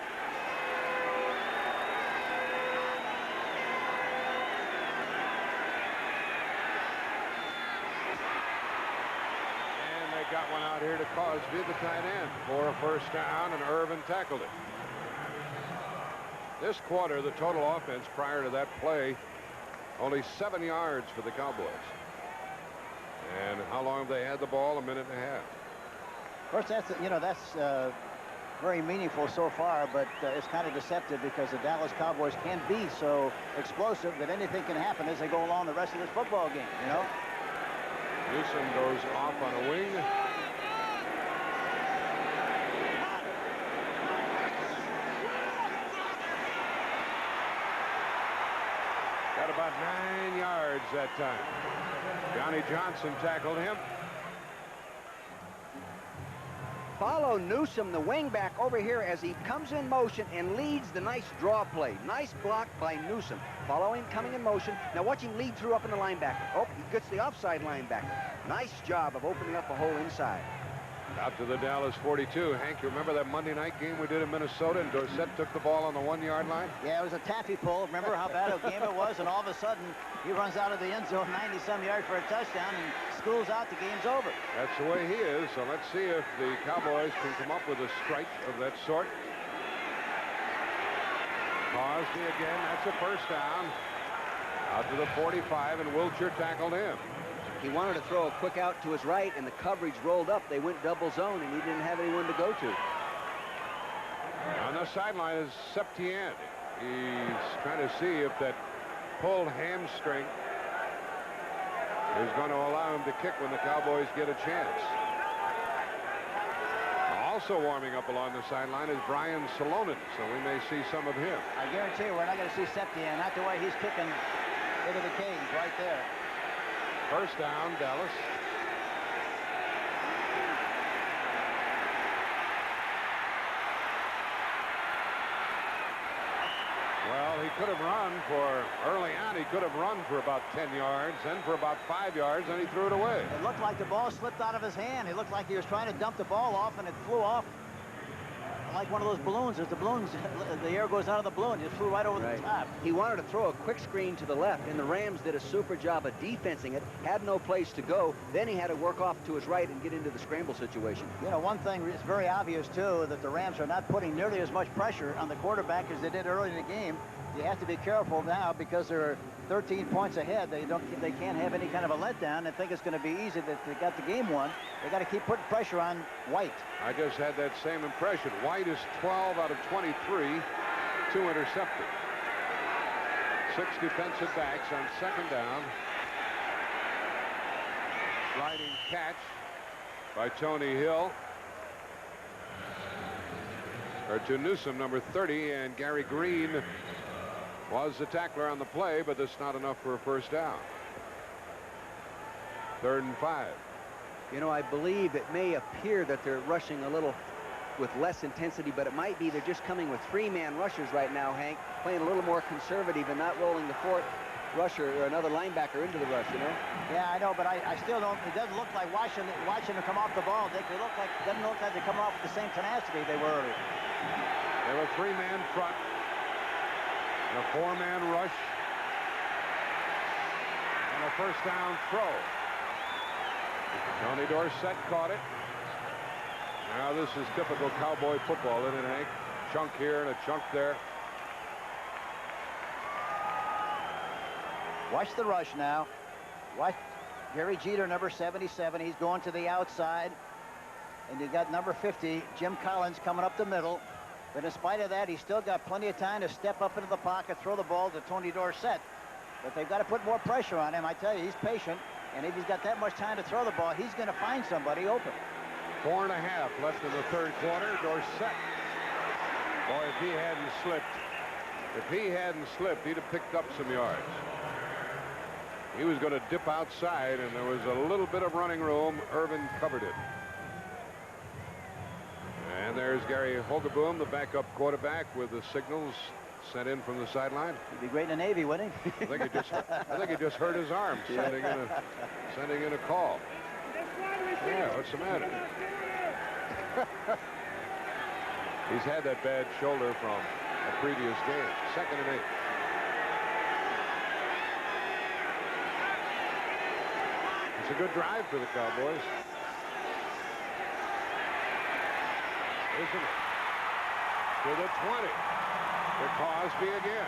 And they got one out here to Cosby, the tight end, for a first down, and Irvin tackled it. This quarter, the total offense prior to that play, only 7 yards for the Cowboys. And how long have they had the ball? A minute and a half. Of course, that's very meaningful so far, but it's kind of deceptive because the Dallas Cowboys can be so explosive that anything can happen as they go along the rest of this football game, you know? Newsom goes off on a wing. Got about 9 yards that time. Johnny Johnson tackled him. Follow Newsom, the wingback, over here as he comes in motion and leads the nice draw play. Nice block by Newsom. Follow him coming in motion. Now watch him lead through up in the linebacker. Oh, he gets the offside linebacker. Nice job of opening up a hole inside. Out to the Dallas 42. Hank, you remember that Monday night game we did in Minnesota and Dorsett took the ball on the 1-yard line? Yeah, it was a taffy pull. Remember how bad a game it was? And all of a sudden, he runs out of the end zone 90-some yards for a touchdown and schools out. The game's over. That's the way he is. So let's see if the Cowboys can come up with a strike of that sort. Cosby again. That's a first down. Out to the 45, and Wilcher tackled him. He wanted to throw a quick out to his right, and the coverage rolled up. They went double zone, and he didn't have anyone to go to. On the sideline is Septien. He's trying to see if that pulled hamstring is going to allow him to kick when the Cowboys get a chance. Also warming up along the sideline is Brian Salonen, so we may see some of him. I guarantee you we're not going to see Septien, not the way he's kicking into the cage right there. First down, Dallas. Well, he could have run for, early on, he could have run for about 10 yards, then for about 5 yards, and he threw it away. It looked like the ball slipped out of his hand. It looked like he was trying to dump the ball off, and it flew off like one of those balloons. As the balloons, the air goes out of the balloon. It flew right over the top. He wanted to throw a quick screen to the left, and the Rams did a super job of defensing it. Had no place to go. Then he had to work off to his right and get into the scramble situation. You know, one thing is very obvious, too, that the Rams are not putting nearly as much pressure on the quarterback as they did early in the game. You have to be careful now because they're 13 points ahead. They can't have any kind of a letdown and think it's going to be easy that they got the game won. They got to keep putting pressure on White. I just had that same impression. White is 12 out of 23, 2 intercepted. 6 defensive backs on second down. Sliding catch by Tony Hill. Or to Newsom, number 30, and Gary Green was the tackler on the play, but that's not enough for a first down. 3rd and 5. You know, I believe it may appear that they're rushing a little with less intensity, but it might be they're just coming with 3-man rushers right now, Hank, playing a little more conservative and not rolling the 4th rusher or another linebacker into the rush, you know? Yeah, I know, but I still don't. It doesn't look like watching them come off the ball, Dick. Doesn't look like they come off with the same tenacity they were earlier. They were 3-man front. And a 4-man rush. And a first down throw. Tony Dorsett caught it. Now this is typical Cowboy football, isn't it, Hank? Chunk here and a chunk there. Watch the rush now. Watch Gary Jeter, number 77. He's going to the outside. And you got number 50, Jim Collins, coming up the middle. But in spite of that, he's still got plenty of time to step up into the pocket, throw the ball to Tony Dorsett. But they've got to put more pressure on him. I tell you, he's patient. And if he's got that much time to throw the ball, he's going to find somebody open. 4.5 left in the third quarter. Dorsett. Boy, if he hadn't slipped, he'd have picked up some yards. He was going to dip outside, and there was a little bit of running room. Irvin covered it. And there's Gary Hogeboom, the backup quarterback, with the signals sent in from the sideline. He'd be great in the Navy, wouldn't he? I think he just hurt his arm sending in a call. Yeah, what's the matter? He's had that bad shoulder from a previous game. 2nd and 8. It's a good drive for the Cowboys. Listen, to the 20. To Cosby again.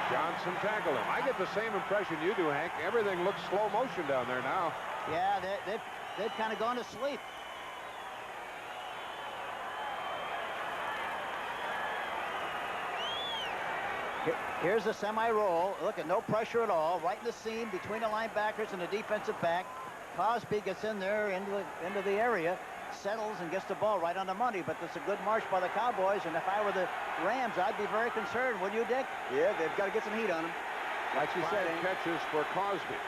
Johnson tackled him. I get the same impression you do, Hank. Everything looks slow motion down there now. Yeah, they've kind of gone to sleep. Here's the semi-roll. Look at no pressure at all. Right in the seam between the linebackers and the defensive back. Cosby gets in there into the area, settles and gets the ball right on the money. But it's a good march by the Cowboys. And if I were the Rams, I'd be very concerned. Wouldn't you, Dick? Yeah, they've got to get some heat on him. Like you said, catches for Cosby.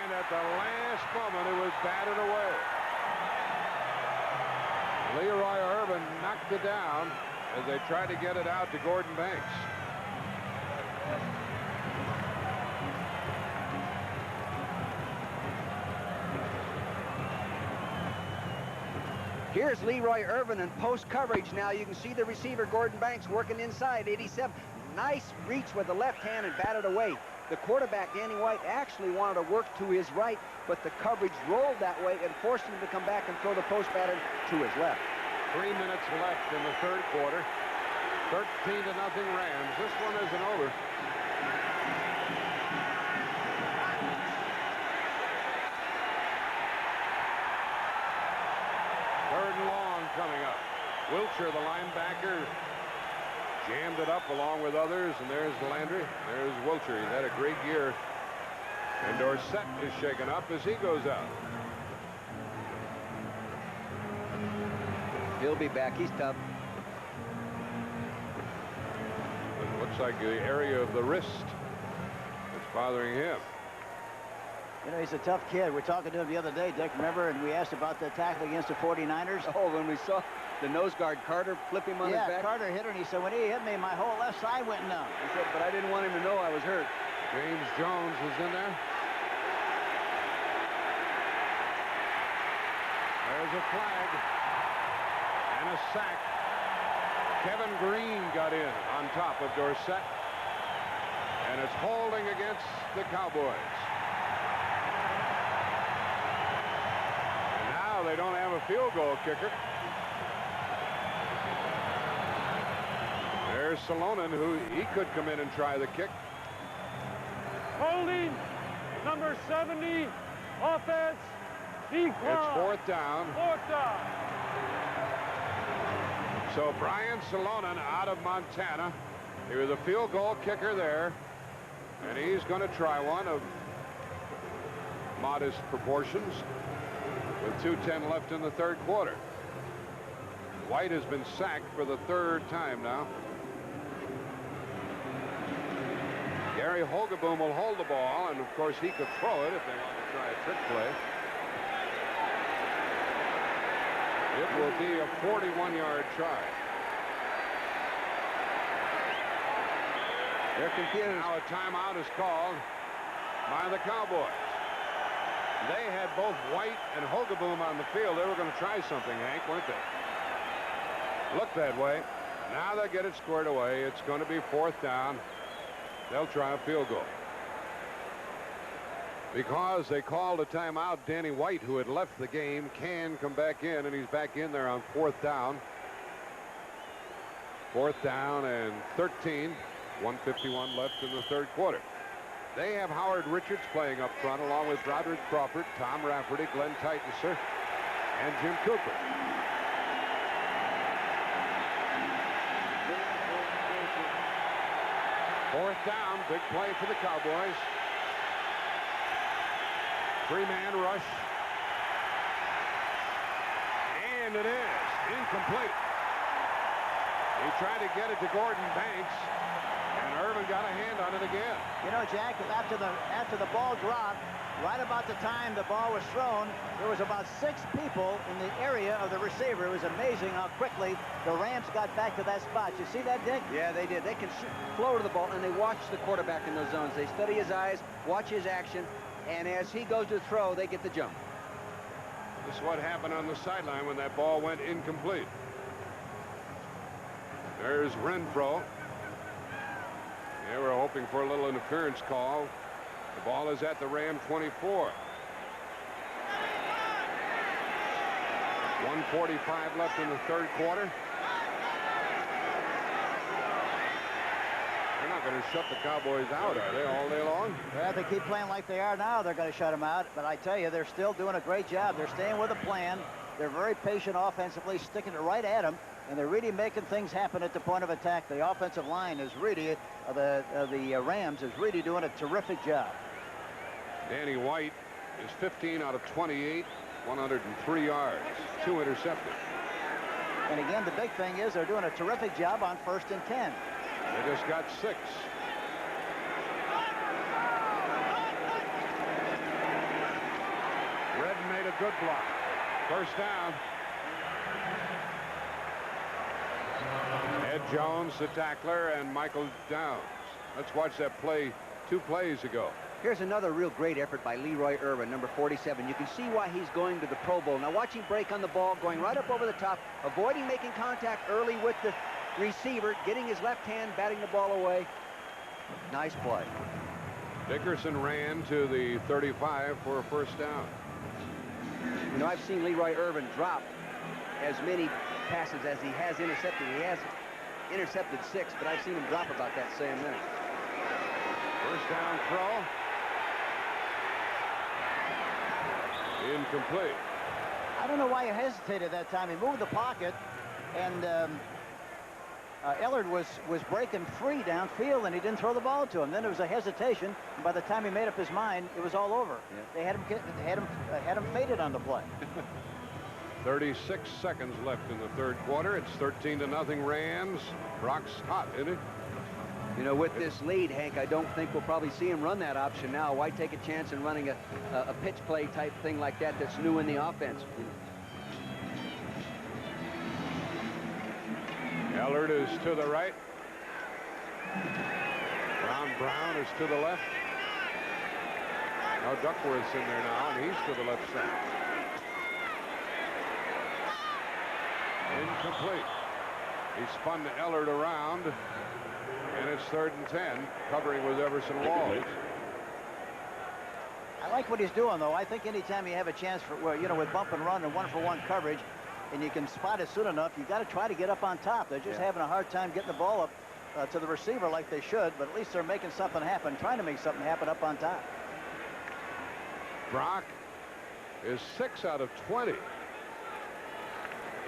And at the last moment, it was batted away. Leroy Irvin knocked it down as they tried to get it out to Gordon Banks. Here's Leroy Irvin in post coverage now. You can see the receiver, Gordon Banks, working inside. 87. Nice reach with the left hand and batted away. The quarterback, Danny White, actually wanted to work to his right, but the coverage rolled that way and forced him to come back and throw the post pattern to his left. 3 minutes left in the third quarter. 13-0 Rams. This one isn't over. Third and long coming up. Wilcher, the linebacker, jammed it up along with others, and there's Landry. There's Wilcher. He's had a great year. And Dorsett is shaken up as he goes out. He'll be back. He's tough. It looks like the area of the wrist that's bothering him. You know, he's a tough kid. We're talking to him the other day, Dick, remember? And we asked about the tackle against the 49ers. Oh, when we saw the nose guard Carter flip him on his back. Yeah, Carter hit her, and he said, when he hit me, my whole left side went numb. He said, but I didn't want him to know I was hurt. James Jones is in there. There's a flag and a sack. Kevin Green got in on top of Dorsett, and it's holding against the Cowboys. And now they don't have a field goal kicker. There's Salonen, who he could come in and try the kick. Holding number 70, offense, decline. It's fourth down. Fourth down. So Brian Salonen out of Montana. He was a field goal kicker there. And he's going to try one of modest proportions with 2:10 left in the third quarter. White has been sacked for the third time now. Gary Hogeboom will hold the ball, and of course he could throw it if they want to try a trick play. It will be a 41-yard try. They're confused. Now a timeout is called by the Cowboys. They had both White and Hogeboom on the field. They were going to try something, Hank, weren't they? Looked that way. Now they'll get it squared away. It's going to be fourth down. They'll try a field goal. Because they called a timeout, Danny White, who had left the game, can come back in, and he's back in there on fourth down. Fourth down and 13. 1:51 left in the third quarter. They have Howard Richards playing up front, along with Broderick Crawford, Tom Rafferty, Glenn Titensor, and Jim Cooper. Fourth down, big play for the Cowboys. Three-man rush. And it is incomplete. He tried to get it to Gordon Banks, and Irvin got a hand on it again. You know, Jack, after the ball dropped, right about the time the ball was thrown, there was about 6 people in the area of the receiver. It was amazing how quickly the Rams got back to that spot. You see that, Dick? Yeah, they did. They can flow to the ball, and they watch the quarterback in those zones. They study his eyes, watch his action, and as he goes to throw, they get the jump. This is what happened on the sideline when that ball went incomplete. There's Renfro. They were hoping for a little interference call. The ball is at the Ram 24. 1:45 left in the third quarter. They're not going to shut the Cowboys out, are they, all day long? Well, if they keep playing like they are now, they're going to shut them out. But I tell you, they're still doing a great job. They're staying with a plan. They're very patient offensively, sticking it right at them, and they're really making things happen at the point of attack. The offensive line is really, the Rams is really doing a terrific job. Danny White is 15 out of 28, 103 yards, 2 intercepted. And again, the big thing is they're doing a terrific job on 1st and 10. They just got 6. Redden made a good block. First down. Ed Jones, the tackler, and Michael Downs. Let's watch that play 2 plays ago. Here's another real great effort by Leroy Irvin, number 47. You can see why he's going to the Pro Bowl. Now watch him break on the ball, going right up over the top, avoiding making contact early with the receiver, getting his left hand, batting the ball away. Nice play. Dickerson ran to the 35 for a first down. You know, I've seen Leroy Irvin drop as many passes as he has intercepted. He has intercepted 6, but I've seen him drop about that same many. First down throw. Incomplete. I don't know why he hesitated that time. He moved the pocket, and Ellard was breaking free downfield, and he didn't throw the ball to him. Then there was a hesitation, and by the time he made up his mind, it was all over. Yeah. They had him faded on the play. 36 seconds left in the third quarter. It's 13-0 Rams. Brock's hot, isn't he? You know, with this lead, Hank, I don't think we'll probably see him run that option now. Why take a chance in running a pitch play type thing like that that's new in the offense? Ellard is to the right. Brown is to the left. Now Duckworth's in there now, and he's to the left side. Incomplete. He spun Ellard around, and it's 3rd and 10, covering with Everson Walls. I like what he's doing, though. I think anytime you have a chance for, you know, with bump and run and 1-for-1 coverage, and you can spot it soon enough, you got to try to get up on top. They're just having a hard time getting the ball up to the receiver like they should, but at least they're making something happen, trying to make something happen up on top. Brock is 6 out of 20.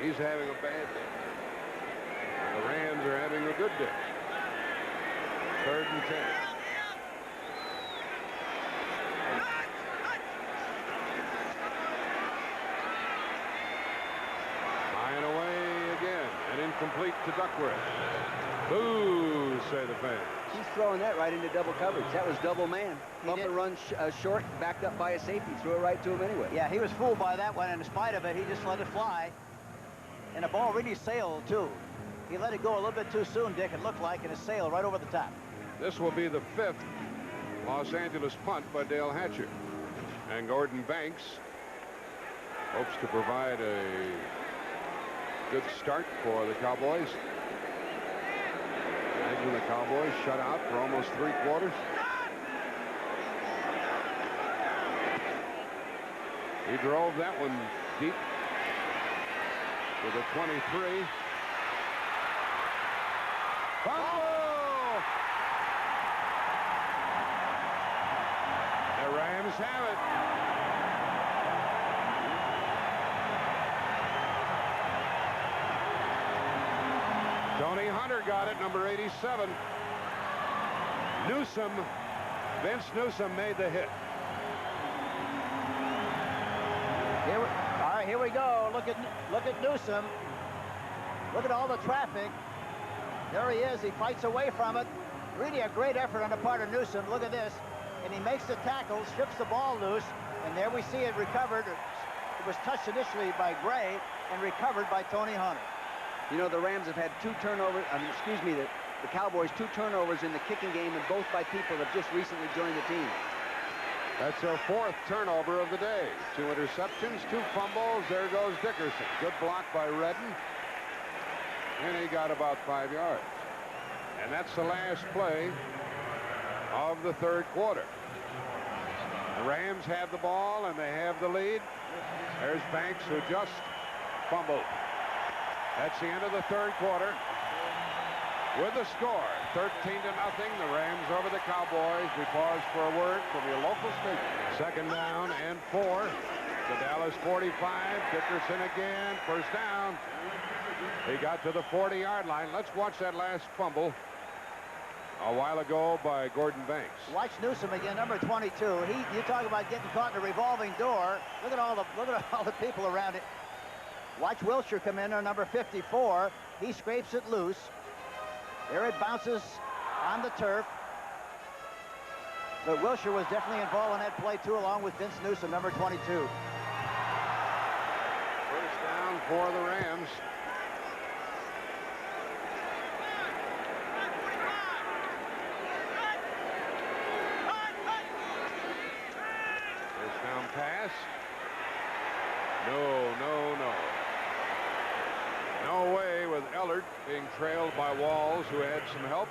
He's having a bad day. And the Rams are having a good day. 3rd and 10. High and away again, and incomplete to Duckworth. Boo, say the fans. He's throwing that right into double coverage. That was double man. Bump and run short, backed up by a safety. Threw it right to him anyway. Yeah, he was fooled by that one, and in spite of it, he just let it fly. And the ball really sailed, too. He let it go a little bit too soon, Dick, it looked like, and it sailed right over the top. This will be the 5th Los Angeles punt by Dale Hatcher. And Gordon Banks hopes to provide a good start for the Cowboys. Imagine the Cowboys shut out for almost 3 quarters. He drove that one deep with a 23. Fumble! The Rams have it. Tony Hunter got it, number 87. Newsom, Vince Newsom made the hit. All right, here we go. Look at Newsom. Look at all the traffic. There he is. He fights away from it. Really a great effort on the part of Newsom. Look at this. And he makes the tackle, strips the ball loose, and there we see it recovered. It was touched initially by Gray and recovered by Tony Hunter. You know, the Rams have had two turnovers, the Cowboys 2 turnovers in the kicking game, and both by people that just recently joined the team. That's their 4th turnover of the day. 2 interceptions, 2 fumbles. There goes Dickerson. Good block by Redden. And he got about 5 yards. And that's the last play of the 3rd quarter. The Rams have the ball and they have the lead. There's Banks, who just fumbled. That's the end of the 3rd quarter. With the score, 13-0, the Rams over the Cowboys. We pause for a word from your local station. 2nd down and 4. The Dallas 45. Dickerson again. 1st down. He got to the 40-yard line. Let's watch that last fumble a while ago by Gordon Banks. Watch Newsom again, number 22. You talk about getting caught in a revolving door. Look at all the people around it. Watch Wilshire come in on number 54. He scrapes it loose. There it bounces on the turf. But Wilshire was definitely involved in that play, too, along with Vince Newsom, number 22. 1st down for the Rams. First down pass. No. No way with Ellard being trailed by Walls, who had some help.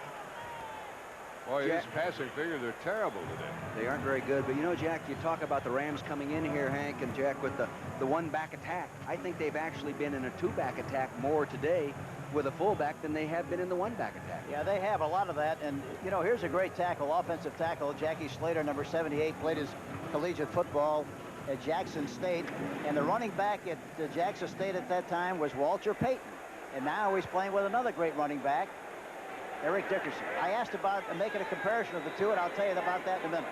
Boy, his passing figures are terrible today. They aren't very good, but you know, Jack, you talk about the Rams coming in here, Hank and Jack, with the one-back attack. I think they've actually been in a two-back attack more today with a fullback than they have been in the one-back attack. Yeah, they have a lot of that. And, you know, here's a great tackle, offensive tackle. Jackie Slater, number 78, played his collegiate football at Jackson State. And the running back at Jackson State at that time was Walter Payton. And now he's playing with another great running back, Eric Dickerson. I asked about making a comparison of the two, and I'll tell you about that in a minute.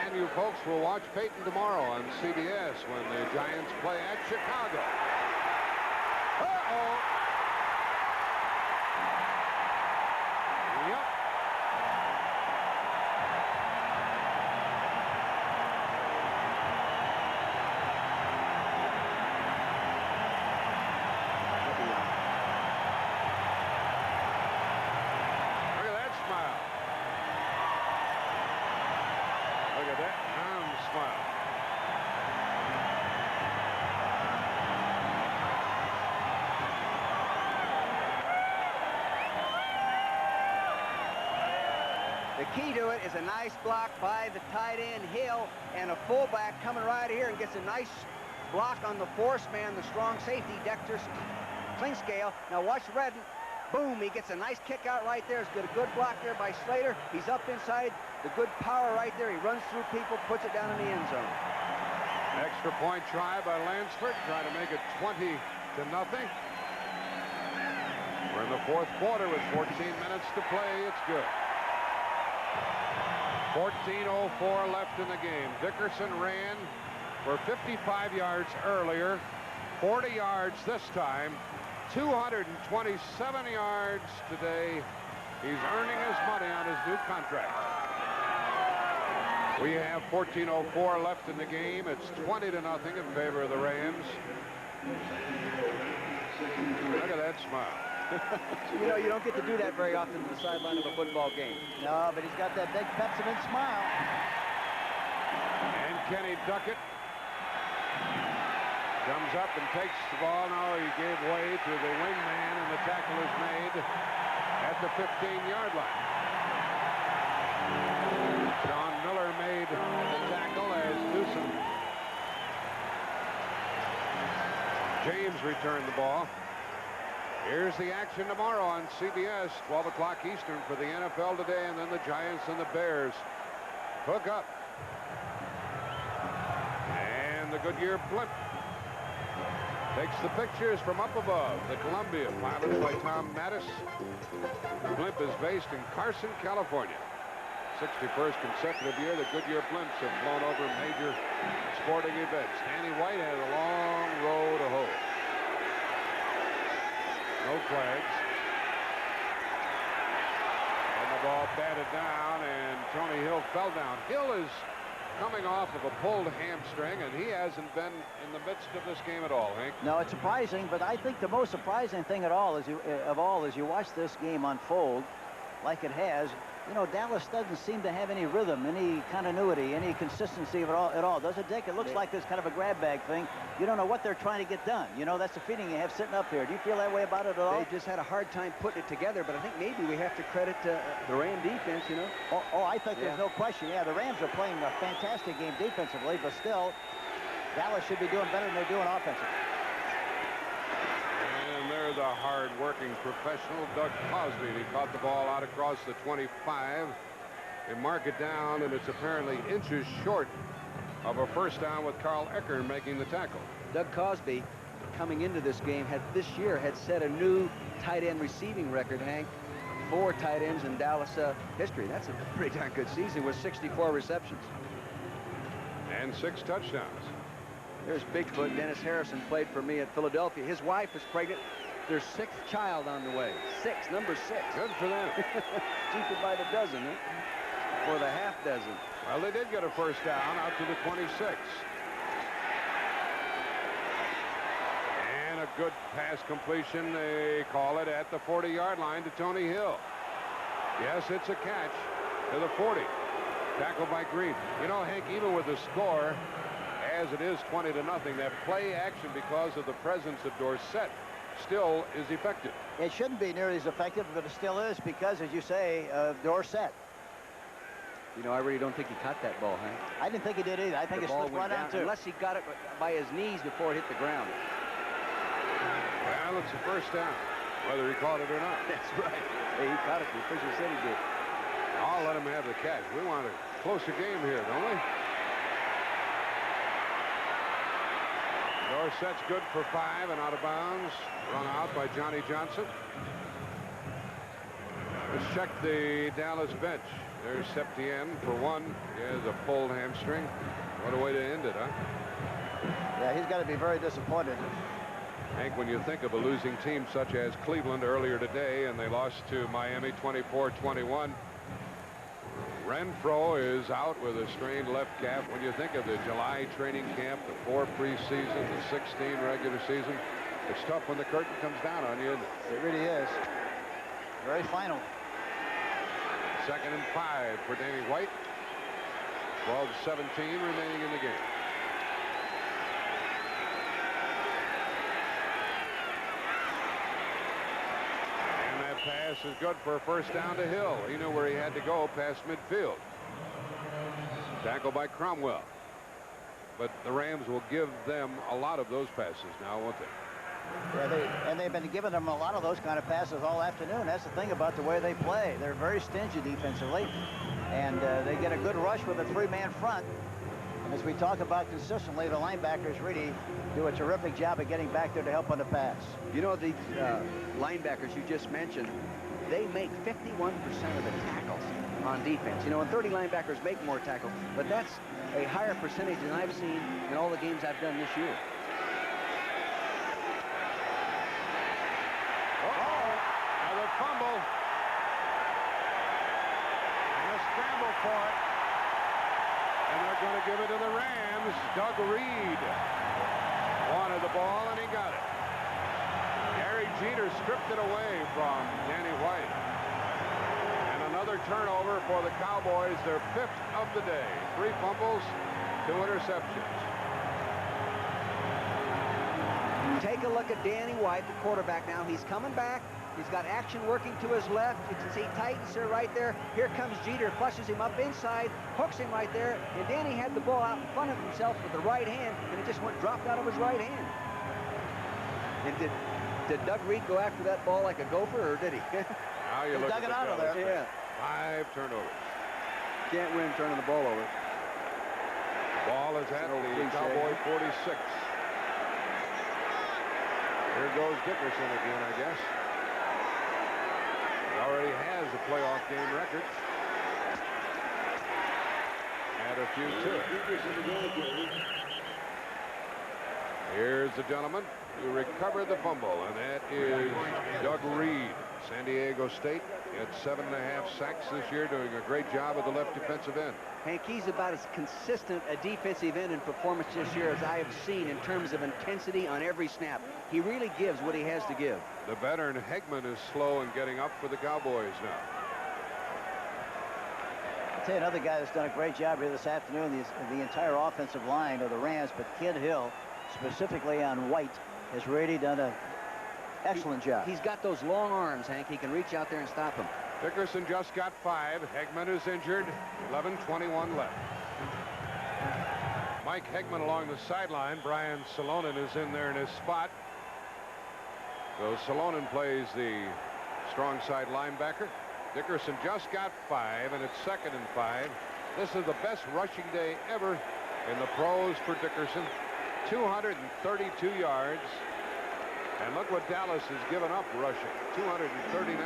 And you folks will watch Payton tomorrow on CBS when the Giants play at Chicago. Uh-oh. Yep. Look at that smile. Look at that smile. The key to it is a nice block by the tight end, Hill, and a fullback coming right here and gets a nice block on the force man, the strong safety, Dexter Klingscale. Now watch Redden. Boom, he gets a nice kick out right there. He's got a good block there by Slater. He's up inside. The good power right there. He runs through people, puts it down in the end zone. Extra point try by Lansford, trying to make it 20-0. We're in the 4th quarter with 14 minutes to play. It's good. 14:04 left in the game. Dickerson ran for 55 yards earlier, 40 yards this time, 227 yards today. He's earning his money on his new contract. We have 14:04 left in the game. It's 20-0 in favor of the Rams. Look at that smile. You know, you don't get to do that very often to the sideline of a football game. No, but he's got that big peppermint smile. And Kenny Duckett comes up and takes the ball. Now he gave way to the wingman, and the tackle is made at the 15-yard line. Sean Miller made the tackle as Newsom. James returned the ball. Here's the action tomorrow on CBS, 12 o'clock Eastern for the NFL today, and then the Giants and the Bears hook up. And the Goodyear blimp takes the pictures from up above. The Columbia, piloted by Tom Mattis. The blimp is based in Carson, California. 61st consecutive year, the Goodyear blimps have flown over major sporting events. Danny White has a long row to hoe. No flags. And the ball batted down, and Tony Hill fell down. Hill is coming off of a pulled hamstring, and he hasn't been in the midst of this game at all, Hank. No, it's surprising, but I think the most surprising thing of all is you watch this game unfold like it has. You know, Dallas doesn't seem to have any rhythm, any continuity, any consistency at all. Does it, Dick? It looks like it's kind of a grab bag thing. You don't know what they're trying to get done. You know, that's the feeling you have sitting up here. Do you feel that way about it at all? They just had a hard time putting it together, but I think maybe we have to credit the Ram defense, you know. I think there's no question. Yeah, the Rams are playing a fantastic game defensively, but still, Dallas should be doing better than they're doing offensively. And they're the hard-working professional, Doug Cosby. He caught the ball out across the 25. They mark it down, and it's apparently inches short of a first down with Carl Eckern making the tackle. Doug Cosby, coming into this game, this year had set a new tight end receiving record, Hank. 4 tight ends in Dallas history. That's a pretty darn good season with 64 receptions. And 6 touchdowns. There's Bigfoot. Dennis Harrison played for me at Philadelphia. His wife is pregnant. Their 6th child on the way. Number 6. Good for them. Cheaper by the dozen, huh? Or the half dozen. Well, they did get a first down out to the 26. And a good pass completion. They call it at the 40-yard line to Tony Hill. Yes, it's a catch to the 40. Tackled by Green. You know, Hank, even with the score, as it is 20-0, that play action, because of the presence of Dorsett, still is effective. It shouldn't be nearly as effective, but it still is because, as you say, Dorsett. You know, I really don't think he caught that ball, Hank. I didn't think he did either. I think it slipped right down, too. Unless he got it by his knees before it hit the ground. Well, it's a first down, whether he caught it or not. That's right. Hey, he caught it. The official said he did. I'll let him have the catch. We want a closer game here, don't we? Dorsett's good for 5 and out of bounds. Run out by Johnny Johnson. Let's check the Dallas bench. There's Septien for 1. He has a pulled hamstring. What a way to end it, huh? Yeah, he's got to be very disappointed. Hank, when you think of a losing team such as Cleveland earlier today, and they lost to Miami 24-21, Renfro is out with a strained left calf. When you think of the July training camp, the 4 preseason, the 16 regular season, it's tough when the curtain comes down on you, isn't it? It really is. Very final. 2nd and 5 for Danny White. 12-17 remaining in the game. Pass is good for a first down to Hill. He knew where he had to go past midfield. Tackle by Cromwell. But the Rams will give them a lot of those passes now, won't they? Yeah, they've been giving them a lot of those kind of passes all afternoon. That's the thing about the way they play. They're very stingy defensively, and they get a good rush with a 3-man front. And as we talk about consistently, the linebackers really do a terrific job of getting back there to help on the pass. You know, the linebackers you just mentioned, they make 51% of the tackles on defense. You know, and 30 linebackers make more tackles, but that's a higher percentage than I've seen in all the games I've done this year. Another fumble. And a scramble for it. And they're going to give it to the Rams. Doug Reed wanted the ball, and he got it. Gary Jeter stripped it away from Danny White. And another turnover for the Cowboys, their 5th of the day. 3 fumbles, 2 interceptions. Take a look at Danny White, the quarterback now. He's coming back. He's got action working to his left. You can see Titans are right there. Here comes Jeter, flushes him up inside, hooks him right there. And Danny had the ball out in front of himself with the right hand, and it just dropped out of his right hand. And did Doug Reed go after that ball like a gopher, or did he? Now you look dug it out of there. Yeah. 5 turnovers. Can't win turning the ball over. Ball is at the Cowboy 46. Here goes Dickerson again, I guess. He already has a playoff game record. had a few too. Here's the gentleman who recovered the fumble, and that is Doug Reed. San Diego State had 7.5 sacks this year, doing a great job at the left defensive end. Hank, he's about as consistent a defensive end in performance this year as I have seen in terms of intensity on every snap. He really gives what he has to give. The veteran Hegman is slow in getting up for the Cowboys now. I'll tell you another guy that's done a great job here this afternoon, the entire offensive line of the Rams, but Kent Hill, specifically on White, has really done an excellent job. He's got those long arms, Hank. He can reach out there and stop him. Dickerson just got 5. Hegman is injured. 11:21 left. Mike Hegman along the sideline. Brian Salonen is in there in his spot. So Salonen plays the strong side linebacker. Dickerson just got 5, and it's 2nd and 5. This is the best rushing day ever in the pros for Dickerson. 232 yards. And look what Dallas has given up rushing. 239.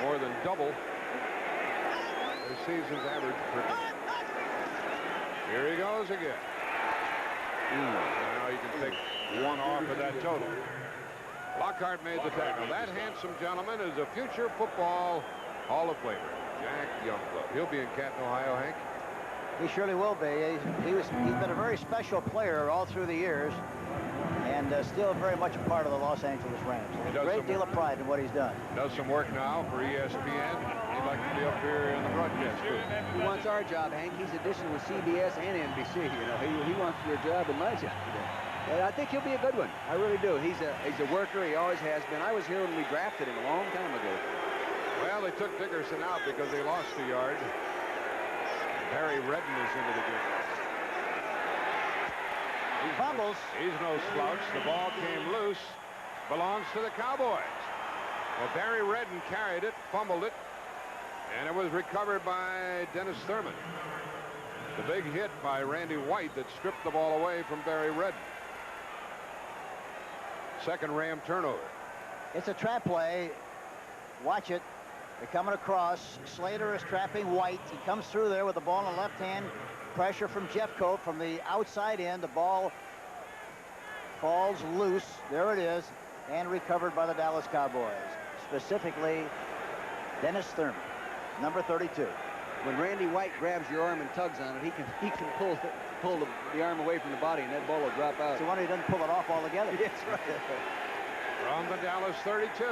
More than double their season's average per game. Here he goes again. Now you can take 1 off of that total. Lockhart made the tackle. That handsome gentleman is a future football Hall of Famer, Jack Youngblood. He'll be in Canton, Ohio, Hank. He surely will be. He's been a very special player all through the years, and still very much a part of the Los Angeles Rams. A great deal of pride in what he's done. Does some work now for ESPN. He'd like to be up here in the broadcast booth. He wants our job, Hank. He's auditioned with CBS and NBC. You know, he wants your job and my job today. And I think he'll be a good one. I really do. He's a worker. He always has been. I was here when we drafted him a long time ago. Well, they took Dickerson out because they lost a yard. Harry Redden is into the game. Fumbles. He's no slouch. The ball came loose. Belongs to the Cowboys. Well, Barry Redden carried it, fumbled it, and it was recovered by Dennis Thurman. The big hit by Randy White that stripped the ball away from Barry Redden. 2nd Ram turnover. It's a trap play. Watch it. They're coming across. Slater is trapping White. He comes through there with the ball in the left hand. Pressure from Jeffcoat from the outside end. The ball falls loose. There it is. And recovered by the Dallas Cowboys. Specifically, Dennis Thurman, number 32. When Randy White grabs your arm and tugs on it, he can pull the arm away from the body, and that ball will drop out. So wonder he doesn't pull it off altogether. That's right. From the Dallas 32.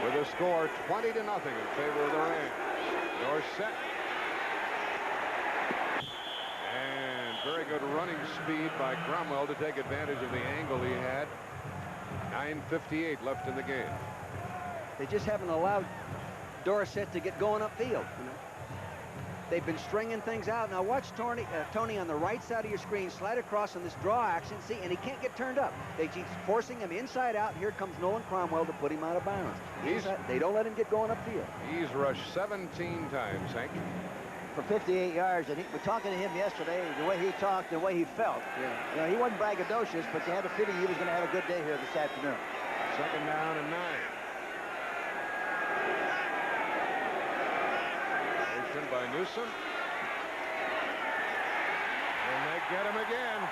With a score 20-0 in favor of the Rams. Dorsett. And very good running speed by Cromwell to take advantage of the angle he had. 9:58 left in the game. They just haven't allowed Dorsett to get going upfield. You know, they've been stringing things out. Now watch Tony on the right side of your screen slide across on this draw action. See, and he can't get turned up. They keep forcing him inside out. Here comes Nolan Cromwell to put him out of bounds. They don't let him get going upfield. He's rushed 17 times, Hank. For 58 yards, and we're talking to him yesterday, the way he talked, the way he felt. Yeah. You know, he wasn't braggadocious, but you had a feeling he was going to have a good day here this afternoon. 2nd down and 9. Motion by Newsom. And they get him again.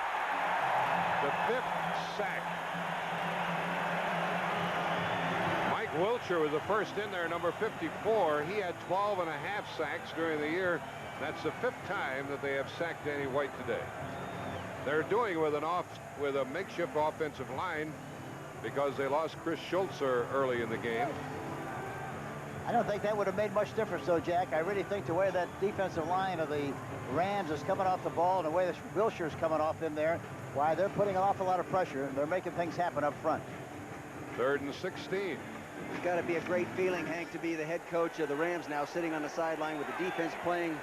The 5th sack. Mike Wiltshire was the first in there, number 54. He had 12.5 sacks during the year. That's the 5th time that they have sacked Danny White today. They're doing it with a makeshift offensive line because they lost Chris Schultzer early in the game. I don't think that would have made much difference, though, Jack. I really think the way that defensive line of the Rams is coming off the ball and the way that Wilshire's coming off in there, why, they're putting an awful lot of pressure, and they're making things happen up front. 3rd and 16. It's got to be a great feeling, Hank, to be the head coach of the Rams now, sitting on the sideline with the defense playing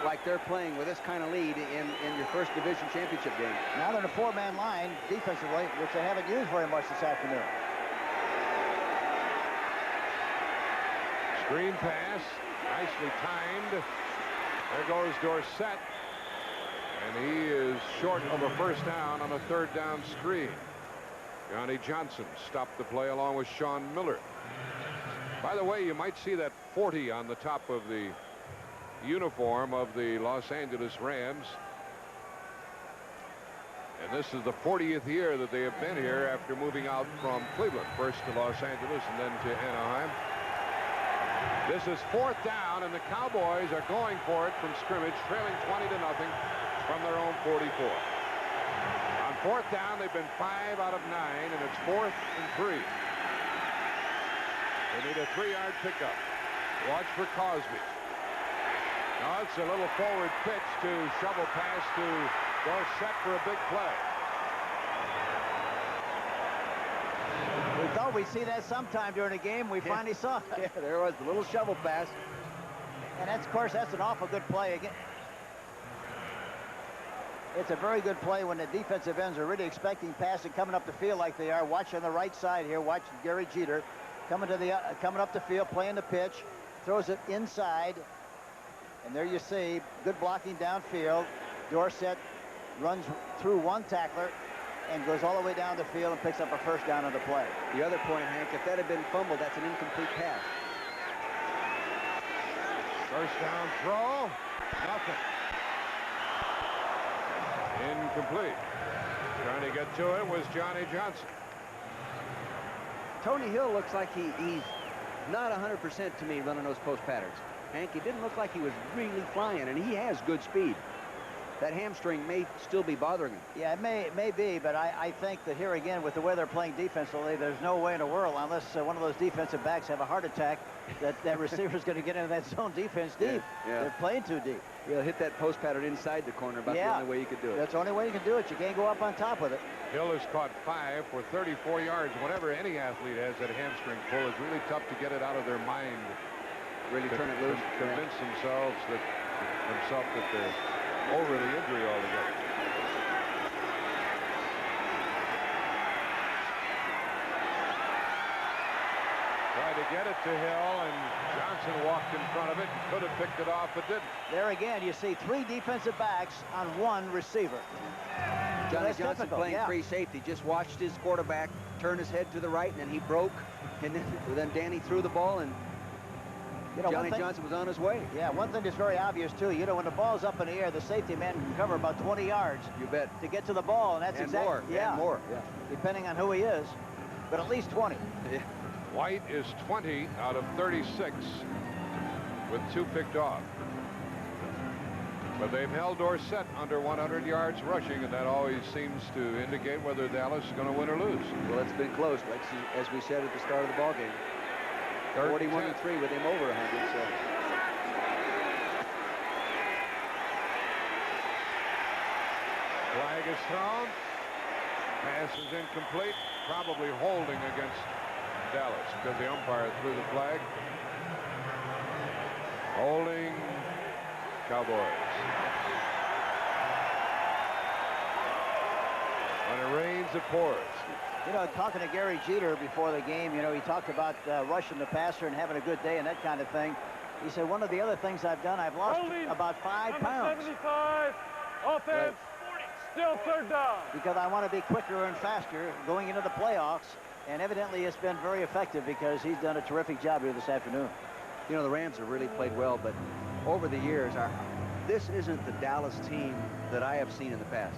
like they're playing with this kind of lead in your first division championship game. Now they're in a 4-man line defensively, which they haven't used very much this afternoon. Screen pass, nicely timed. There goes Dorsett. And he is short of a 1st down on a 3rd down screen. Johnny Johnson stopped the play along with Sean Miller. By the way, you might see that 40 on the top of the uniform of the Los Angeles Rams. And this is the 40th year that they have been here after moving out from Cleveland, first to Los Angeles and then to Anaheim. This is 4th down, and the Cowboys are going for it from scrimmage, trailing 20-0 from their own 44. On 4th down, they've been 5 out of 9, and it's 4th and 3. They need a 3-yard pickup. Watch for Cosby. Now it's a little forward pitch to shovel pass to Dorsett for a big play. We thought we'd see that sometime during the game. We finally saw it. Yeah, there was the little shovel pass. And that's, of course, that's an awful good play. Again, it's a very good play when the defensive ends are really expecting passing coming up the field like they are. Watch on the right side here. Watch Gary Jeter coming up the field, playing the pitch, throws it inside. And there you see, good blocking downfield. Dorsett runs through one tackler and goes all the way down the field and picks up a first down on the play. The other point, Hank, if that had been fumbled, that's an incomplete pass. First down throw, nothing. Incomplete. Trying to get to it was Johnny Johnson. Tony Hill looks like he's not 100% to me running those post patterns. Hank, he didn't look like he was really flying, and he has good speed. That hamstring may still be bothering him. Yeah, it may be, but I think that here again, with the way they're playing defensively, there's no way in the world, unless one of those defensive backs have a heart attack, that receiver's going to get into that zone defense deep. Yeah. They're playing too deep. He'll hit that post pattern inside the corner, about the only way you could do it. That's the only way you can do it. You can't go up on top with it. Hill has caught 5 for 34 yards. Whenever any athlete has that hamstring pull, it's really tough to get it out of their mind. Really turn it loose. Convince themselves that they're over the injury altogether. Tried to get it to Hill, and Johnson walked in front of it and could have picked it off, but didn't. There again, you see 3 defensive backs on 1 receiver. Johnny Johnson playing free safety, just watched his quarterback turn his head to the right, and then he broke, and then Danny threw the ball, and Johnny Johnson was on his way. Yeah, one thing that's very obvious, too, when the ball's up in the air, the safety man can cover about 20 yards. You bet. To get to the ball, and that's exactly... And more. Depending on who he is, but at least 20. Yeah. White is 20 out of 36 with 2 picked off. But they've held Dorsett under 100 yards rushing, and that always seems to indicate whether Dallas is going to win or lose. Well, it's been close, as we said at the start of the ball game. 41-3 with him over 100. So. Flag is thrown. Pass is incomplete. Probably holding against Dallas because the umpire threw the flag. Holding Cowboys. When it rains, it pours. Talking to Gary Jeter before the game, he talked about rushing the passer and having a good day and that kind of thing. He said, one of the other things I've done, I've lost about 5 pounds. 75, offense, still 3rd down. Because I want to be quicker and faster going into the playoffs. And evidently it's been very effective because he's done a terrific job here this afternoon. The Rams have really played well, but over the years, this isn't the Dallas team that I have seen in the past.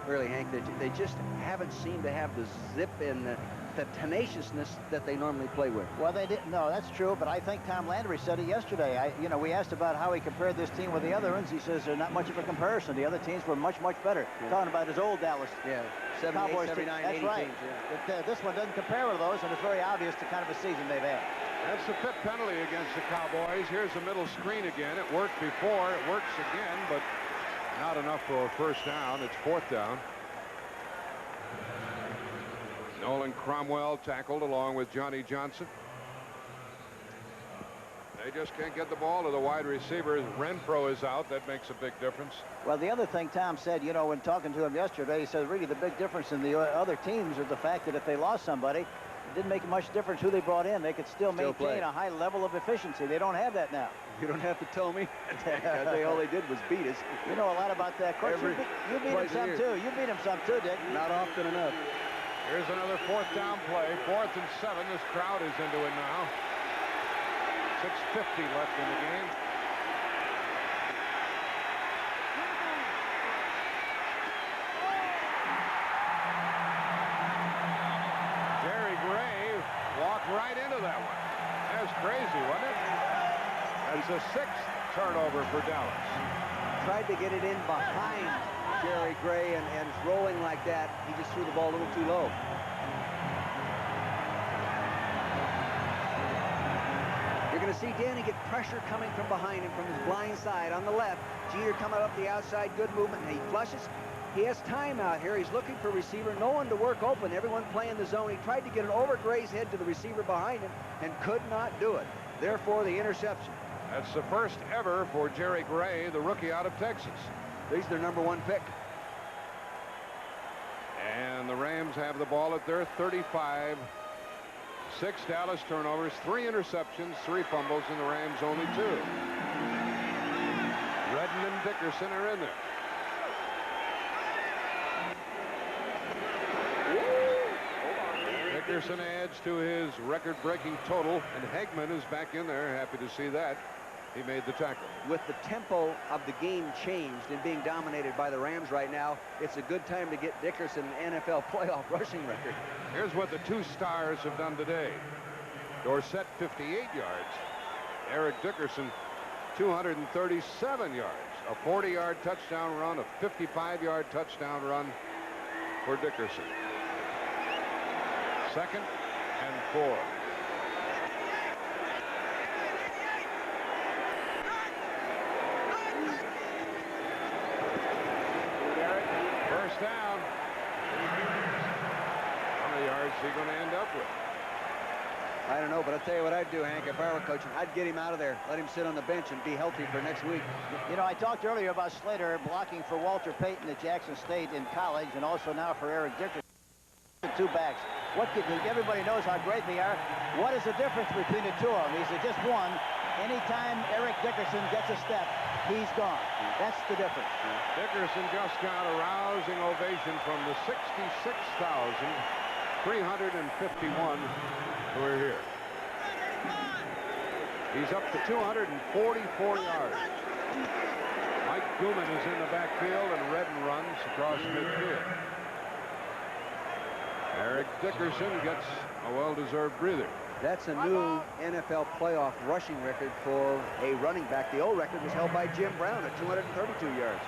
Really, Hank, they just haven't seemed to have the zip and the tenaciousness that they normally play with. Well, they didn't. No, that's true. But I think Tom Landry said it yesterday. We asked about how he compared this team with the other ones. He says there's not much of a comparison. The other teams were much, much better. Yeah. Talking about his old Dallas. Yeah, 78, 79, 80 that's right. teams. Yeah. But, this one doesn't compare with those, and it's very obvious the kind of a season they've had. That's the 5th penalty against the Cowboys. Here's the middle screen again. It worked before. It works again, but not enough for a first down. It's 4th down. Nolan Cromwell tackled along with Johnny Johnson. They just can't get the ball to the wide receivers. Renfro is out. That makes a big difference. Well, the other thing Tom said, when talking to him yesterday, he said really the big difference in the other teams is the fact that if they lost somebody, it didn't make much difference who they brought in. They could still maintain a high level of efficiency. They don't have that now. You don't have to tell me. All they did was beat us. You know a lot about that. Of course, you beat him some too. You beat him some too, Dick. Not often enough. Here's another 4th down play. 4th and 7. This crowd is into it now. 6:50 left in the game. is a 6th turnover for Dallas. Tried to get it in behind Jerry Gray, and it's rolling like that. He just threw the ball a little too low. You're going to see Danny get pressure coming from behind him from his blind side on the left. Jeter coming up the outside, good movement, and he flushes. He has time out here. He's looking for a receiver, no one to work open, everyone playing the zone. He tried to get it over Gray's head to the receiver behind him and could not do it. Therefore, the interception. That's the first ever for Jerry Gray, the rookie out of Texas. He's their #1 pick. And the Rams have the ball at their 35. 6 Dallas turnovers, 3 interceptions, 3 fumbles, and the Rams only 2. Redden and Dickerson are in there. Dickerson adds to his record-breaking total, and Hegman is back in there. Happy to see that. He made the tackle. With the tempo of the game changed and being dominated by the Rams right now, it's a good time to get Dickerson an NFL playoff rushing record. Here's what the 2 stars have done today. Dorsett, 58 yards. Eric Dickerson, 237 yards. A 40-yard touchdown run, a 55-yard touchdown run for Dickerson. 2nd and 4. First down. How many yards is he going to end up with? I don't know, but I'll tell you what I'd do, Hank, if I were coaching. I'd get him out of there, let him sit on the bench and be healthy for next week. You know, I talked earlier about Slater blocking for Walter Payton at Jackson State in college, and also now for Eric Dickerson. 2 backs. Everybody knows how great they are. What is the difference between the 2 of them? He's just one. Anytime Eric Dickerson gets a step, he's gone. That's the difference. Dickerson just got a rousing ovation from the 66,351 who are here. He's up to 244 yards. Mike Gooman is in the backfield, and Redden runs across midfield. Eric Dickerson gets a well-deserved breather. That's a new NFL playoff rushing record for a running back. The old record was held by Jim Brown at 232 yards.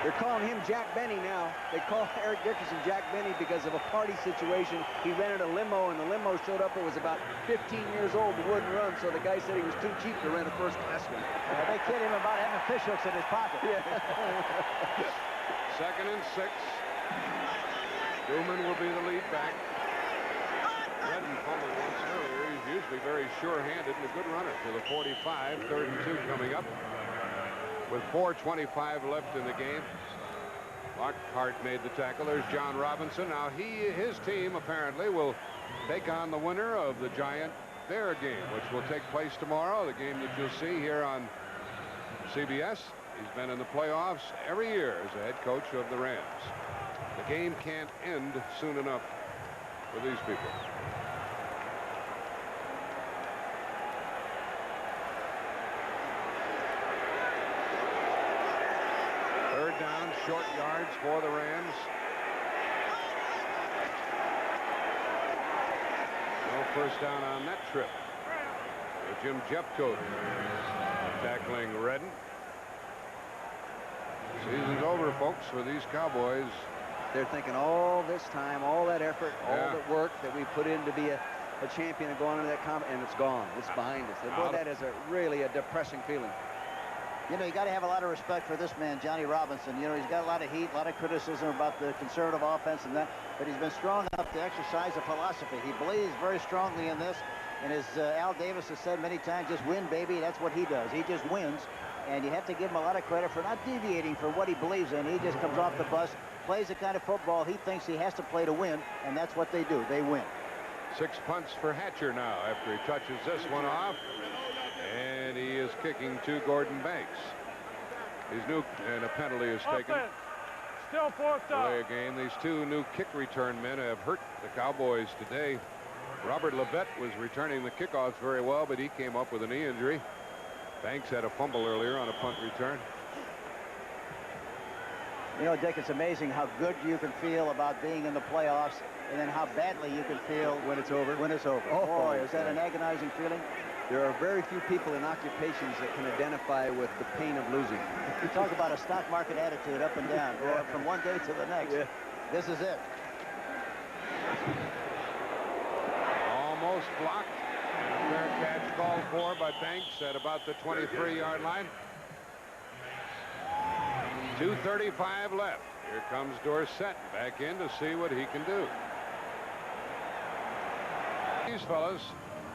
They're calling him Jack Benny now. They call Eric Dickerson Jack Benny because of a party situation. He rented a limo, and the limo showed up. It was about 15 years old and wouldn't run, so the guy said he was too cheap to rent a first-class one. They kid him about having fish hooks in his pocket. Yeah. 2nd and 6. Gooman will be the lead back. Redden fumbled once earlier. He's usually very sure-handed and a good runner for the 45. 3rd and 2 coming up with 4:25 left in the game. Lockhart made the tackle. There's John Robinson. Now his team apparently will take on the winner of the Giant-Bear game, which will take place tomorrow, the game that you'll see here on CBS. He's been in the playoffs every year as the head coach of the Rams. The game can't end soon enough for these people. Third down, short yards for the Rams. No first down on that trip. Jim Jeffcoat tackling Redden. Season's over, folks, for these Cowboys. They're thinking all this time, all that effort, all that work that we put in to be a champion and go on into that and it's gone. It's behind us. And boy, that is really a depressing feeling. You know, you got to have a lot of respect for this man, Johnny Robinson. You know, he's got a lot of heat, a lot of criticism about the conservative offense and that, but he's been strong enough to exercise a philosophy. He believes very strongly in this, and as Al Davis has said many times, just win, baby. That's what he does. He just wins, and you have to give him a lot of credit for not deviating from what he believes in. He just comes off the bus, plays the kind of football he thinks he has to play to win, and that's what they do. They win. 6 punts for Hatcher now after he touches this one off. And he is kicking to Gordon Banks. He's new, and a penalty is taken. Still 4th down. Delay a game. These 2 new kick return men have hurt the Cowboys today. Robert Levette was returning the kickoffs very well, but he came up with a knee injury. Banks had a fumble earlier on a punt return. You know, Dick, it's amazing how good you can feel about being in the playoffs, and then how badly you can feel when it's over. When it's over. Oh, boy, is that an agonizing feeling? There are very few people in occupations that can identify with the pain of losing. You talk about a stock market attitude up and down, going from one day to the next. Yeah. This is it. Almost blocked. And a fair catch called for by Banks at about the 23-yard line. 2:35 left. Here comes Dorsett back in to see what he can do. These fellas,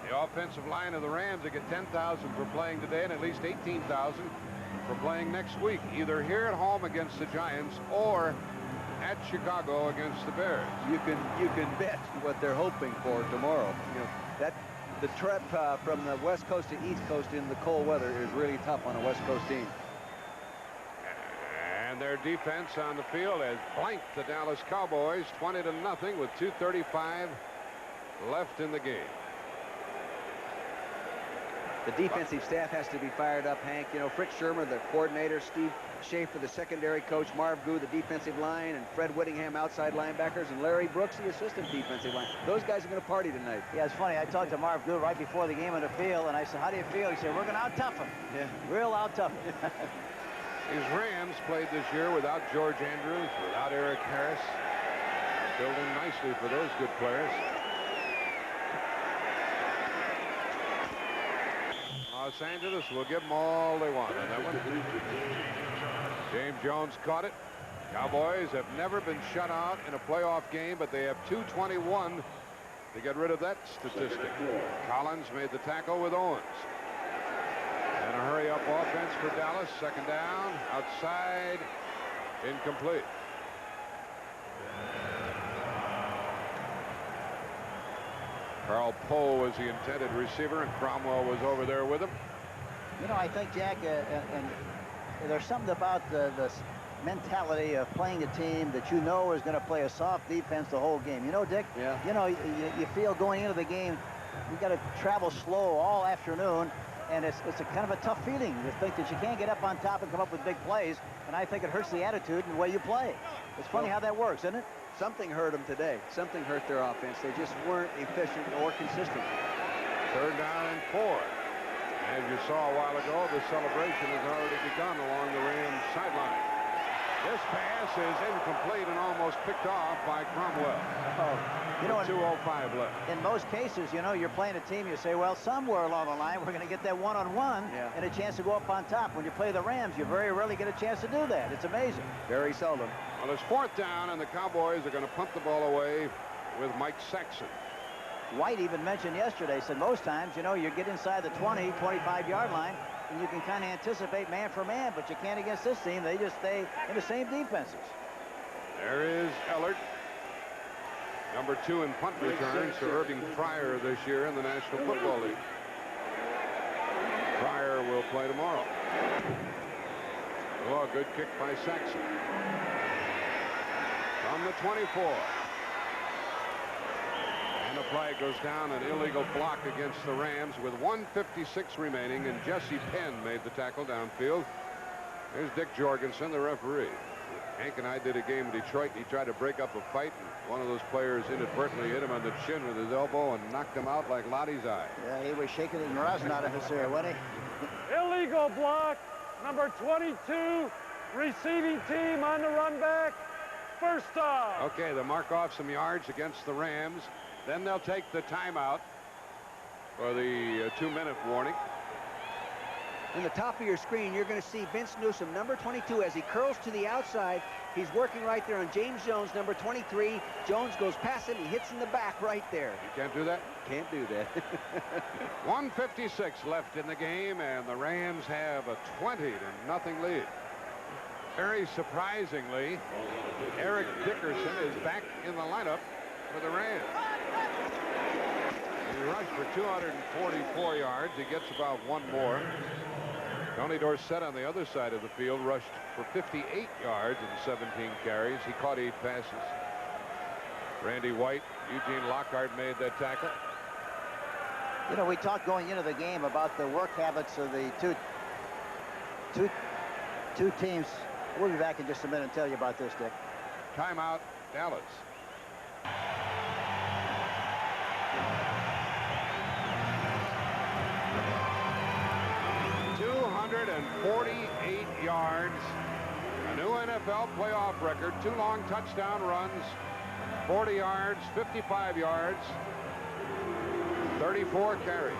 the offensive line of the Rams, they get 10,000 for playing today and at least 18,000 for playing next week, either here at home against the Giants or at Chicago against the Bears. You can bet what they're hoping for tomorrow. You know, that the trip from the West Coast to East Coast in the cold weather is really tough on a West Coast team. And their defense on the field has blanked the Dallas Cowboys 20-0 with 2:35 left in the game. The defensive staff has to be fired up, Hank. You know, Fritz Shermer, the coordinator, Steve Schaefer, the secondary coach, Marv Goo, the defensive line, and Fred Whittingham, outside linebackers, and Larry Brooks, the assistant defensive line. Those guys are going to party tonight. Yeah, it's funny. I talked to Marv Goo right before the game on the field, and I said, how do you feel? He said, we're going to out-tough them. Yeah. Real out-tough them. These Rams played this year without George Andrews, without Eric Harris. Building nicely for those good players. Los Angeles will give them all they want on that one. James Jones caught it. Cowboys have never been shut out in a playoff game, but they have 221 to get rid of that statistic. Collins made the tackle with Owens. And a hurry-up offense for Dallas. Second down, outside, incomplete. Carl Poe was the intended receiver, and Cromwell was over there with him. You know, I think, Jack, and there's something about the mentality of playing a team that you know is going to play a soft defense the whole game. You know, Dick? Yeah. You know, you feel going into the game, you got to travel slow all afternoon, and it's a kind of a tough feeling to think that you can't get up on top and come up with big plays, and I think it hurts the attitude and the way you play. It's funny how that works, isn't it? Something hurt them today. Something hurt their offense. They just weren't efficient or consistent. Third down and 4. As you saw a while ago, the celebration has already begun along the Rams sideline. This pass is incomplete and almost picked off by Cromwell. You know, 2:05 left. In most cases, you know, you're playing a team, you say, well, somewhere along the line, we're going to get that one-on-one and a chance to go up on top. When you play the Rams, you very rarely get a chance to do that. It's amazing. Very seldom. Well, it's 4th down, and the Cowboys are going to punt the ball away with Mike Saxon. White even mentioned yesterday, said most times, you know, you get inside the 20, 25-yard line, and you can kind of anticipate man for man, but you can't against this team. They just stay in the same defenses. There is Ellert, number 2 in punt returns to Irving Pryor this year in the National Football League. Pryor will play tomorrow. Oh, a good kick by Saxon. From the 24. And the flag goes down, an illegal block against the Rams with 1:56 remaining, and Jesse Penn made the tackle downfield. There's Dick Jorgensen, the referee. Hank and I did a game in Detroit. He tried to break up a fight, and one of those players inadvertently hit him on the chin with his elbow and knocked him out like Lottie's eye. Yeah, he was shaking his rosin out of his hair, wasn't he? Illegal block, number 22, receiving team on the run back. First down. Okay, they'll mark off some yards against the Rams. Then they'll take the timeout for the 2-minute warning. In the top of your screen, you're going to see Vince Newsom, number 22, as he curls to the outside. He's working right there on James Jones, number 23. Jones goes past him. He hits in the back right there. You can't do that? Can't do that. 1:56 left in the game, and the Rams have a 20-0 lead. Very surprisingly, Eric Dickerson is back in the lineup for the Rams. He rushed for 244 yards. He gets about 1 more. Tony Dorsett on the other side of the field rushed for 58 yards and 17 carries. He caught 8 passes. Randy White, Eugene Lockhart made that tackle. You know, we talked going into the game about the work habits of the two teams We'll be back in just a minute and tell you about this, Dick. Timeout, Dallas. .248 yards. A new NFL playoff record. 2 long touchdown runs. 40 yards, 55 yards, 34 carries.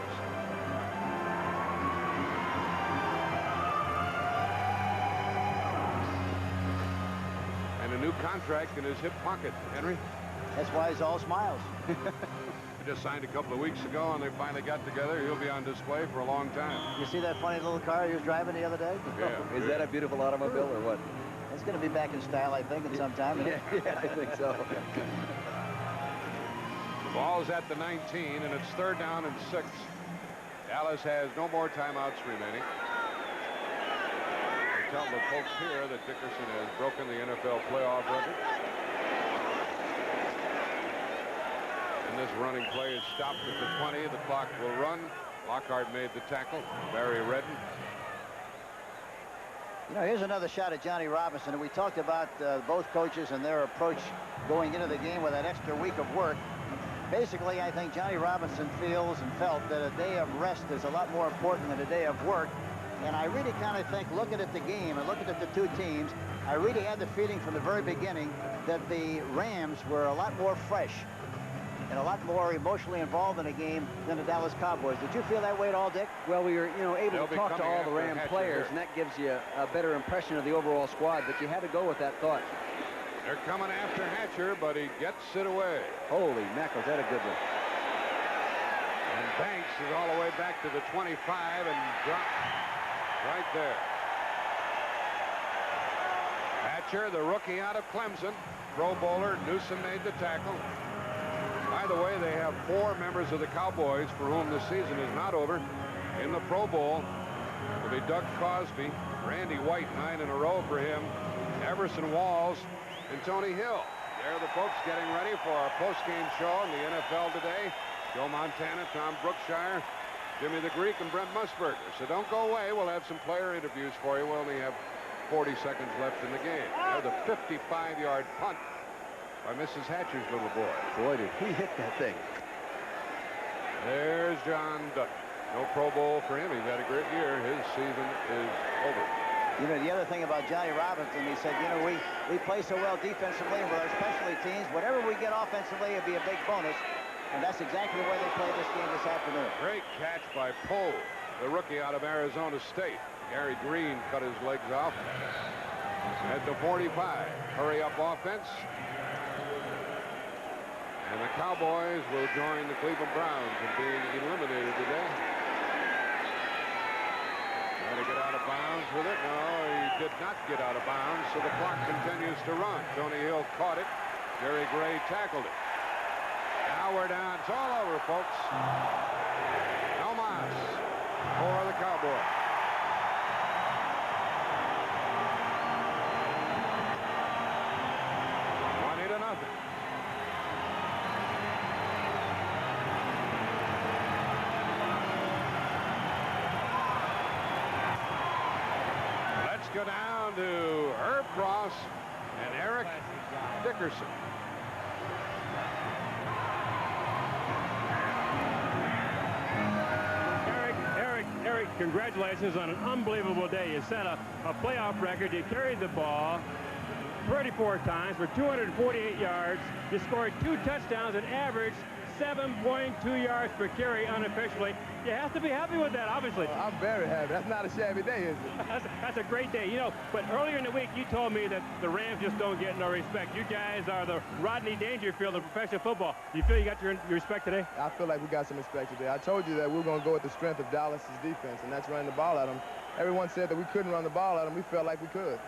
And a new contract in his hip pocket, Henry. That's why he's all smiles. He just signed a couple of weeks ago, and they finally got together. He'll be on display for a long time. You see that funny little car he was driving the other day? Yeah. Is that a beautiful automobile or what? It's going to be back in style, I think, in some time. Yeah, I think so. The ball's at the 19, and it's 3rd down and 6. Dallas has no more timeouts remaining. They tell the folks here that Dickerson has broken the NFL playoff record. And this running play is stopped at the 20. The clock will run. Lockhart made the tackle. Barry Redden. You know, here's another shot at Johnny Robinson. And we talked about both coaches and their approach going into the game with that extra week of work. Basically, I think Johnny Robinson feels and felt that a day of rest is a lot more important than a day of work. And I really kind of think, looking at the game and looking at the two teams, I really had the feeling from the very beginning that the Rams were a lot more fresh and a lot more emotionally involved in the game than the Dallas Cowboys. Did you feel that way at all, Dick? Well, we were, able to talk to all the Ram players, and that gives you a better impression of the overall squad, but you had to go with that thought. They're coming after Hatcher, but he gets it away. Holy mackerel, is that a good one? And Banks is all the way back to the 25 and dropped right there. Hatcher, the rookie out of Clemson, Pro Bowler. Newsom made the tackle. By the way, they have 4 members of the Cowboys for whom the season is not over in the Pro Bowl. It'll be Doug Cosby, Randy White, 9 in a row for him, Everson Walls, and Tony Hill. They're the folks getting ready for our post-game show in the NFL today. Joe Montana, Tom Brookshire, Jimmy the Greek, and Brent Musburger. So don't go away. We'll have some player interviews for you. We'll only have 40 seconds left in the game. Now the 55-yard punt by Mrs. Hatcher's little boy. Boy, did he hit that thing. There's John Dutton. No Pro Bowl for him. He's had a great year. His season is over. You know, the other thing about Johnny Robinson, he said, you know, we play so well defensively and with our specialty teams. Whatever we get offensively, it'll be a big bonus. And that's exactly the way they played this game this afternoon. Great catch by Poe, the rookie out of Arizona State. Gary Green cut his legs off. At the 45, hurry-up offense. And the Cowboys will join the Cleveland Browns in being eliminated today. Trying to get out of bounds with it. No, he did not get out of bounds, so the clock continues to run. Tony Hill caught it. Jerry Gray tackled it. Now we're down. It's all over, folks. No mas for the Cowboys. Go down to Herb Cross and Eric Dickerson. Eric, congratulations on an unbelievable day. You set a playoff record. You carried the ball 34 times for 248 yards. You scored 2 touchdowns and averaged 7.2 yards per carry unofficially. You have to be happy with that, obviously. Well, I'm very happy. That's not a shabby day, is it? That's a great day. You know, but earlier in the week, you told me that the Rams just don't get no respect. You guys are the Rodney Dangerfield of professional football. You feel you got your respect today? I feel like we got some respect today. I told you that we were going to go with the strength of Dallas's defense, and that's running the ball at them. Everyone said that we couldn't run the ball at them. We felt like we could.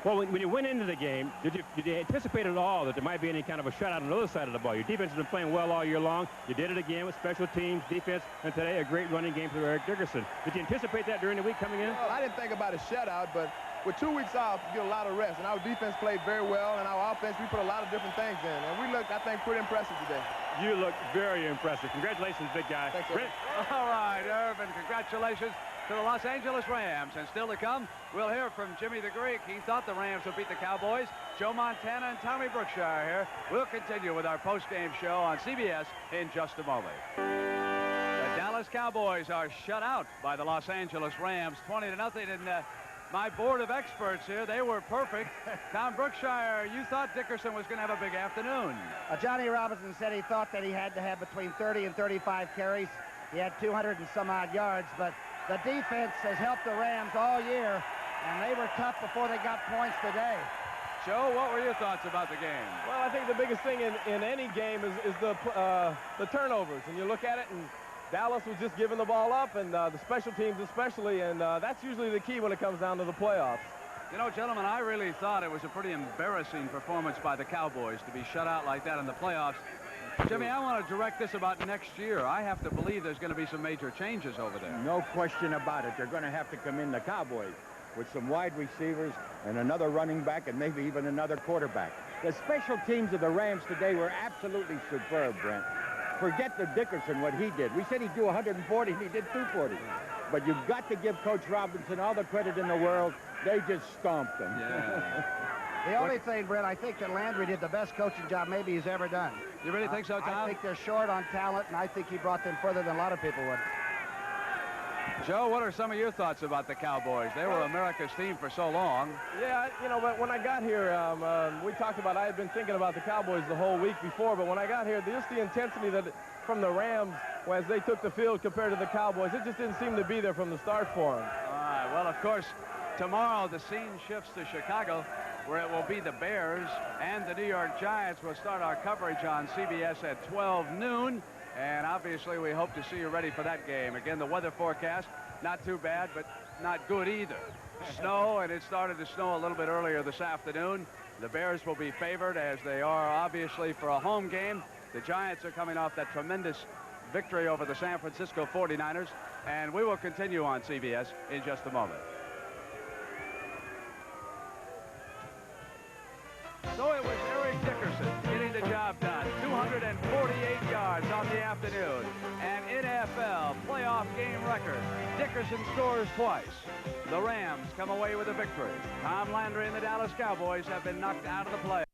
Well, when you went into the game, did you anticipate at all that there might be any kind of a shutout on the other side of the ball? Your defense has been playing well all year long. You did it again with special teams, defense, and today a great running game for Eric Dickerson. Did you anticipate that during the week coming in? Well, I didn't think about a shutout, but with 2 weeks off, you get a lot of rest. And our defense played very well, and our offense, we put a lot of different things in. And we looked, I think, pretty impressive today. You look very impressive. Congratulations, big guy. Thanks, All right, Irvin, congratulations. to the Los Angeles Rams. And still to come, we'll hear from Jimmy the Greek. He thought the Rams would beat the Cowboys. Joe Montana and Tommy Brookshire here. We'll continue with our post-game show on CBS in just a moment. The Dallas Cowboys are shut out by the Los Angeles Rams, 20-0. And my board of experts here, they were perfect. Tom Brookshire, you thought Dickerson was going to have a big afternoon. Johnny Robinson said he thought that he had to have between 30 and 35 carries. He had 200 and some odd yards, but the defense has helped the Rams all year, and they were tough before they got points today. Joe, what were your thoughts about the game? Well, I think the biggest thing in any game is the turnovers. And you look at it, and Dallas was just giving the ball up, and the special teams especially, and that's usually the key when it comes down to the playoffs. You know, gentlemen, I really thought it was a pretty embarrassing performance by the Cowboys to be shut out like that in the playoffs. Jimmy, I want to direct this about next year. I have to believe there's going to be some major changes over there. No question about it. They're going to have to come in, the Cowboys, with some wide receivers and another running back and maybe even another quarterback. The special teams of the Rams today were absolutely superb, Brent. Forget the Dickerson, what he did. We said he'd do 140, and he did 240. But you've got to give Coach Robinson all the credit in the world. They just stomped him. Yeah. The only thing, Brent, I think that Landry did the best coaching job maybe he's ever done. You really think so, Tom? I think they're short on talent, and I think he brought them further than a lot of people would. Joe, what are some of your thoughts about the Cowboys? They were America's team for so long. Yeah, you know, but when I got here, we talked about, I had been thinking about the Cowboys the whole week before, but when I got here, just the intensity that from the Rams as they took the field compared to the Cowboys, it just didn't seem to be there from the start for them. All right, well, of course, tomorrow the scene shifts to Chicago, where it will be the Bears and the New York Giants. We'll start our coverage on CBS at 12 noon. And obviously, we hope to see you ready for that game. Again, the weather forecast, not too bad, but not good either. Snow, and it started to snow a little bit earlier this afternoon. The Bears will be favored, as they are obviously for a home game. The Giants are coming off that tremendous victory over the San Francisco 49ers. And we will continue on CBS in just a moment. So it was Eric Dickerson getting the job done. 248 yards on the afternoon. An NFL playoff game record. Dickerson scores twice. The Rams come away with a victory. Tom Landry and the Dallas Cowboys have been knocked out of the playoffs.